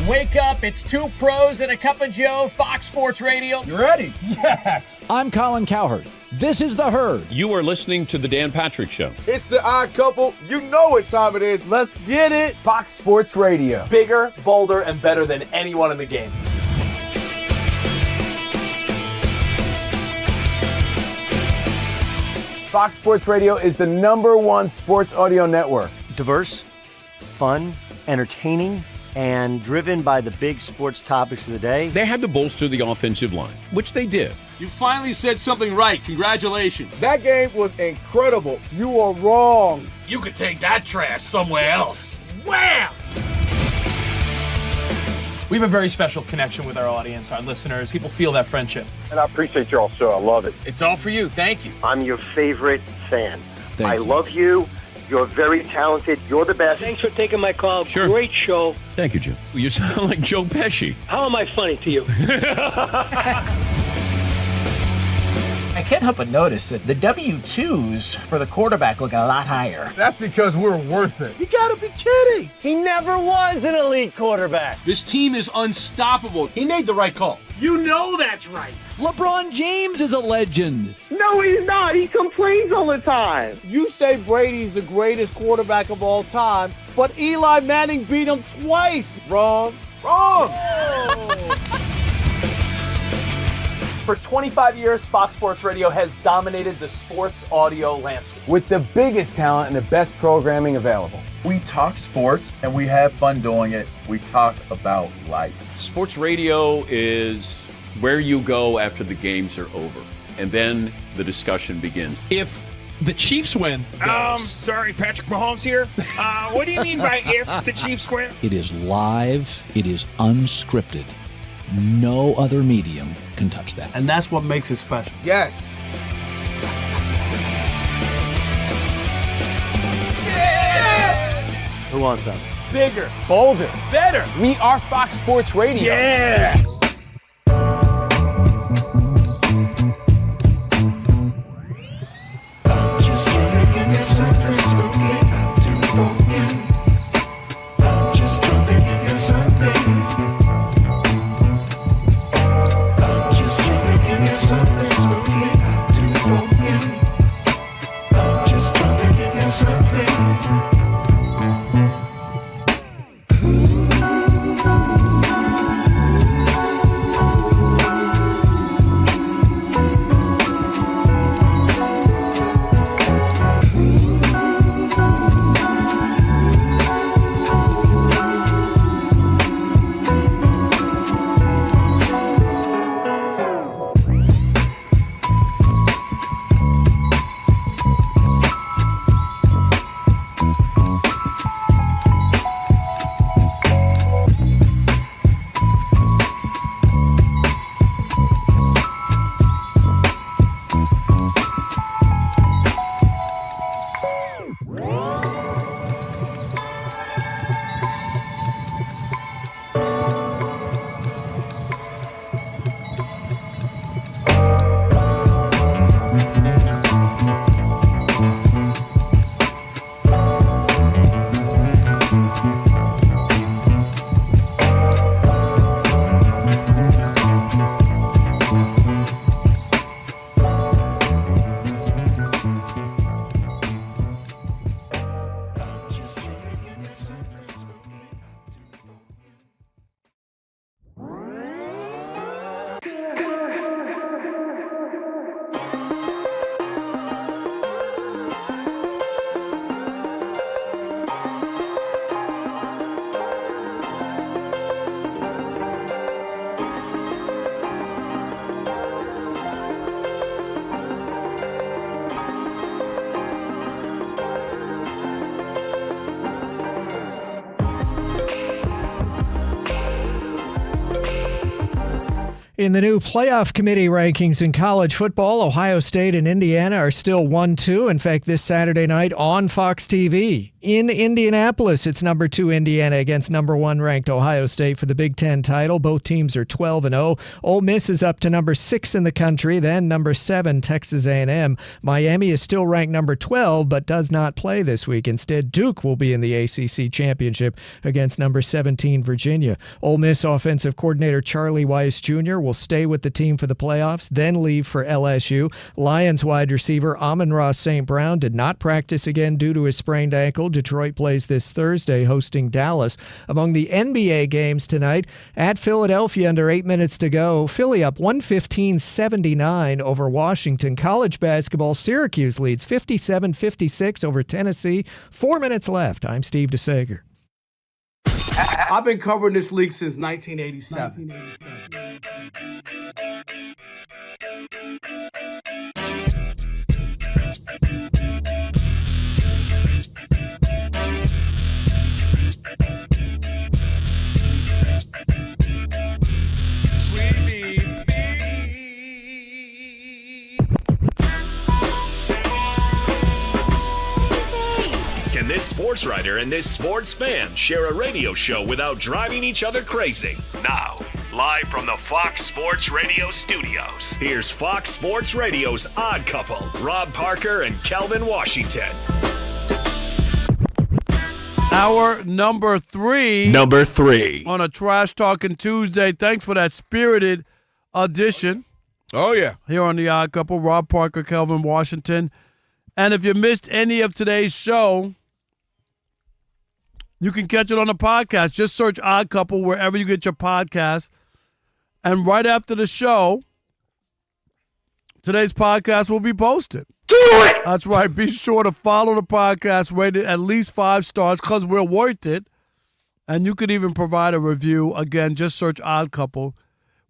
Wake up, it's 2 pros and a cup of Joe, Fox Sports Radio. You ready? Yes. I'm Colin Cowherd. This is The Herd. You are listening to The Dan Patrick Show. It's the Odd Couple. You know what time it is. Let's get it. Fox Sports Radio. Bigger, bolder, and better than anyone in the game. Fox Sports Radio is the #1 sports audio network. Diverse, fun, entertaining, and driven by the big sports topics of the day. They had to bolster the offensive line, which they did. You finally said something right. Congratulations. That game was incredible. You are wrong. You could take that trash somewhere else. Wham! We have a very special connection with our audience, our listeners. People feel that friendship. And I appreciate y'all, so I love it. It's all for you. Thank you. I'm your favorite fan. Thank I you. love you. You're very talented. You're the best. Thanks for taking my call. Sure. Great show. Thank you, Jim. You sound like Joe Pesci. How am I funny to you? I can't help but notice that the W-2s for the quarterback look a lot higher. That's because we're worth it. You got to be kidding. He never was an elite quarterback. This team is unstoppable. He made the right call. You know that's right. LeBron James is a legend. No, he's not. He complains all the time. You say Brady's the greatest quarterback of all time, but Eli Manning beat him twice. Wrong. For 25 years, Fox Sports Radio has dominated the sports audio landscape with the biggest talent and the best programming available. We talk sports and we have fun doing it. We talk about life. Sports radio is where you go after the games are over, and then the discussion begins. If The Chiefs win. Sorry, Patrick Mahomes here. What do you mean by if the Chiefs win? It is live. It is unscripted. No other medium can touch that. And that's what makes it special. Yes. Who wants some? Bigger, bolder, better. We are Fox Sports Radio. Yeah. In the new playoff committee rankings in college football, Ohio State and Indiana are still 1-2. In fact, this Saturday night on Fox TV in Indianapolis, it's number 2 Indiana against number 1 ranked Ohio State for the Big Ten title. Both teams are 12-0. Ole Miss is up to number 6 in the country, then number 7 Texas A&M. Miami is still ranked number 12 but does not play this week. Instead, Duke will be in the ACC championship against number 17 Virginia. Ole Miss offensive coordinator Charlie Weis Jr. will stay with the team for the playoffs, then leave for LSU. Lions wide receiver Amon-Ra St. Brown did not practice again due to his sprained ankle. Detroit plays this Thursday, hosting Dallas. Among the NBA games tonight, at Philadelphia under 8 minutes to go, Philly up 115-79 over Washington. College basketball, Syracuse leads 57-56 over Tennessee. 4 minutes left. I'm Steve DeSager. I've been covering this league since 1987. Can this sports writer and this sports fan share a radio show without driving each other crazy? Now, live from the Fox Sports Radio studios, here's Fox Sports Radio's Odd Couple, Rob Parker and Kelvin Washington. Hour number 3. Number 3. On a Trash Talking Tuesday. Thanks for that spirited audition. Oh, yeah. Here on the Odd Couple, Rob Parker, Kelvin Washington. And if you missed any of today's show, you can catch it on the podcast. Just search Odd Couple wherever you get your podcast. And right after the show, today's podcast will be posted. Do it! That's right. Be sure to follow the podcast, rate it at least 5 stars because we're worth it. And you could even provide a review. Again, just search Odd Couple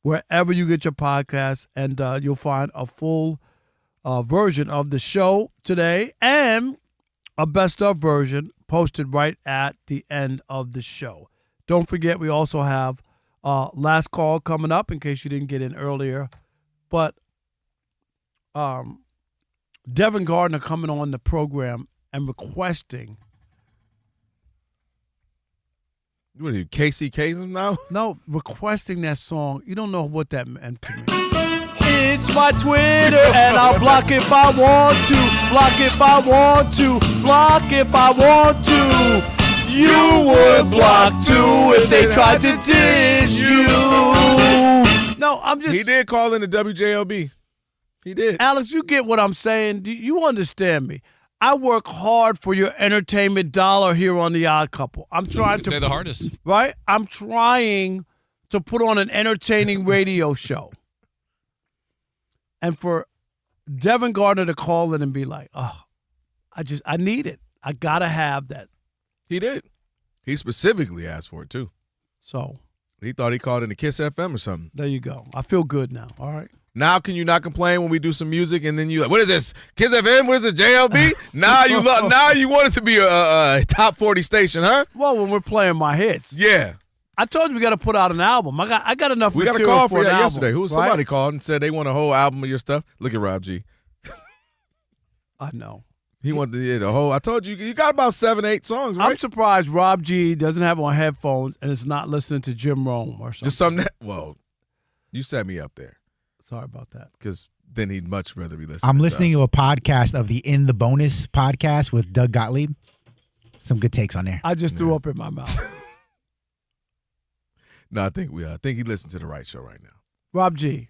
wherever you get your podcast, and you'll find a full version of the show today and a best of version posted right at the end of the show. Don't forget, we also have last call coming up in case you didn't get in earlier. But Devin Gardner coming on the program and requesting. What are you, KCK's now? No, requesting that song. You don't know what that meant to me. It's my Twitter, and I'll block if I want to. Block if I want to. Block if I want to. You would block too if they tried to diss you. No, I'm just. He did call in the WJLB. He did. Alex, you get what I'm saying. Do you understand me? I work hard for your entertainment dollar here on The Odd Couple. I'm trying to say the hardest. Right? I'm trying to put on an entertaining radio show. And for Devin Gardner to call in and be like, oh, I need it. I got to have that. He did. He specifically asked for it, too. So. He thought he called in the Kiss FM or something. There you go. I feel good now. All right. Now can you not complain when we do some music and then you like, what is this? Kiss FM? What is it? JLB? now you want it to be a top 40 station, huh? Well, when we're playing my hits. Yeah. I told you we got to put out an album. I got enough we material. We got a call for that yesterday. Album, Somebody called and said they want a whole album of your stuff. Look at Rob G. I know. He wanted the whole. I told you got about 7-8 songs, right? I'm surprised Rob G doesn't have on headphones and is not listening to Jim Rome or something. Just something you set me up there. Sorry about that. Because then he'd much rather be listening. I'm listening to a podcast of the In the Bonus podcast with Doug Gottlieb. Some good takes on there. I just threw up in my mouth. No, I think he listened to the right show right now. Rob G.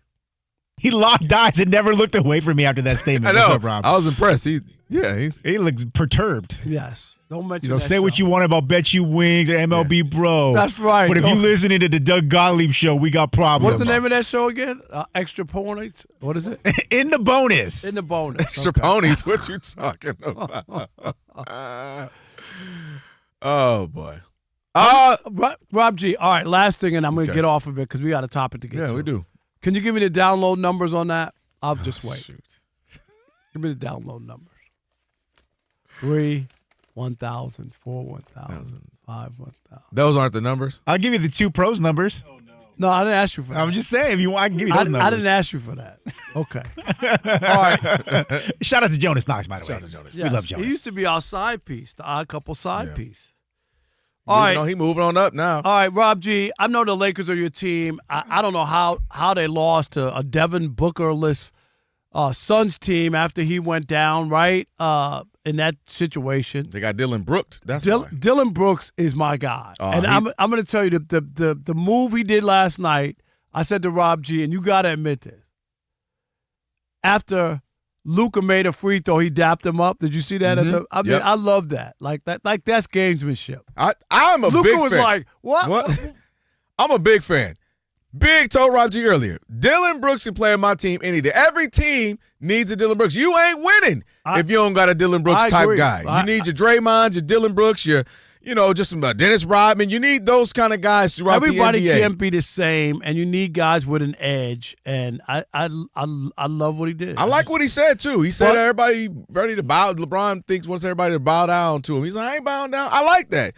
He locked eyes and never looked away from me after that statement. I know. What's up, Rob? I was impressed. He looks perturbed. Yes. Don't mention that. Say what you want about Bet You Wings or MLB Bro. That's right. But if you're listening to the Doug Gottlieb show, we got problems. What's the name of that show again? Extra Ponies? What is it? In the Bonus. In the Bonus. Extra Ponies? What you talking about? Oh, boy. Rob G, all right, last thing, and I'm going to get off of it because we got a topic to get to. Yeah, we do. Can you give me the download numbers on that? I'll just wait. Shoot. Give me the download numbers. 3, 1,000, 4, 1,000, 5, 1,000. Those aren't the numbers? I'll give you the 2 pros numbers. Oh, no. No, I didn't ask you for that. I'm just saying, if you want, I can give you those numbers. I didn't ask you for that. Okay. All right. Shout out to Jonas Knox, by the way. Shout out to Jonas. Yes, we love Jonas. He used to be our side piece, the Odd Couple side piece. All right. He moving on up now. All right, Rob G, I know the Lakers are your team. I don't know how they lost to a Devin Booker-less Suns team after he went down, right, in that situation. They got Dylan Brooks. That's why. Dylan Brooks is my guy. And I'm going to tell you, the move he did last night, I said to Rob G, and you got to admit this, after Luka made a free throw, he dapped him up. Did you see that? Mm-hmm. I love that. Like that's gamesmanship. I'm a Luka big fan. was like, what? I'm a big fan. Big told Rob G earlier. Dylan Brooks can play on my team any day. Every team needs a Dylan Brooks. You ain't winning if you don't got a Dylan Brooks type guy. You need your Draymonds, your Dylan Brooks, just some Dennis Rodman. You need those kind of guys throughout the NBA. Everybody can't be the same, and you need guys with an edge. And I love what he did. I like what he said too. He said everybody ready to bow. LeBron wants everybody to bow down to him. He's like, I ain't bowing down. I like that.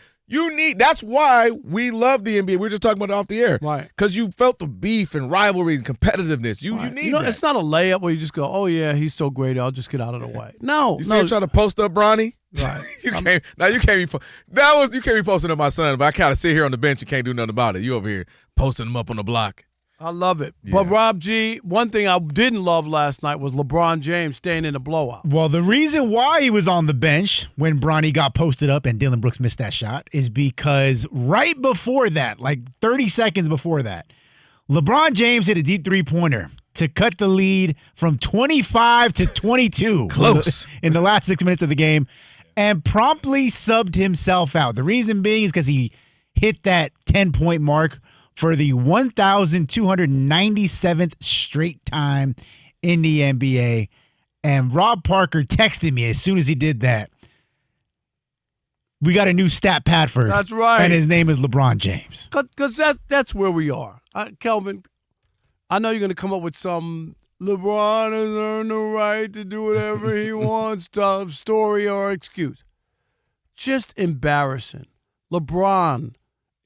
That's why we love the NBA. We were just talking about it off the air. Right. Because you felt the beef and rivalry and competitiveness. You need that. It's not a layup where you just go, oh, yeah, he's so great, I'll just get out of the way. No. You see him trying to post up Bronny? Right. You can't be posting up my son, but I kind of sit here on the bench and can't do nothing about it. You over here posting him up on the block. I love it. Yeah. But, Rob G, one thing I didn't love last night was LeBron James staying in the blowout. Well, the reason why he was on the bench when Bronny got posted up and Dylan Brooks missed that shot is because right before that, like 30 seconds before that, LeBron James hit a deep three-pointer to cut the lead from 25 to 22. Close. In the last 6 minutes of the game and promptly subbed himself out. The reason being is because he hit that 10-point mark for the 1,297th straight time in the NBA. And Rob Parker texted me as soon as he did that. We got a new stat pad for him. That's right. And his name is LeBron James. Because that's where we are. Kelvin, I know you're going to come up with some LeBron has earned the right to do whatever he wants, to story or excuse. Just embarrassing. LeBron,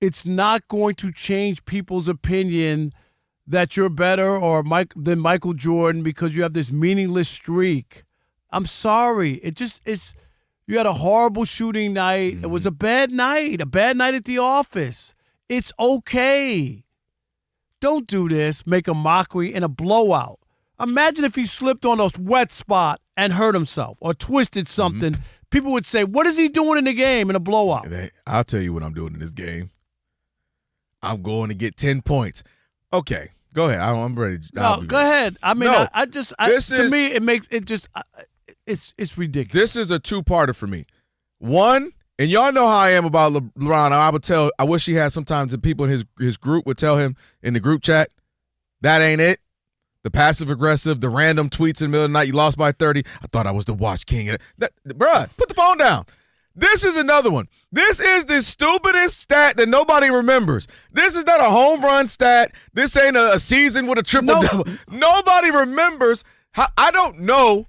it's not going to change people's opinion that you're better than Michael Jordan because you have this meaningless streak. I'm sorry. You had a horrible shooting night. It was a bad night at the office. It's okay. Don't do this, make a mockery and a blowout. Imagine if he slipped on a wet spot and hurt himself or twisted something. People would say, what is he doing in the game in a blowout? Hey, I'll tell you what I'm doing in this game. I'm going to get 10 points. Okay, go ahead. I'm ready. No, go ahead. I mean, no, to me, it makes it just it's ridiculous. This is a two-parter for me. One, and y'all know how I am about LeBron. I wish he had sometimes the people in his group would tell him in the group chat, that ain't it. The passive-aggressive, the random tweets in the middle of the night, you lost by 30. I thought I was the watch king. Bruh, put the phone down. This is another one. This is the stupidest stat that nobody remembers. This is not a home run stat. This ain't a season with a triple-double. Nobody remembers. I don't know.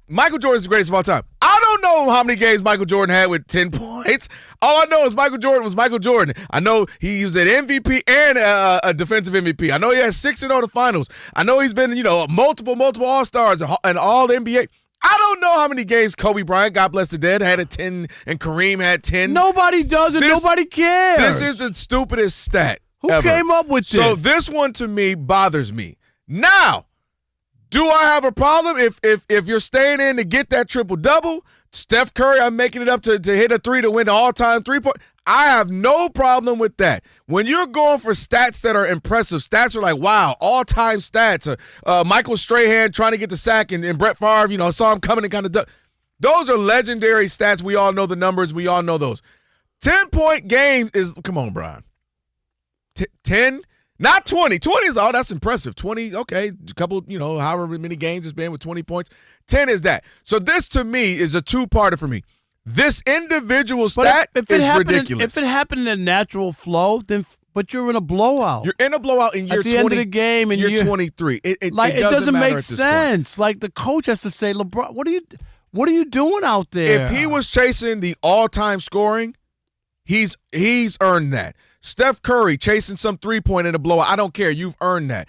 Michael Jordan's the greatest of all time. I don't know how many games Michael Jordan had with 10 points. All I know is Michael Jordan was Michael Jordan. I know he was an MVP and a defensive MVP. I know he has 6 in all the finals. I know he's been, multiple All-Stars and all the NBA. I don't know how many games Kobe Bryant, God bless the dead, had a 10 and Kareem had 10. Nobody does it. Nobody cares. This is the stupidest stat Who ever. came up with this? So this one to me bothers me. Now, do I have a problem if you're staying in to get that triple-double? Steph Curry, I'm making it up to hit a 3 to win the all-time three-point. I have no problem with that. When you're going for stats that are impressive, stats are like, wow, all-time stats. Michael Strahan trying to get the sack and Brett Favre, saw him coming and kind of those are legendary stats. We all know the numbers. We all know those. 10-point game is, come on, Brian. 10, not 20. 20 is, that's impressive. 20, okay, a couple, however many games it's been with 20 points. 10 is that. So this, to me, is a two-parter for me. This individual stat is ridiculous. If it happened in a natural flow, but you're in a blowout. You're in a blowout in year 20. At the end of the game, and you're 23. It doesn't make sense. Like the coach has to say, LeBron, what are you doing out there? If he was chasing the all-time scoring, he's earned that. Steph Curry chasing some three-point in a blowout. I don't care. You've earned that.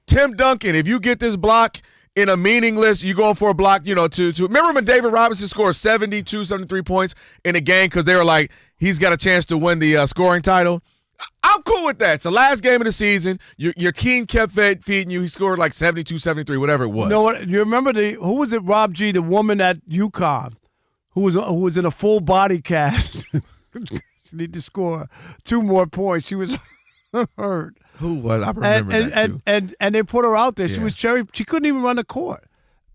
Tim Duncan, if you get this block in a meaningless, you're going for a block, to remember when David Robinson scored 72, 73 points in a game because they were like, he's got a chance to win the scoring title? I'm cool with that. It's the last game of the season. Your team kept feeding you. He scored like 72, 73, whatever it was. You know what? You remember who was it, Rob G., the woman at UConn who was in a full body cast? She need to score 2 more points. She was hurt. Who was? I remember that too. And they put her out there. Yeah. She was She couldn't even run the court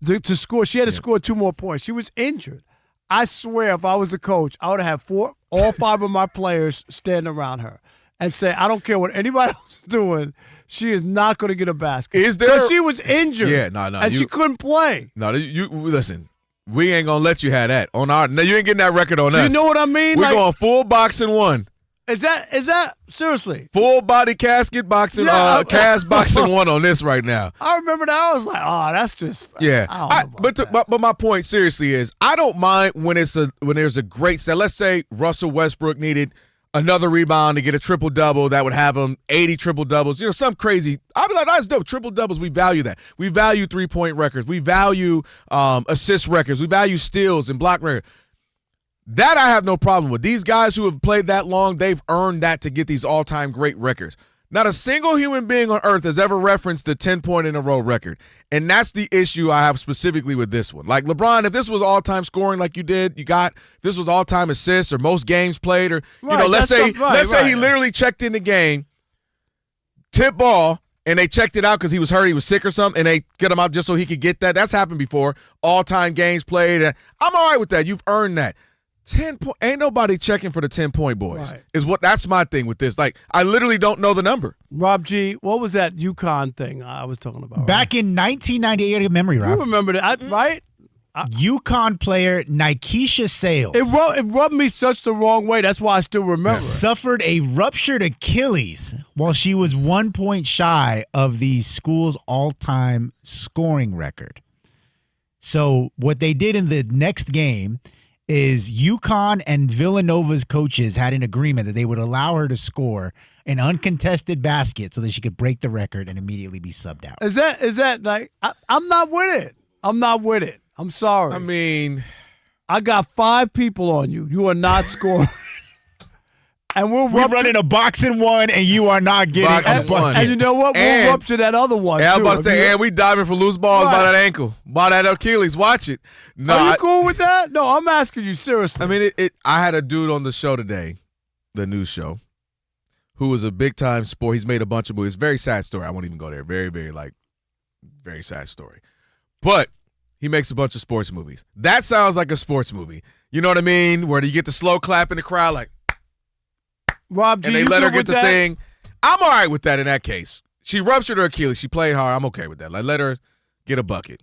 to score. She had to score 2 more points. She was injured. I swear, if I was the coach, I would have all 5 of my players standing around her and say, I don't care what anybody else is doing. She is not going to get a basket. Is there? Because she was injured. Yeah, no. And she couldn't play. No, you listen. We ain't gonna let you have that on our. No, you ain't getting that record on us. You know what I mean? We're going full boxing 1. Is that seriously? Full body casket boxing, cast boxing 1 on this right now. I remember that. I was like, that's just But my point seriously is, I don't mind when there's a great set. Let's say Russell Westbrook needed another rebound to get a triple-double that would have him 80 triple-doubles, some crazy. I'd be like, that's dope. Triple-doubles, we value that. We value three-point records. We value assist records. We value steals and block records. That I have no problem with. These guys who have played that long, they've earned that to get these all-time great records. Not a single human being on earth has ever referenced the 10-point-in-a-row record. And that's the issue I have specifically with this one. Like LeBron, if this was all-time scoring like if this was all-time assists or most games played, or, let's say he literally checked in the game, tip ball, and they checked it out because he was hurt, he was sick or something, and they get him out just so he could get that. That's happened before. All-time games played. I'm all right with that. You've earned that. 10 point, ain't nobody checking for the 10-point boys. Right. That's my thing with this. Like, I literally don't know the number. Rob G, what was that UConn thing I was talking about? Back in 1998, I got a memory, Rob. You remember that, right? UConn player Nikesha Sales. It rubbed me such the wrong way. That's why I still remember. Suffered a ruptured Achilles while she was 1 point shy of the school's all-time scoring record. So what they did in the next game is UConn and Villanova's coaches had an agreement that they would allow her to score an uncontested basket so that she could break the record and immediately be subbed out. Is that like I'm not with it. I'm not with it. I'm sorry. I mean, I got 5 people on you. You are not scoring. And we're running a boxing one, and you are not getting a bucket. And you know what? We'll rupture that other one, I was too. about to say, and we diving for loose balls by that ankle, by that Achilles. Watch it. No, are you cool with that? No, I'm asking you seriously. I mean, I had a dude on the show today, the news show, who was a big-time sport. He's made a bunch of movies. Very sad story. I won't even go there. Very, very, very sad story. But he makes a bunch of sports movies. That sounds like a sports movie. You know what I mean? Where you get the slow clap in the crowd, like, Rob G, and they you let her good get the with that? thing. I'm all right with that in that case. She ruptured her Achilles. She played hard. I'm okay with that. Like, let her get a bucket.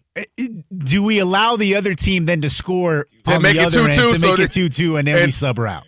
Do we allow the other team then to score to on make the it other 2-2, end, to so make it 2-2, and then we sub her out?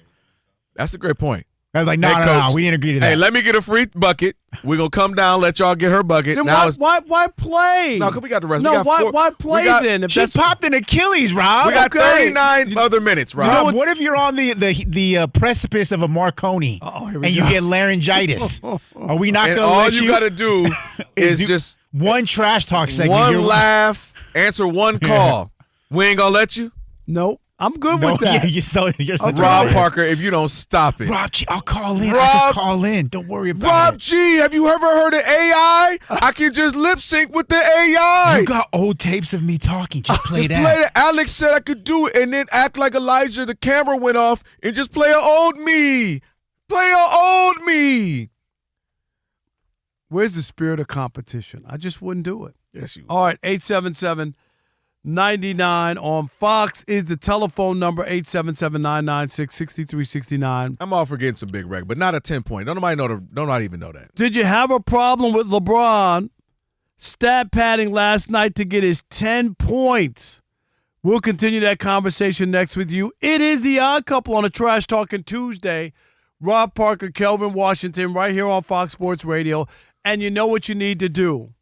That's a great point. I was like, no, we didn't agree to that. Hey, let me get a free bucket. We're going to come down, let y'all get her bucket. Then now why play? No, because we got the rest. No, we got why play then? If She popped an Achilles, Rob. We got 39 other minutes, Rob. What if you're on the precipice of a Marconi and you get laryngitis? Are we not going to let you? All you got to do is just one trash talk segment. One laugh, answer one call. We ain't going to let you? Nope. I'm good with that. Yeah, you're Rob Parker, if you don't stop it. Rob G, I'll call in. I can call in. Don't worry about Rob it. G, have you ever heard of AI? I can just lip sync with the AI. You got old tapes of me talking. Just play just that. Play that. Alex said I could do it and then act like Elijah. The camera went off and just play an old me. Play an old me. Where's the spirit of competition? I just wouldn't do it. Yes, you would. All right, 877-99 on Fox is the telephone number, 877-996-6369. I'm all for getting some big rec, but not a 10-point. Don't even know that. Did you have a problem with LeBron stat padding last night to get his 10 points? We'll continue that conversation next with you. It is the Odd Couple on a Trash Talking Tuesday. Rob Parker, Kelvin Washington, right here on Fox Sports Radio. And you know what you need to do.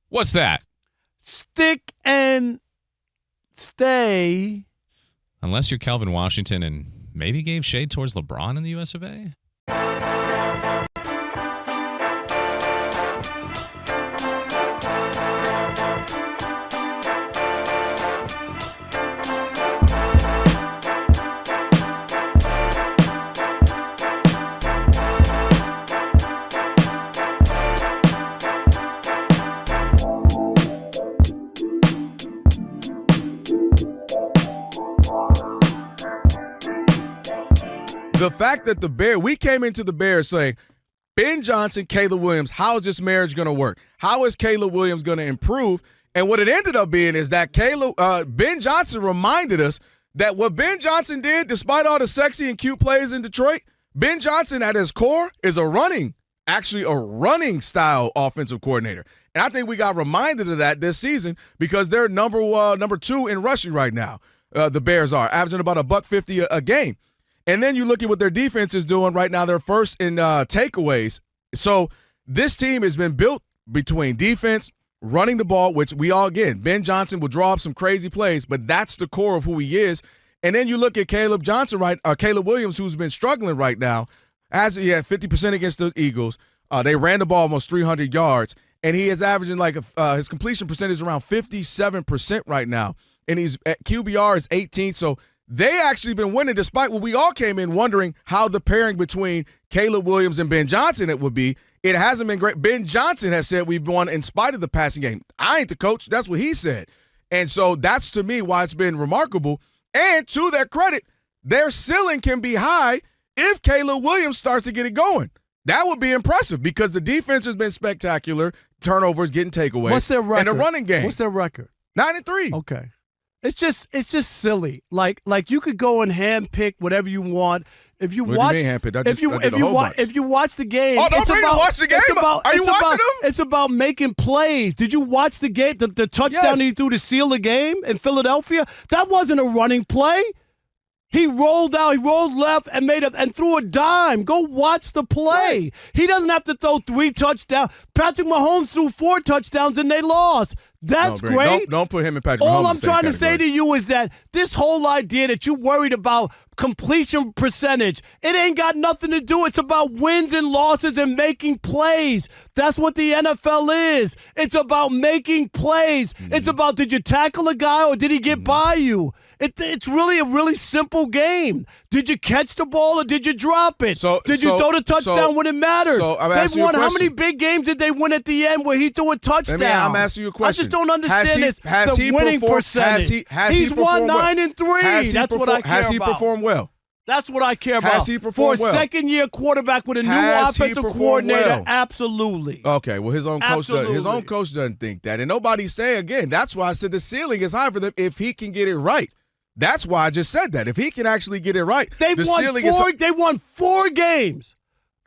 What's that? Stick and stay. Unless you're Kelvin Washington and maybe gave shade towards LeBron in the US of A. The fact that we came into the Bears saying, Ben Johnson, Caleb Williams, how is this marriage going to work? How is Caleb Williams going to improve? And what it ended up being is that Ben Johnson reminded us that what Ben Johnson did, despite all the sexy and cute plays in Detroit, Ben Johnson at his core is a running style offensive coordinator. And I think we got reminded of that this season because they're number 2 in rushing right now. The Bears are averaging about $150 a game. And then you look at what their defense is doing right now. They're first in takeaways. So this team has been built between defense, running the ball, which Ben Johnson will draw up some crazy plays, but that's the core of who he is. And then you look at Caleb Williams, who's been struggling right now. He had 50% against the Eagles. They ran the ball almost 300 yards, and he is averaging his completion percentage is around 57% right now. And he's at QBR is 18, so they actually been winning despite what we all came in wondering how the pairing between Caleb Williams and Ben Johnson it would be. It hasn't been great. Ben Johnson has said we've won in spite of the passing game. I ain't the coach. That's what he said. And so that's, to me, why it's been remarkable. And to their credit, their ceiling can be high if Caleb Williams starts to get it going. That would be impressive because the defense has been spectacular. Turnovers, getting takeaways. What's their record? And the running game. What's their record? 9-3. Okay. It's just silly. Like you could go and handpick whatever you want. If you watch, if you watch the game, don't bring to watch the game. Are you watching them? It's about making plays. Did you watch the game? The touchdown he threw to seal the game in Philadelphia? That wasn't a running play. He rolled out, he rolled left and threw a dime. Go watch the play. Right. He doesn't have to throw 3 touchdowns. Patrick Mahomes threw 4 touchdowns and they lost. That's great. Don't put him and Patrick Mahomes. All I'm trying to say to you is that this whole idea that you're worried about completion percentage, it ain't got nothing to do. It's about wins and losses and making plays. That's what the NFL is. It's about making plays. Mm-hmm. It's about, did you tackle a guy or did he get by you? It's really a really simple game. Did you catch the ball or did you drop it? Did you throw the touchdown when it mattered? They've won. How many big games did they win at the end where he threw a touchdown? I'm asking you a question. I just don't understand the winning percentage. He's won 9-3. That's what I care about. Has he performed well? That's what I care about. Has he performed well? For a second-year quarterback with a new offensive coordinator, absolutely. Okay, well, his own coach doesn't think that. And nobody's saying, again, that's why I said the ceiling is high for them if he can get it right. That's why I just said that. If he can actually get it right, they won 4 games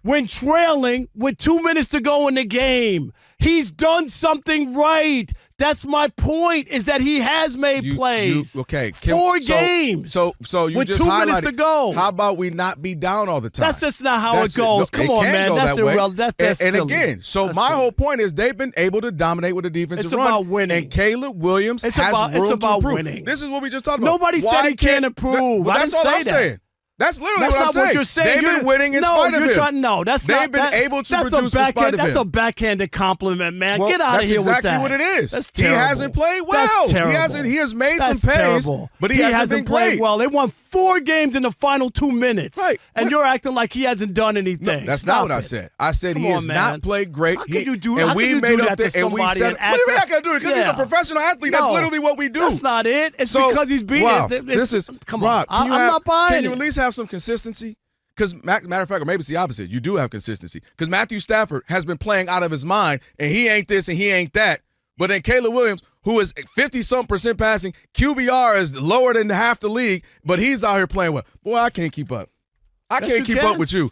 when trailing with 2 minutes to go in the game. He's done something right. That's my point, is that he has made plays. 4 games. So you with just 2 minutes to go. How about we not be down all the time? That's just not how it goes. Come on, man. That's irrelevant. That's and silly. Again, my whole point is they've been able to dominate with the defensive run. It's about winning. And Caleb Williams has room to improve. Winning. This is what we just talked about. Nobody said he can't improve. I didn't say that. Saying. That's literally what I'm saying. That's not what you're saying. They've been winning in spite of him. They've been able to produce in spite of him. That's a backhanded compliment, man. Well, get out of here with that. That's exactly what it is. That's terrible. He hasn't played well. That's terrible. He has made some plays, but he hasn't been played great. well. They won 4 games in the final 2 minutes. Right. And you're acting like he hasn't done anything. No, that's not what I said. I said he has not played great. How can you do that? And we made up to somebody what do you mean I can do it? Because he's a professional athlete. That's literally what we do. That's not it. It's because he's being. Come on. I'm not buying it. Can you at least have some consistency? Because, matter of fact, or maybe it's the opposite. You do have consistency. Because Matthew Stafford has been playing out of his mind, and he ain't this and he ain't that. But then Caleb Williams, who is 50-something% passing, QBR is lower than half the league, but he's out here playing well. Boy, I can't keep up. I can't keep up with you.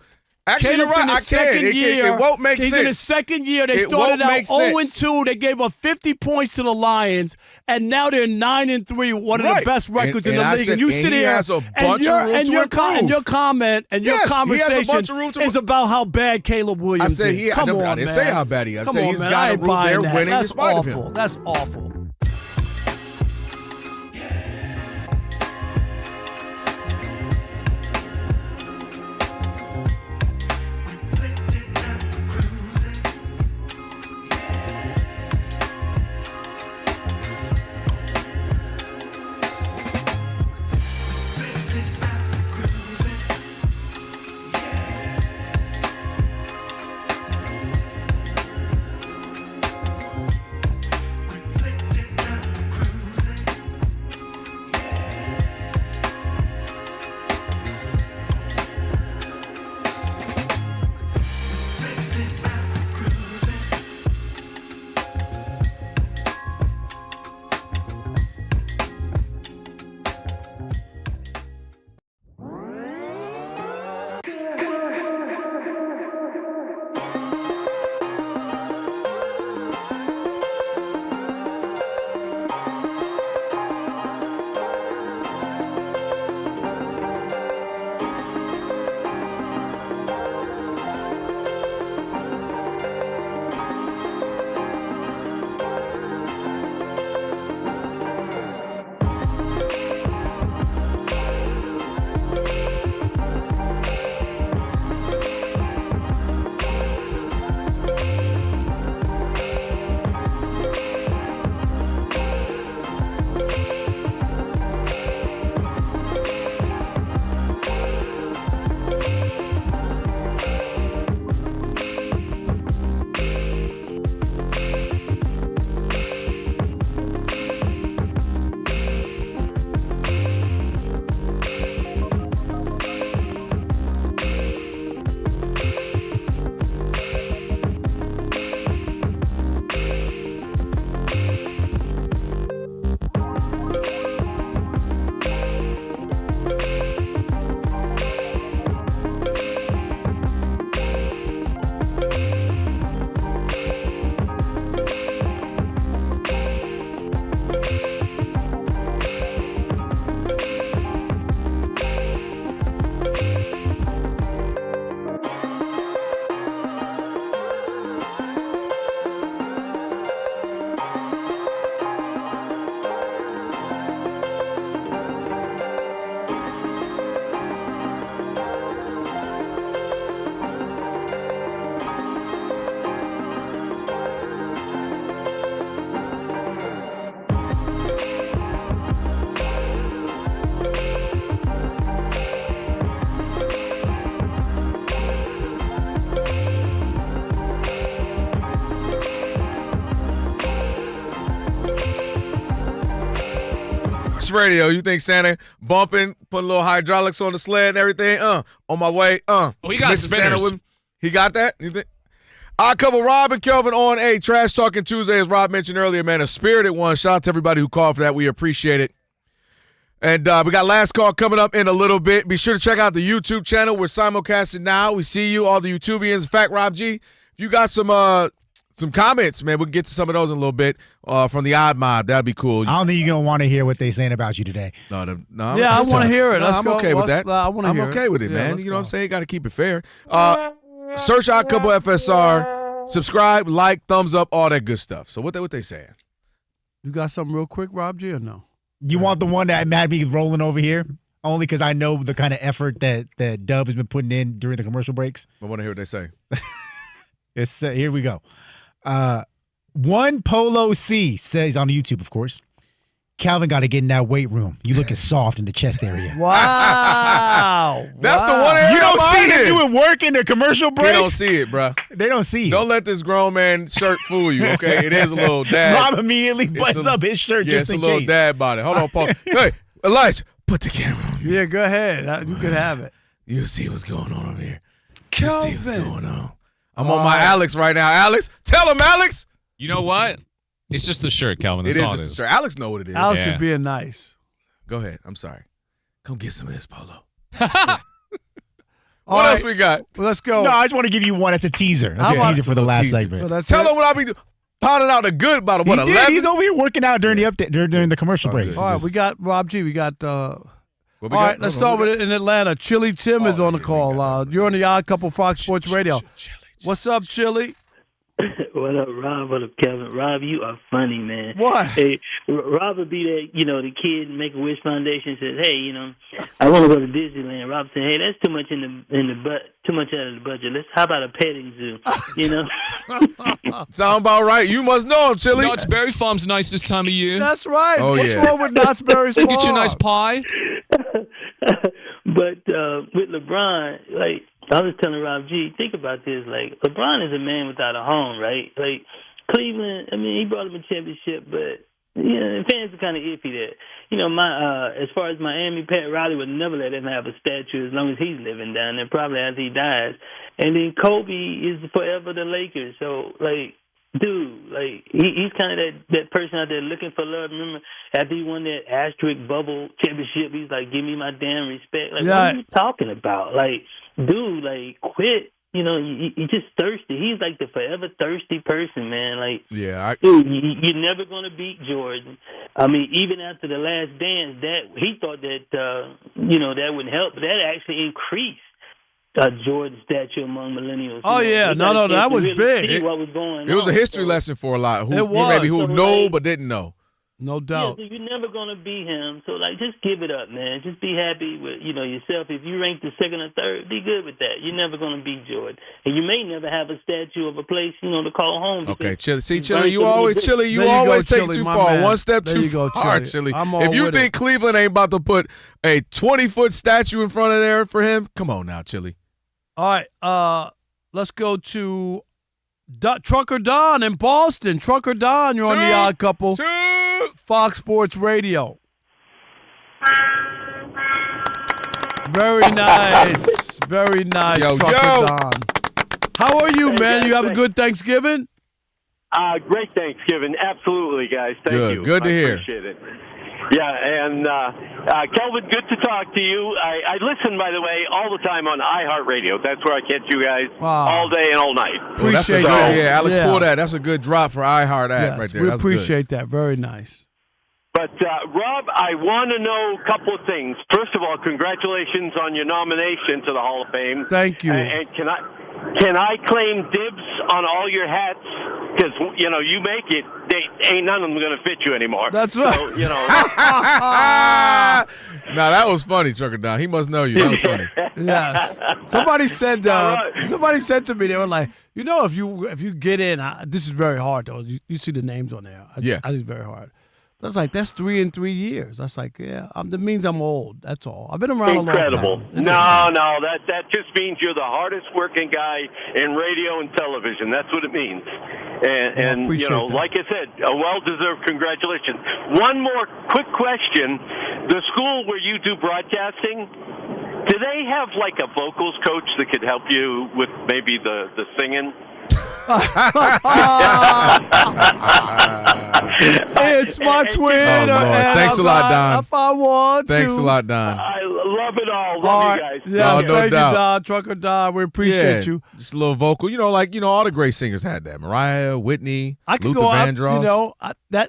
Actually, you're right. I can. It won't make sense. He's in his second year. They started out 0-2. They gave up 50 points to the Lions, and now they're 9-3, one of the best records in the league. And you sit here, and your comment and your conversation is about how bad Caleb Williams is. Come on, man. I didn't say how bad he is. I said he's got a root there winning in spite of him. That's awful. Sports Radio. You think Santa bumping, putting a little hydraulics on the sled and everything? On my way. We got spinners. Santa he got that? You think? Our couple, Rob and Kelvin on a Trash Talking Tuesday, as Rob mentioned earlier, man, a spirited one. Shout out to everybody who called for that. We appreciate it. And we got last call coming up in a little bit. Be sure to check out the YouTube channel. We're simulcasting now. We see you, all the YouTubians. In fact, Rob G, if you got some comments, man, we can get to some of those in a little bit from the Odd Mob. That'd be cool. I don't think you're going to want to hear what they're saying about you today. No, yeah, I want to hear it. I'm okay with that. I'm okay with it, man. You know what I'm saying? Got to keep it fair. Search Odd Couple FSR, subscribe, like, thumbs up, all that good stuff. So what they saying? You got something real quick, Rob G, or no? You want the one that Matt be rolling over here? Only because I know the kind of effort that Dub has been putting in during the commercial breaks. I want to hear what they say. Here we go. One Polo C says on YouTube, of course, Calvin got to get in that weight room. You looking soft in the chest area. Wow. That's the one area you don't see him doing work in the commercial breaks? They don't see it, bro. They don't see it. Don't let this grown man shirt fool you, okay? It is a little dad. Rob immediately buttons up his shirt just in case. It's a little dad body. Hold on, Paul. Hey, Elijah, put the camera on. Yeah, go ahead. You can have it. You see what's going on over here. Kelvin. You see what's going on. I'm on my Alex right now. Alex, tell him, Alex. You know what? It's just the shirt, Kelvin. That's all it is. Just the shirt. Alex know what it is. Alex is being nice. Go ahead. I'm sorry. Come get some of this, Polo. What else we got? Well, let's go. No, I just want to give you one. It's a teaser. A teaser for the last segment. So tell them what I be pounding out the good about what 11. He's over here working out during the update during the commercial breaks. All right, we got Rob G. We got. All right, let's start with it in Atlanta. Chili Tim is on the call. You're on the Odd Couple Fox Sports Radio. What's up, Chili? What up, Rob? What up, Kevin? Rob, you are funny, man. What? Hey, Rob would be that, the kid Make-A-Wish Foundation says, hey, I want to go to Disneyland. Rob said, hey, that's too much too much out of the budget. How about a petting zoo? Sound about right. You must know him, Chili. Knott's Berry Farm's nice this time of year. That's right. Oh, What's wrong with Knott's Berry Farm? Get you a nice pie. But with LeBron, I was telling Rob G, think about this. LeBron is a man without a home, right? Cleveland, he brought him a championship, but fans are kind of iffy there. As far as Miami, Pat Riley would never let him have a statue as long as he's living down there, probably as he dies. And then Kobe is forever the Lakers. So, dude, he's kind of that person out there looking for love. Remember, after he won that asterisk bubble championship, he's like, give me my damn respect. What are you talking about? Dude, quit. You're just thirsty. He's like the forever thirsty person, man. Dude, you're never going to beat Jordan. Even after the last dance, he thought that, that wouldn't help, but that actually increased Jordan's statue among millennials. Oh, yeah. No, that was big. What was going on. It was a history lesson for a lot. Who know but didn't know. No doubt. Yeah, so you're never going to beat him. So, just give it up, man. Just be happy with, yourself. If you rank the second or third, be good with that. You're never going to beat Jordan. And you may never have a statue of a place, to call home. Okay, Chili. See, Chili, you always take it too far. Man. One step too far, Chili. If you think Cleveland ain't about to put a 20-foot statue in front of there for him, come on now, Chili. All right, let's go to Trucker Don in Boston. Trucker Don, you're on the Odd Couple. Fox Sports Radio. Very nice. Very nice, Trucker Don. How are you, man? You have a good Thanksgiving? Great Thanksgiving. Absolutely, guys. Thank you. Good to hear. Appreciate it. Yeah, and Kelvin, good to talk to you. I listen, by the way, all the time on iHeartRadio. That's where I catch you guys all day and all night. Appreciate that. Yeah, Alex, pull that. That's a good drop for iHeart app right there. We appreciate that. Very nice. But, Rob, I want to know a couple of things. First of all, congratulations on your nomination to the Hall of Fame. Thank you. And can I claim dibs on all your hats? Because, you make it, ain't none of them going to fit you anymore. That's right. So, Now, that was funny, Trucker Don. He must know you. That was funny. Yes. Somebody said to me, they were like, if you get in, this is very hard, though. You see the names on there. I think it's very hard. I was like, that's 3 in 3 years. I was like, that means I'm old. That's all. I've been around a long time. Incredible. No, that just means you're the hardest working guy in radio and television. That's what it means. And you know, like I said, a well-deserved congratulations. One more quick question. The school where you do broadcasting, do they have like a vocals coach that could help you with maybe the singing? It's my Twitter. Oh, thanks a lot, Don. If I want Thanks to. a lot, Don. I love it all. Love you guys. Yeah, no thank doubt. you, Don. Trucker Don. We appreciate you. Just a little vocal. You know, like, you know, all the great singers had that. Mariah, Whitney, I could Luther go out, Vandross. you know,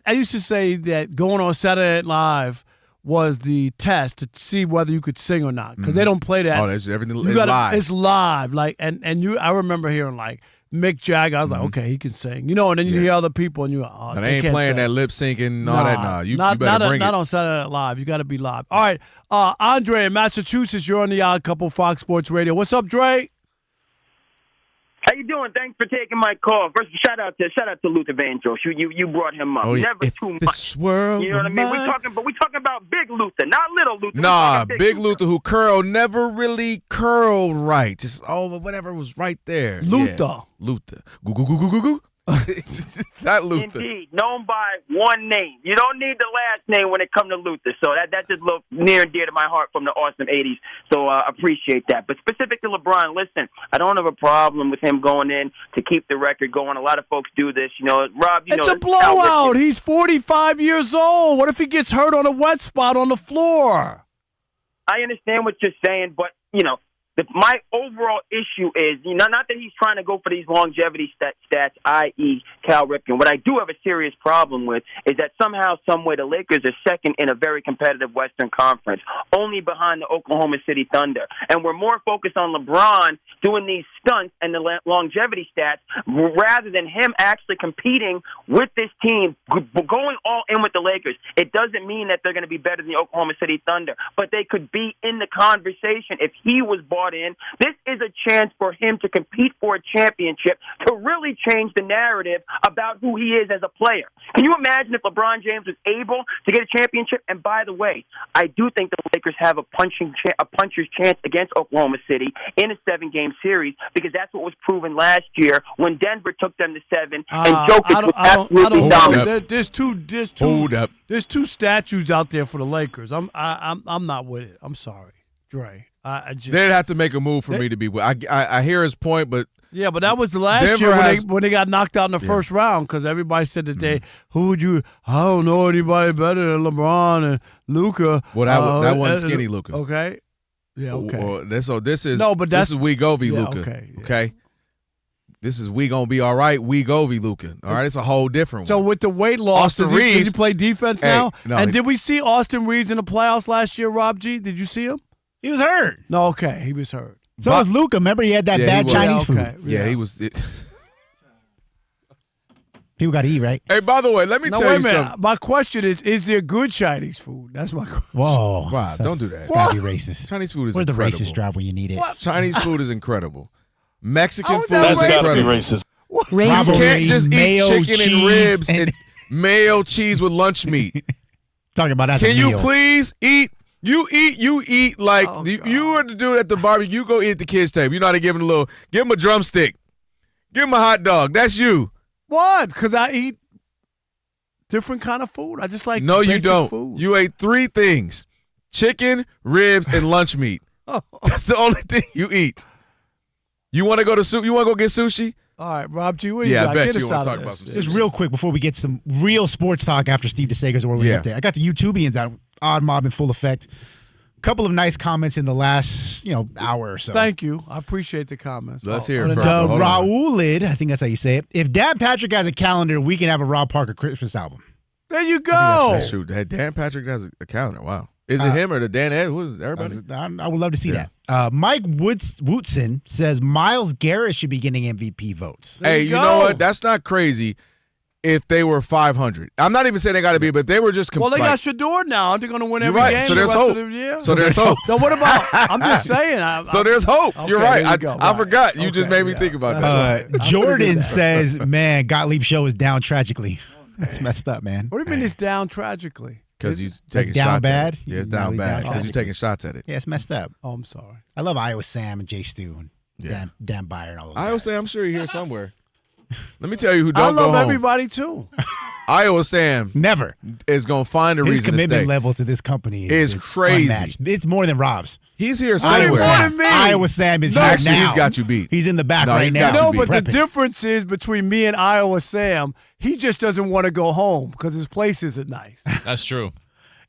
I used to say that going on Saturday Night Live was the test to see whether you could sing or not, because they don't play that. Oh, that's everything. You It's gotta- live. It's live. Like, and I remember hearing like Mick Jagger. I was like, okay, he can sing. You know, and then you hear other people, and you go, oh, Now, they ain't playing that lip syncing and all that. Nah, you better bring it. Not on Saturday Night Live. You got to be live. All right, Andre in Massachusetts, you're on the Odd Couple, Fox Sports Radio. What's up, Dre? How you doing? Thanks for taking my call. First, shout out to Luther Vandross. You brought him up. Oh, yeah. Never too much. This world You know what I mean? We're talking about big Luther, not little Luther. Nah, Big Luther who curled never really curled right. Just whatever was right there. Luther. Yeah. Luther. Goo goo goo goo goo goo. That Luther. Indeed, known by one name. You don't need the last name when it comes to Luther. So that's just a little near and dear to my heart from the awesome 80s. So appreciate that. But specific to LeBron, listen, I don't have a problem with him going in to keep the record going. A lot of folks do this. You know, Rob, It's a blowout. He's 45 years old. What if he gets hurt on a wet spot on the floor? I understand what you're saying, but, you know, my overall issue is, you know, not that he's trying to go for these longevity stats, i.e. Cal Ripken. What I do have a serious problem with is that somehow, some way, the Lakers are second in a very competitive Western Conference, only behind the Oklahoma City Thunder. And we're more focused on LeBron doing these stunts and the longevity stats rather than him actually competing with this team, going all in with the Lakers. It doesn't mean that they're going to be better than the Oklahoma City Thunder, but they could be in the conversation if he was bought in. This is a chance for him to compete for a championship, to really change the narrative about who he is as a player. Can you imagine if LeBron James was able to get a championship? And by the way, I do think the Lakers have a puncher's chance against Oklahoma City in a 7-game series, because that's what was proven last year when Denver took them to 7 and Jokic was absolutely dominant. There's two statues out there for the Lakers. I'm not with it. I'm sorry, Dre. They'd have to make a move for me to be with. I hear his point, but yeah, but that was the last year when they got knocked out in the first round, because everybody said that I don't know anybody better than LeBron and Luka. Well, that wasn't skinny Luka. Okay. Yeah. Okay. Well, this is this is we go v Luka. Okay. This is we gonna be all right. We go v Luka. All right. It's a whole different one. So with the weight loss, Austin Reeves, did you play defense now? No, and did we see Austin Reeves in the playoffs last year? Rob G, did you see him? He was hurt. No, okay, he was hurt. So was Luka. Remember, he had that bad Chinese food. Yeah, he was. People got to eat, right? Hey, by the way, let me tell you something. My question is there good Chinese food? That's my question. Whoa. Rob, don't do that. It's got to be racist. Chinese food is Where's incredible. the racist drop when you need it? What? Chinese food is incredible. Mexican food that's is gotta incredible. be racist. You can't just eat chicken cheese, and ribs and mayo cheese with lunch meat. Talking about that. Can you please eat? You eat like you were to do it at the barbecue. You go eat at the kids' table. You know how to give them a drumstick. Give them a hot dog. That's you. What? Because I eat different kind of food. I just like No, you basic don't. Food. You ate 3 things: chicken, ribs, and lunch meat. That's the only thing you eat. You want to go to You want to go get sushi? All right, Rob G. What do you I got? bet Get you us want out to of talk about this. some Just real quick before we get some real sports talk after Steve DeSager's where we up there. I got the YouTubians out, Odd Mob in full effect. A couple of nice comments in the last hour or so. Thank you. I appreciate the comments. Let's hear it first. Raulid, I think that's how you say it. If Dan Patrick has a calendar, we can have a Rob Parker Christmas album. There you go. Shoot, Dan Patrick has a calendar. Wow. Is it him or the Dan Ed? Who is it? Everybody? I would love to see that. Mike Woodson says Myles Garrett should be getting MVP votes. Hey, you know what? That's not crazy if they were 500. I'm not even saying they got to be, but if they were just Well, they got Shador now. They're going to win every game. So there's the rest hope. Of the year. So there's hope. So what about? I'm just saying. So there's hope. Okay, You're right. I I forgot. You just made me think about that. Jordan says, man, Gottlieb's show is down tragically. That's messed up, man. What do you mean it's down tragically? Because he's taking down shots bad? at it. Yeah, it's down bad because you're taking shots at it. Yeah, it's messed up. Oh, I'm sorry. I love Iowa Sam and Jay Stu and Dan Byer and all those Iowa guys. Sam, I'm sure you're here somewhere. Let me tell you who don't go home. I love everybody too. Iowa Sam never is going to find a reason to stay. His commitment level to this company is crazy. Unmatched. It's more than Rob's. He's here somewhere. Iowa Sam is here now. Actually, he's got you beat. He's in the back right now. No, but the difference is between me and Iowa Sam, he just doesn't want to go home because his place isn't nice. That's true.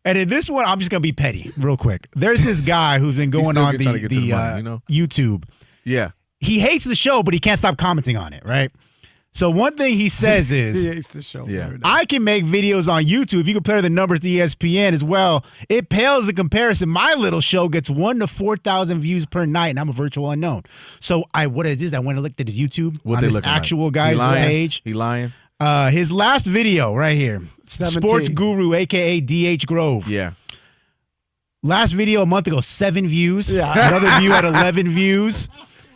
And in this one, I'm just going to be petty real quick. There's this guy who's been going on the YouTube. Yeah. He hates the show, but he can't stop commenting on it, right? So one thing he says is, he hates the show. Yeah. I can make videos on YouTube. If you compare the numbers to ESPN as well, it pales in comparison. My little show gets 1,000 to 4,000 views per night, and I'm a virtual unknown. So what it is, I went and looked at his YouTube on this actual guy's page. He lying? His last video right here, 17. Sports Guru, a.k.a. DH Grove. Yeah. Last video a month ago, 7 views. Yeah. Another view at 11 views.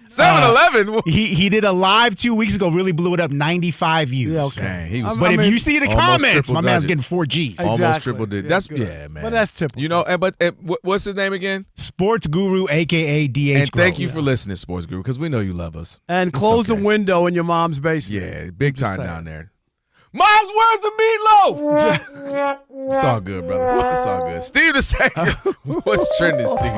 7-11. He did a live 2 weeks ago, really blew it up, 95 views. Yeah, okay. But if you see the comments, my man's getting 4 Gs. Exactly. Almost triple digits. That's man. But that's typical. You know, but what's his name again? Sports Guru, a.k.a. DH And thank Grove. you for listening, Sports Guru, because we know you love us. And close the window in your mom's basement. Yeah, big time down there. Moms, where's the meatloaf? It's all good, brother. It's all good. Steve the second. What's trending, Steve?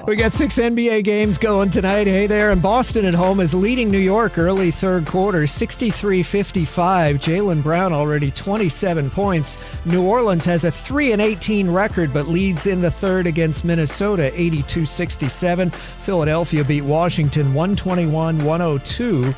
We got 6 NBA games going tonight. Hey there, and Boston at home is leading New York early third quarter, 63-55. Jaylen Brown already 27 points. New Orleans has a 3-18 record, but leads in the third against Minnesota, 82-67. Philadelphia beat Washington 121-102.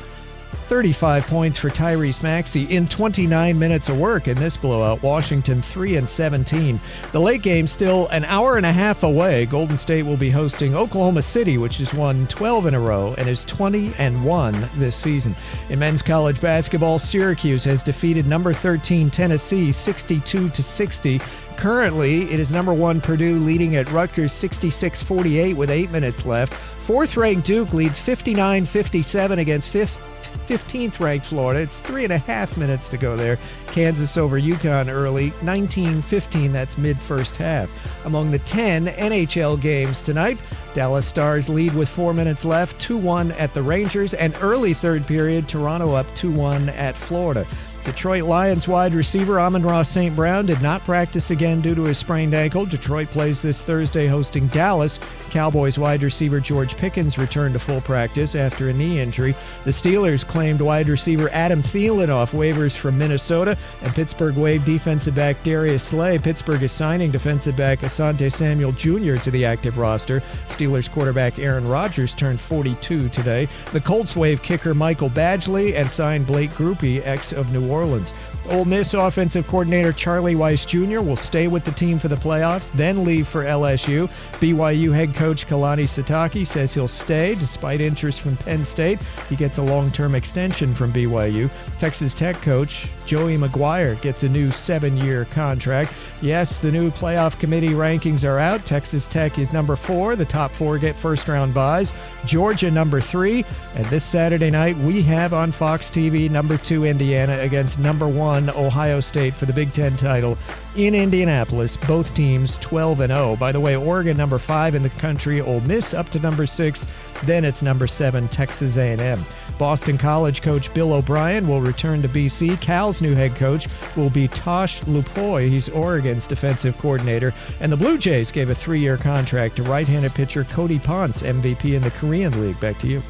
35 points for Tyrese Maxey in 29 minutes of work in this blowout. Washington 3-17. The late game still an hour and a half away. Golden State will be hosting Oklahoma City, which has won 12 in a row and is 20-1 this season. In men's college basketball, Syracuse has defeated number 13 Tennessee 62-60. Currently, it is number 1 Purdue leading at Rutgers 66-48 with 8 minutes left. 4th-ranked Duke leads 59-57 against 15th-ranked Florida. It's 3.5 minutes to go there. Kansas over UConn early, 19-15. That's mid-first half. Among the 10 NHL games tonight, Dallas Stars lead with 4 minutes left, 2-1 at the Rangers, and early third period, Toronto up 2-1 at Florida. Detroit Lions wide receiver Amon-Ra St. Brown did not practice again due to his sprained ankle. Detroit plays this Thursday hosting Dallas. Cowboys wide receiver George Pickens returned to full practice after a knee injury. The Steelers claimed wide receiver Adam Thielen off waivers from Minnesota, and Pittsburgh waived defensive back Darius Slay. Pittsburgh is signing defensive back Asante Samuel Jr. to the active roster. Steelers quarterback Aaron Rodgers turned 42 today. The Colts waived kicker Michael Badgley and signed Blake Grupe, ex of New Orleans. Ole Miss offensive coordinator Charlie Weis Jr. will stay with the team for the playoffs, then leave for LSU. BYU head coach Kalani Sitake says he'll stay despite interest from Penn State. He gets a long-term extension from BYU. Texas Tech coach Joey McGuire gets a new 7-year contract. Yes, the new playoff committee rankings are out. Texas Tech is number 4. The top 4 get first-round byes. Georgia number 3. And this Saturday night, we have on Fox TV number 2 Indiana against number 1 Ohio State for the Big Ten title in Indianapolis. Both teams 12-0. By the way, Oregon number 5 in the country. Ole Miss up to number 6. Then it's number 7 Texas A&M. Boston College coach Bill O'Brien will return to BC. Cal's new head coach will be Tosh Lupoy. He's Oregon's defensive coordinator. And the Blue Jays gave a 3-year contract to right-handed pitcher Cody Ponce, MVP in the Korean League. Back to you.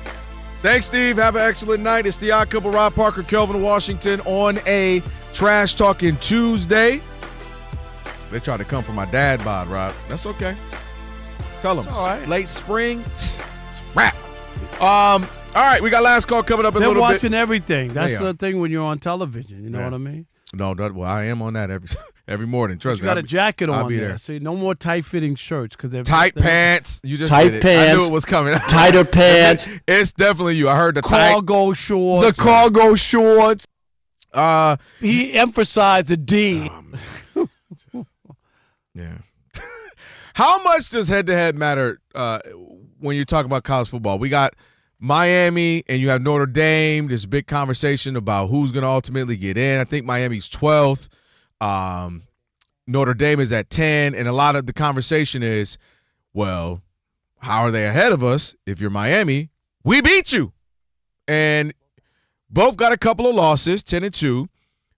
Thanks, Steve. Have an excellent night. It's the Odd Couple, Rob Parker, Kelvin Washington on a Trash Talking Tuesday. They tried to come for my dad bod, Rob. That's okay. Tell them. All right. Late spring. It's a wrap. All right, we got last call coming up in a little bit. They're watching everything. That's the thing when you're on television. You know what I mean? No, well, I am on that every morning. Trust me. You got a jacket I'll on be there. See, no more tight-fitting shirts. Tight pants. You just tight did it. pants. I knew it was coming. Tighter pants. It's definitely you. I heard the cargo shorts. The cargo shorts. tight. He emphasized the D. Yeah. How much does head-to-head matter when you're talking about college football? We got Miami and you have Notre Dame. There's a big conversation about who's going to ultimately get in. I think Miami's 12th. Notre Dame is at 10. And a lot of the conversation is, well, how are they ahead of us? If you're Miami, we beat you. And Both got a couple of losses, 10-2,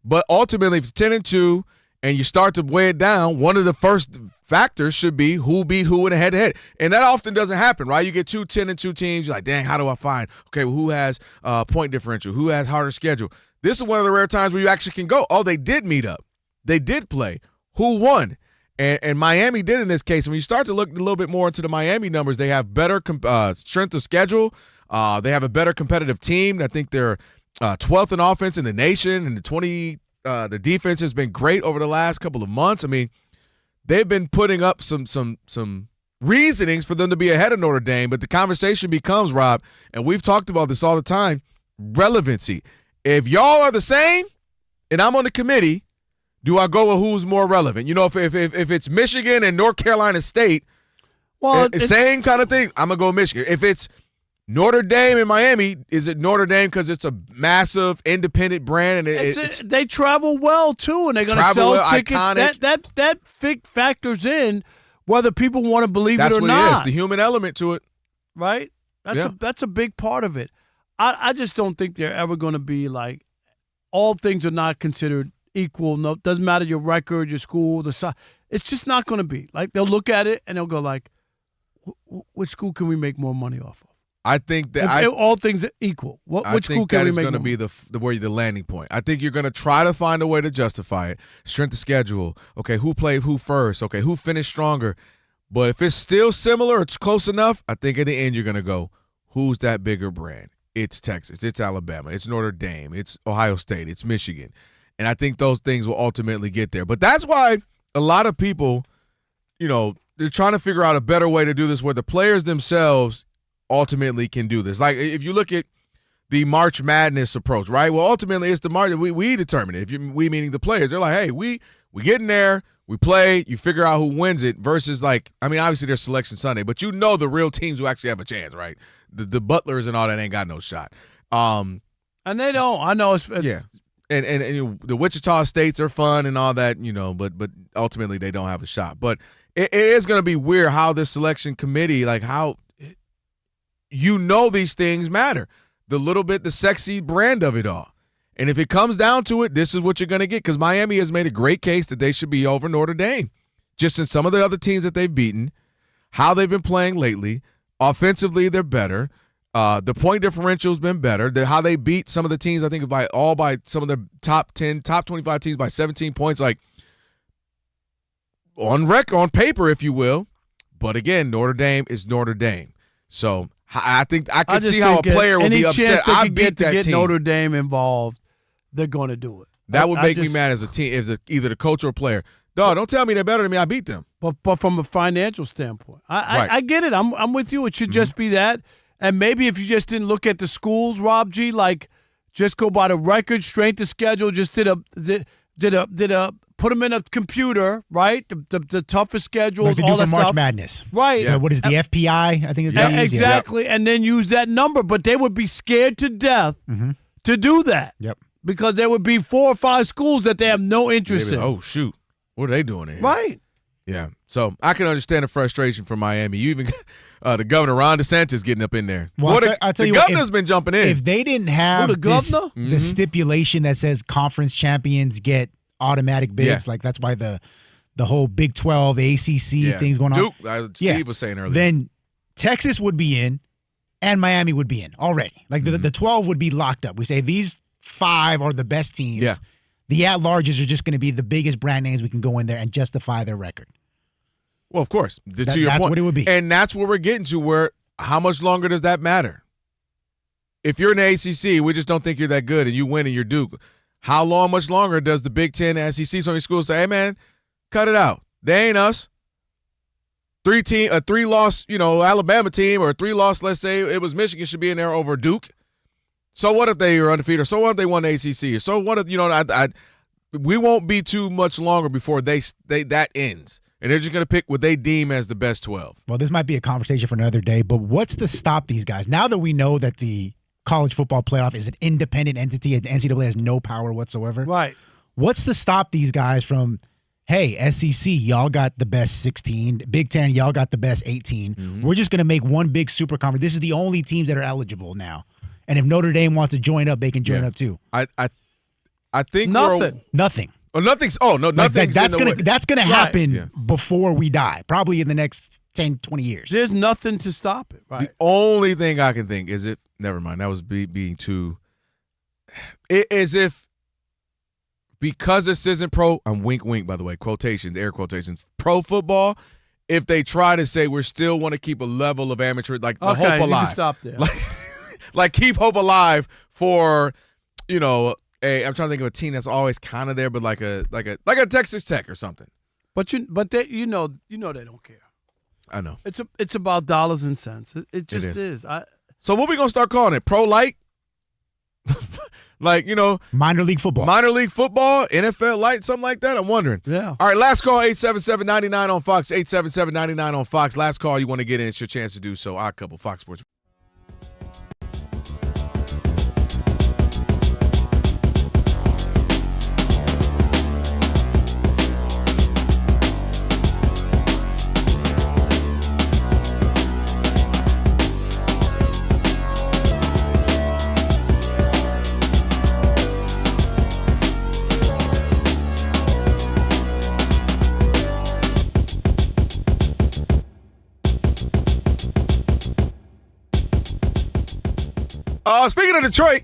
but ultimately, if it's 10-2 and you start to weigh it down, one of the first factors should be who beat who in a head-to-head. And that often doesn't happen, right? You get 2 10-2 teams, you're like, dang, how do I find? Okay, well, who has point differential? Who has harder schedule? This is one of the rare times where you actually can go, oh, they did meet up. They did play. Who won? And Miami did in this case. When you start to look a little bit more into the Miami numbers, they have better strength of schedule. They have a better competitive team. I think they're 12th in offense in the nation, and the defense has been great over the last couple of months. I mean, they've been putting up some reasonings for them to be ahead of Notre Dame, but the conversation becomes, Rob, and we've talked about this all the time, relevancy. If y'all are the same, and I'm on the committee, do I go with who's more relevant? You know, if it's Michigan and North Carolina State, well, same kind of thing, I'm going to go Michigan. If it's Notre Dame and Miami, is it Notre Dame because it's a massive independent brand and they travel well too, and they're going to sell tickets. Iconic. That factors in whether people want to believe it or not. That's what it is, the human element to it, right? That's a big part of it. I just don't think they're ever going to be like all things are not considered equal. No, doesn't matter your record, your school, the size. It's just not going to be. Like they'll look at it and they'll go like, which school can we make more money off of? I think that all things are equal. Which school can we make? I think that is going to be the landing point. I think you're going to try to find a way to justify it. Strength of schedule. Okay, who played who first? Okay, who finished stronger? But if it's still similar, it's close enough. I think at the end you're going to go, who's that bigger brand? It's Texas. It's Alabama. It's Notre Dame. It's Ohio State. It's Michigan. And I think those things will ultimately get there. But that's why a lot of people, you know, they're trying to figure out a better way to do this where the players themselves ultimately can do this. Like if you look at the March Madness approach, right? Well, ultimately it's the March we determine it. We meaning the players. They're like, hey, we get in there, we play, you figure out who wins it versus like, I mean, obviously there's Selection Sunday, but you know the real teams who actually have a chance, right? The Butlers and all that ain't got no shot. And they don't. I know it's yeah. And you know, the Wichita States are fun and all that, you know, but ultimately they don't have a shot. But it is going to be weird how this selection committee, like how you know these things matter. The sexy brand of it all. And if it comes down to it, this is what you're going to get because Miami has made a great case that they should be over Notre Dame. Just in some of the other teams that they've beaten, how they've been playing lately. Offensively, they're better. The point differential has been better. How they beat some of the teams, I think, by some of the top 10, top 25 teams by 17 points, like on paper, if you will. But again, Notre Dame is Notre Dame. So I think I can see how a player would be upset. I beat that team. Get Notre Dame involved, they're going to do it. That would make me mad as a team, either the coach or player. No, don't tell me they're better than me. I beat them. But from a financial standpoint, I get it. I'm with you. It should just be that. And maybe if you just didn't look at the schools, Rob G, like just go by the record, strength of schedule, just did a put them in a computer, right? The toughest schedules, like they all do that for March stuff. Madness, right? Yeah. What is the FPI? I think exactly, and then use that number. But they would be scared to death to do that. Yep. Because there would be 4 or 5 schools that they have no interest in. Oh shoot, what are they doing here? Right. Yeah. So I can understand the frustration from Miami. You even the governor Ron DeSantis getting up in there. Well, I'll tell you the governor's been jumping in. If they didn't have the stipulation that says conference champions get automatic bids, like that's why the whole Big 12, the ACC things going on. Duke, Steve was saying earlier. Then Texas would be in, and Miami would be in already. Like the 12 would be locked up. We say these 5 are the best teams. Yeah. The at-larges are just going to be the biggest brand names we can go in there and justify their record. Well, of course. To your that's point. what it would be. And that's where we're getting to, where how much longer does that matter? If you're in the ACC, we just don't think you're that good, and you win and you're Duke. How much longer does the Big Ten, SEC, so many schools say, hey, man, cut it out. They ain't us. A 3-loss, Alabama team, or a 3-loss, let's say it was Michigan, should be in there over Duke. So what if they are undefeated? Or so what if they won the ACC? Or so what if, we won't be too much longer before that ends. And they're just going to pick what they deem as the best 12. Well, this might be a conversation for another day, but what's to stop these guys? Now that we know that the college football playoff is an independent entity and the NCAA has no power whatsoever. Right. What's to stop these guys from, hey, SEC, y'all got the best 16. Big Ten, y'all got the best 18. We're just going to make one big super conference. This is the only teams that are eligible now. And if Notre Dame wants to join up, they can join up too. I think nothing. Oh, nothing's. Oh no, nothing's. That's gonna happen before we die. Probably in the next 10, 20 years. There's nothing to stop it. Right. The only thing I can think is if. Never mind. That was being too. It is if. Because this isn't pro. I'm wink, by the way. Quotations, air quotations. Pro football. If they try to say we still want to keep a level of amateur, like the hope alive. You can stop there. Like keep hope alive for, I'm trying to think of a team that's always kind of there, but like a Texas Tech or something. But they don't care. I know. It's about dollars and cents. It just is. So what we gonna start calling it? Pro light? Minor league football. Minor league football, NFL light, something like that. I'm wondering. Yeah. All right, last call, 877-99 on Fox, 877-99 on Fox. Last call, you want to get in, it's your chance to do so. Odd Couple, Fox Sports. Speaking of Detroit,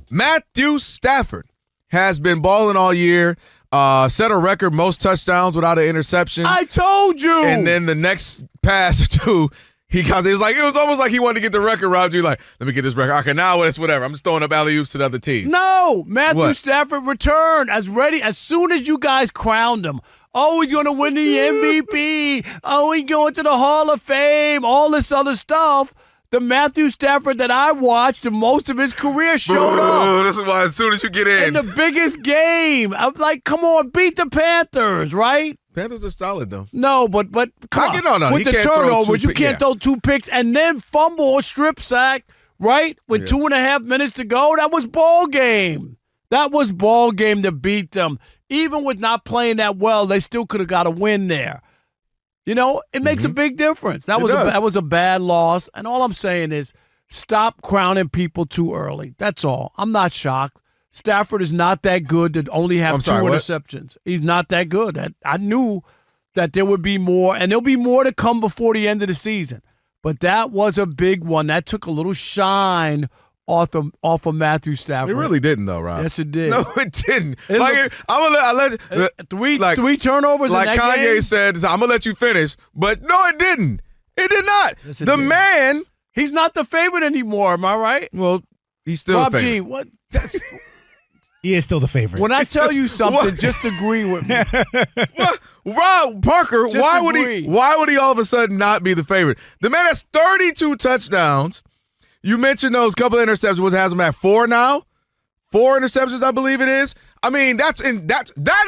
Matthew Stafford has been balling all year, set a record most touchdowns without an interception. I told you. And then the next pass or two, it was almost like he wanted to get the record, Roger. Like, let me get this record. Okay, now it's whatever. I'm just throwing up alley-oops to the other team. No, Matthew Stafford returned as soon as you guys crowned him. Oh, he's going to win the MVP. Oh, he's going to the Hall of Fame. All this other stuff. The Matthew Stafford that I watched and most of his career showed up. This is why as soon as you get in the biggest game, I'm like, come on, beat the Panthers, right? Panthers are solid, though. No, but come on. With the turnovers, you can't throw 2 picks and then fumble or strip sack, right? With 2.5 minutes to go, that was ball game. That was ball game to beat them. Even with not playing that well, they still could have got a win there. It makes a big difference. That was a bad loss, and all I'm saying is stop crowning people too early. That's all. I'm not shocked. Stafford is not that good to only have 2 interceptions. What? He's not that good. I knew that there would be more, and there'll be more to come before the end of the season. But that was a big one. That took a little shine off of Matthew Stafford. It really didn't, though, Rob. Yes, it did. No, it didn't. I let three turnovers. Like in that Kanye game? said, I'm gonna let you finish, but no, it didn't. It did not. Yes, man, he's not the favorite anymore. Am I right? Well, he's still Rob a favorite. G, what? He is still the favorite. When I tell you something, just agree with me. Rob Parker, Just why agree. would he all of a sudden not be the favorite? The man has 32 touchdowns. You mentioned those couple of interceptions. What has him at 4 now? 4 interceptions, I believe it is. I mean, that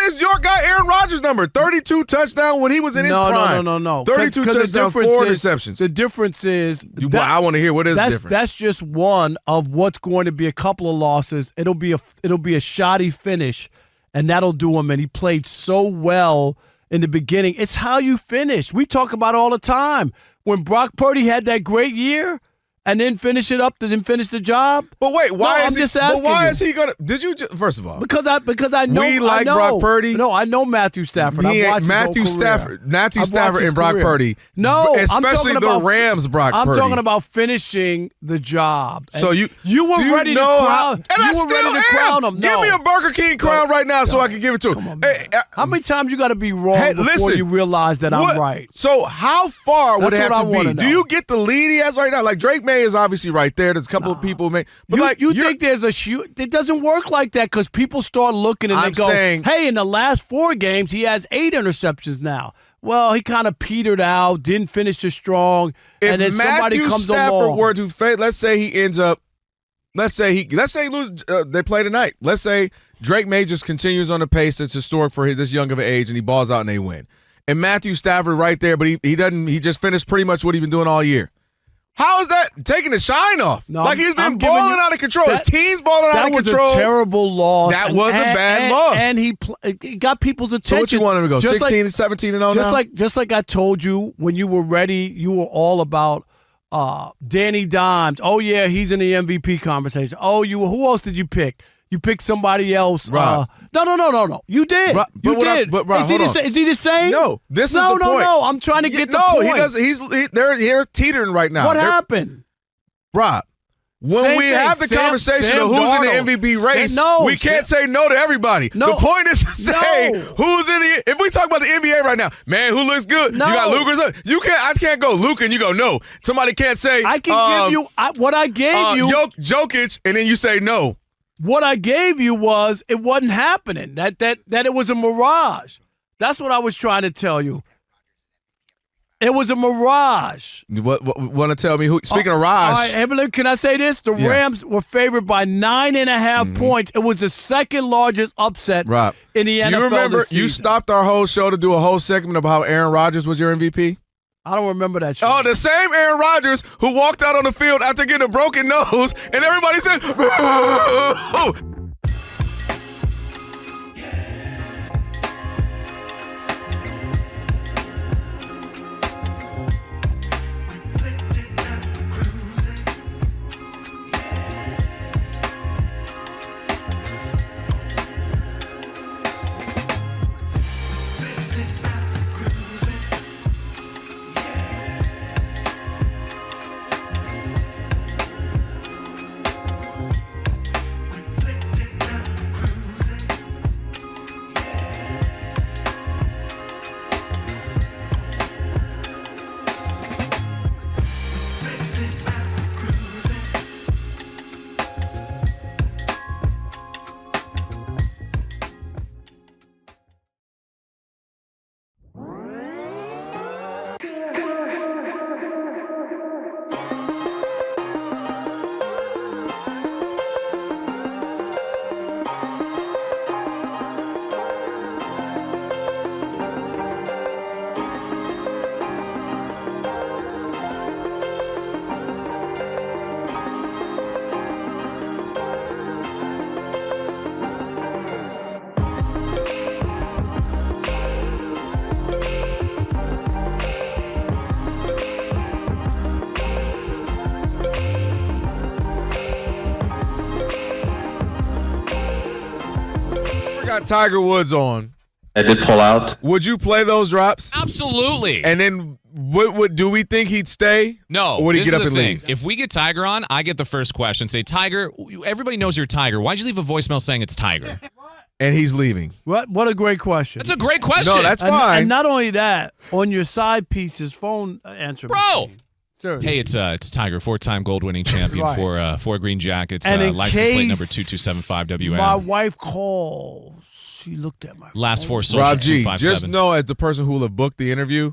is your guy, Aaron Rodgers' number. 32 touchdowns when he was in his prime. No. 32 touchdowns, 4 interceptions. The difference is I want to hear what is the difference. That's just one of what's going to be a couple of losses. It'll be a shoddy finish, and that'll do him. And he played so well in the beginning. It's how you finish. We talk about it all the time. When Brock Purdy had that great year, and then finish it up, then finish the job. But wait, why is he gonna? Did you first of all? Because I know we like Brock Purdy. No, I know Matthew Stafford. Matthew Stafford and Brock Purdy. No, especially the Rams. Brock Purdy. I'm talking about finishing the job. And so you were ready to crown. You were ready to crown him. Give me a Burger King crown right now, so I can give it to him. How many times you got to be wrong before you realize that I'm right? So how far would it have to be? Do you get the lead he has right now? Like Drake Maye is obviously right there. There's a couple of people but you think there's a shoot? It doesn't work like that because people start looking and they go, "Hey, in the last 4 games, he has 8 interceptions now." Well, he kind of petered out, didn't finish as strong, and then somebody comes along. If Matthew Stafford were to fail, let's say he ends up, let's say he loses. They play tonight. Let's say Drake Maye just continues on the pace that's historic for this young of an age, and he balls out and they win. And Matthew Stafford right there, but he doesn't. He just finished pretty much what he's been doing all year. How is that taking the shine off? No, like he's been balling out of control. His team's balling out of control. That was a terrible loss. That was a bad loss. And he got people's attention. So what you want him to go, 16 and 17 and 0 now? Just like I told you when you were ready, you were all about Danny Dimes. Oh, yeah, he's in the MVP conversation. Oh, who else did you pick? You picked somebody else. Rob. No. You did. Rob, you did. Rob, Is he the same? No, this is the point. No. I'm trying to get the point. No, he doesn't. They're teetering right now. What happened? Rob, when Same we thing. have the conversation of who's Darnold. in the MVP race, we can't say no to everybody. No. The point is to say who's in the. If we talk about the NBA right now, man, who looks good? No. You got Luka or something. You can't. I can't go Luka and you go no. Somebody can't say. I can give you what I gave you. Jokic, and then you say no. What I gave you was it wasn't happening. That it was a mirage. That's what I was trying to tell you. It was a mirage. What want to tell me who? Speaking of Raj, all right, Evelyn, can I say this? The Rams were favored by 9.5 points. It was the second largest upset Rob, in the NFL. You remember this season. you stopped our whole show to do a whole segment about how Aaron Rodgers was your MVP? I don't remember that shit. Oh, the same Aaron Rodgers who walked out on the field after getting a broken nose, and everybody said, "Oh." Got Tiger Woods on. I did pull out. Would you play those drops? Absolutely. And then do we think he'd stay? No. Or would he this get up is and the thing. leave? If we get Tiger on, I get the first question. Say, Tiger, everybody knows you're Tiger. Why'd you leave a voicemail saying it's Tiger? And he's leaving. What a great question. That's a great question. No, that's fine. And not only that, on your side pieces, phone answer Bro. Sure. Hey, it's Tiger, 4-time gold-winning champion Right. for Green Jackets. And license plate case number 2275WM. my wife calls, she looked at my Last four social, Rob G, 257. just know as the person who will have booked the interview,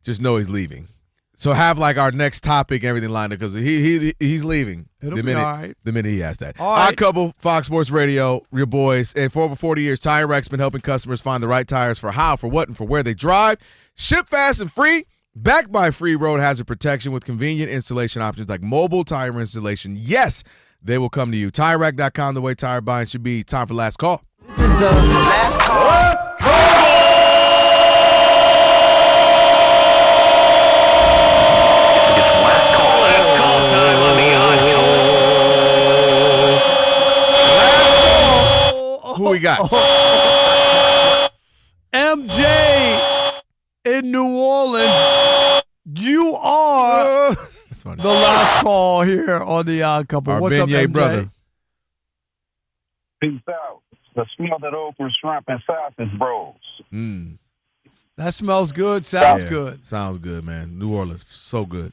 just know he's leaving. So have like our next topic and everything lined up because he's leaving. It'll be all right. The minute he has that. All right. Odd Couple, Fox Sports Radio, your boys. And for over 40 years, Tire Rack's been helping customers find the right tires for how, for what, and for where they drive. Ship fast and free. Backed by free road hazard protection with convenient installation options like mobile tire installation. Yes, they will come to you. TireRack.com, the way tire buying should be. Time for last call. This is the last call. It's last call time on the Odd Call. Who we got? MJ in New Orleans, you are the last call here on the Odd Couple. Our What's up, Beignet MJ? brother. Peace out. The smell that okra, shrimp, and sausage bros. That smells good. Sounds good. Sounds good, man. New Orleans, so good.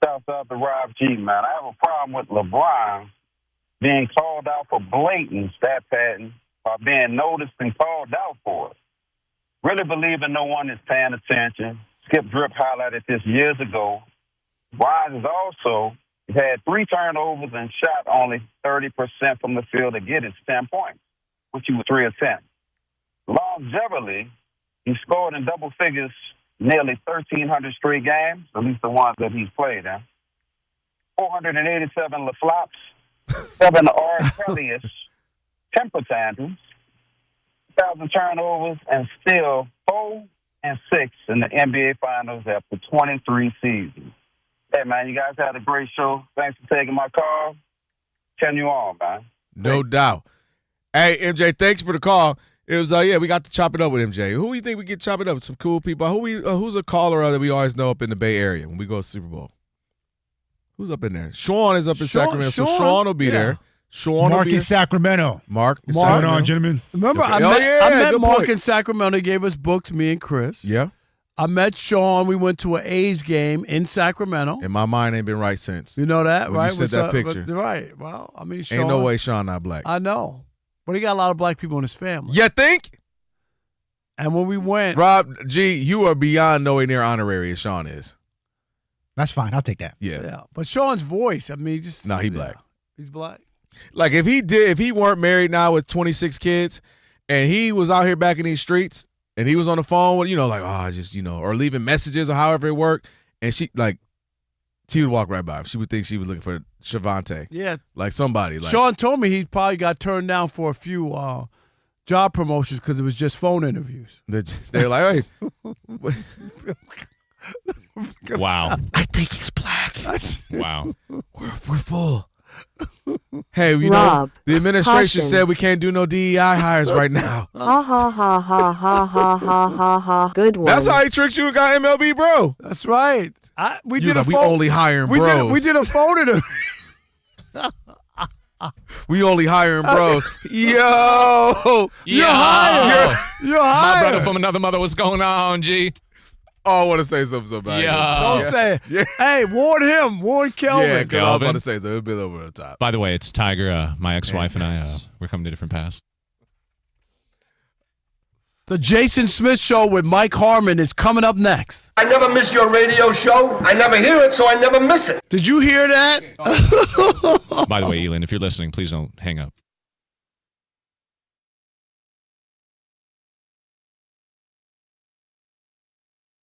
Shouts out to Rob G, man. I have a problem with LeBron being called out for blatant stat padding or being noticed and called out for it. Really believing no one is paying attention. Skip Drip highlighted this years ago. Weis has also had 3 turnovers and shot only 30% from the field to get his 10 points, which he was 3 of 10. Longevity, he scored in double figures nearly 1,300 straight games, at least the ones that he's played in. 487 LaFlops, 7 R. Kelly's temper tantrums, 1,000 turnovers, and still 4 and 6 in the NBA Finals after 23 seasons. Hey, man, you guys had a great show. Thanks for taking my call. Continue on, man. No doubt. Hey, MJ, thanks for the call. It was, we got to chop it up with MJ. Who do you think we get chop it up with? Some cool people. Who's a caller that we always know up in the Bay Area when we go to Super Bowl? Who's up in there? Sean is up in Sacramento, so Sean will be there. Sean Mark in Sacramento. Mark. What's going on, gentlemen? Remember, I met Mark in Sacramento. He gave us books, me and Chris. Yeah. I met Sean. We went to an A's game in Sacramento. And my mind ain't been right since. You know that, when right? you sent that picture. Right. Well, I mean, Sean. Ain't no way Sean not black. I know. But he got a lot of black people in his family. You think? And when we went. Rob, G, you are beyond nowhere near honorary as Sean is. That's fine. I'll take that. Yeah. But Sean's voice, I mean, just. No, he black. He's black. Like, if he weren't married now with 26 kids and he was out here back in these streets, and he was on the phone with, or leaving messages or however it worked. And she would walk right by him. She would think she was looking for Shavante. Yeah. Like somebody. Like, Sean told me he probably got turned down for a few job promotions because it was just phone interviews. They're like, hey. Wow. I think he's black. Wow. We're full. Hey, Rob, the administration said we can't do no DEI hires right now. Ha ha ha ha ha ha ha ha ha. Good one. That's how he tricked you and got MLB, bro. That's right. We only hiring bros. We did a phone interview. We only hiring bros. Yo. You're hired. My brother from another mother, what's going on, G? Oh, I want to say something so bad. Don't say it. Yeah. Hey, warn him. Warn Kelvin. Yeah, because I was about to say something. It'll be over the top. By the way, it's Tiger. My ex-wife and I, we're coming to different paths. The Jason Smith Show with Mike Harmon is coming up next. I never miss your radio show. I never hear it, so I never miss it. Did you hear that? By the way, Elin, if you're listening, please don't hang up.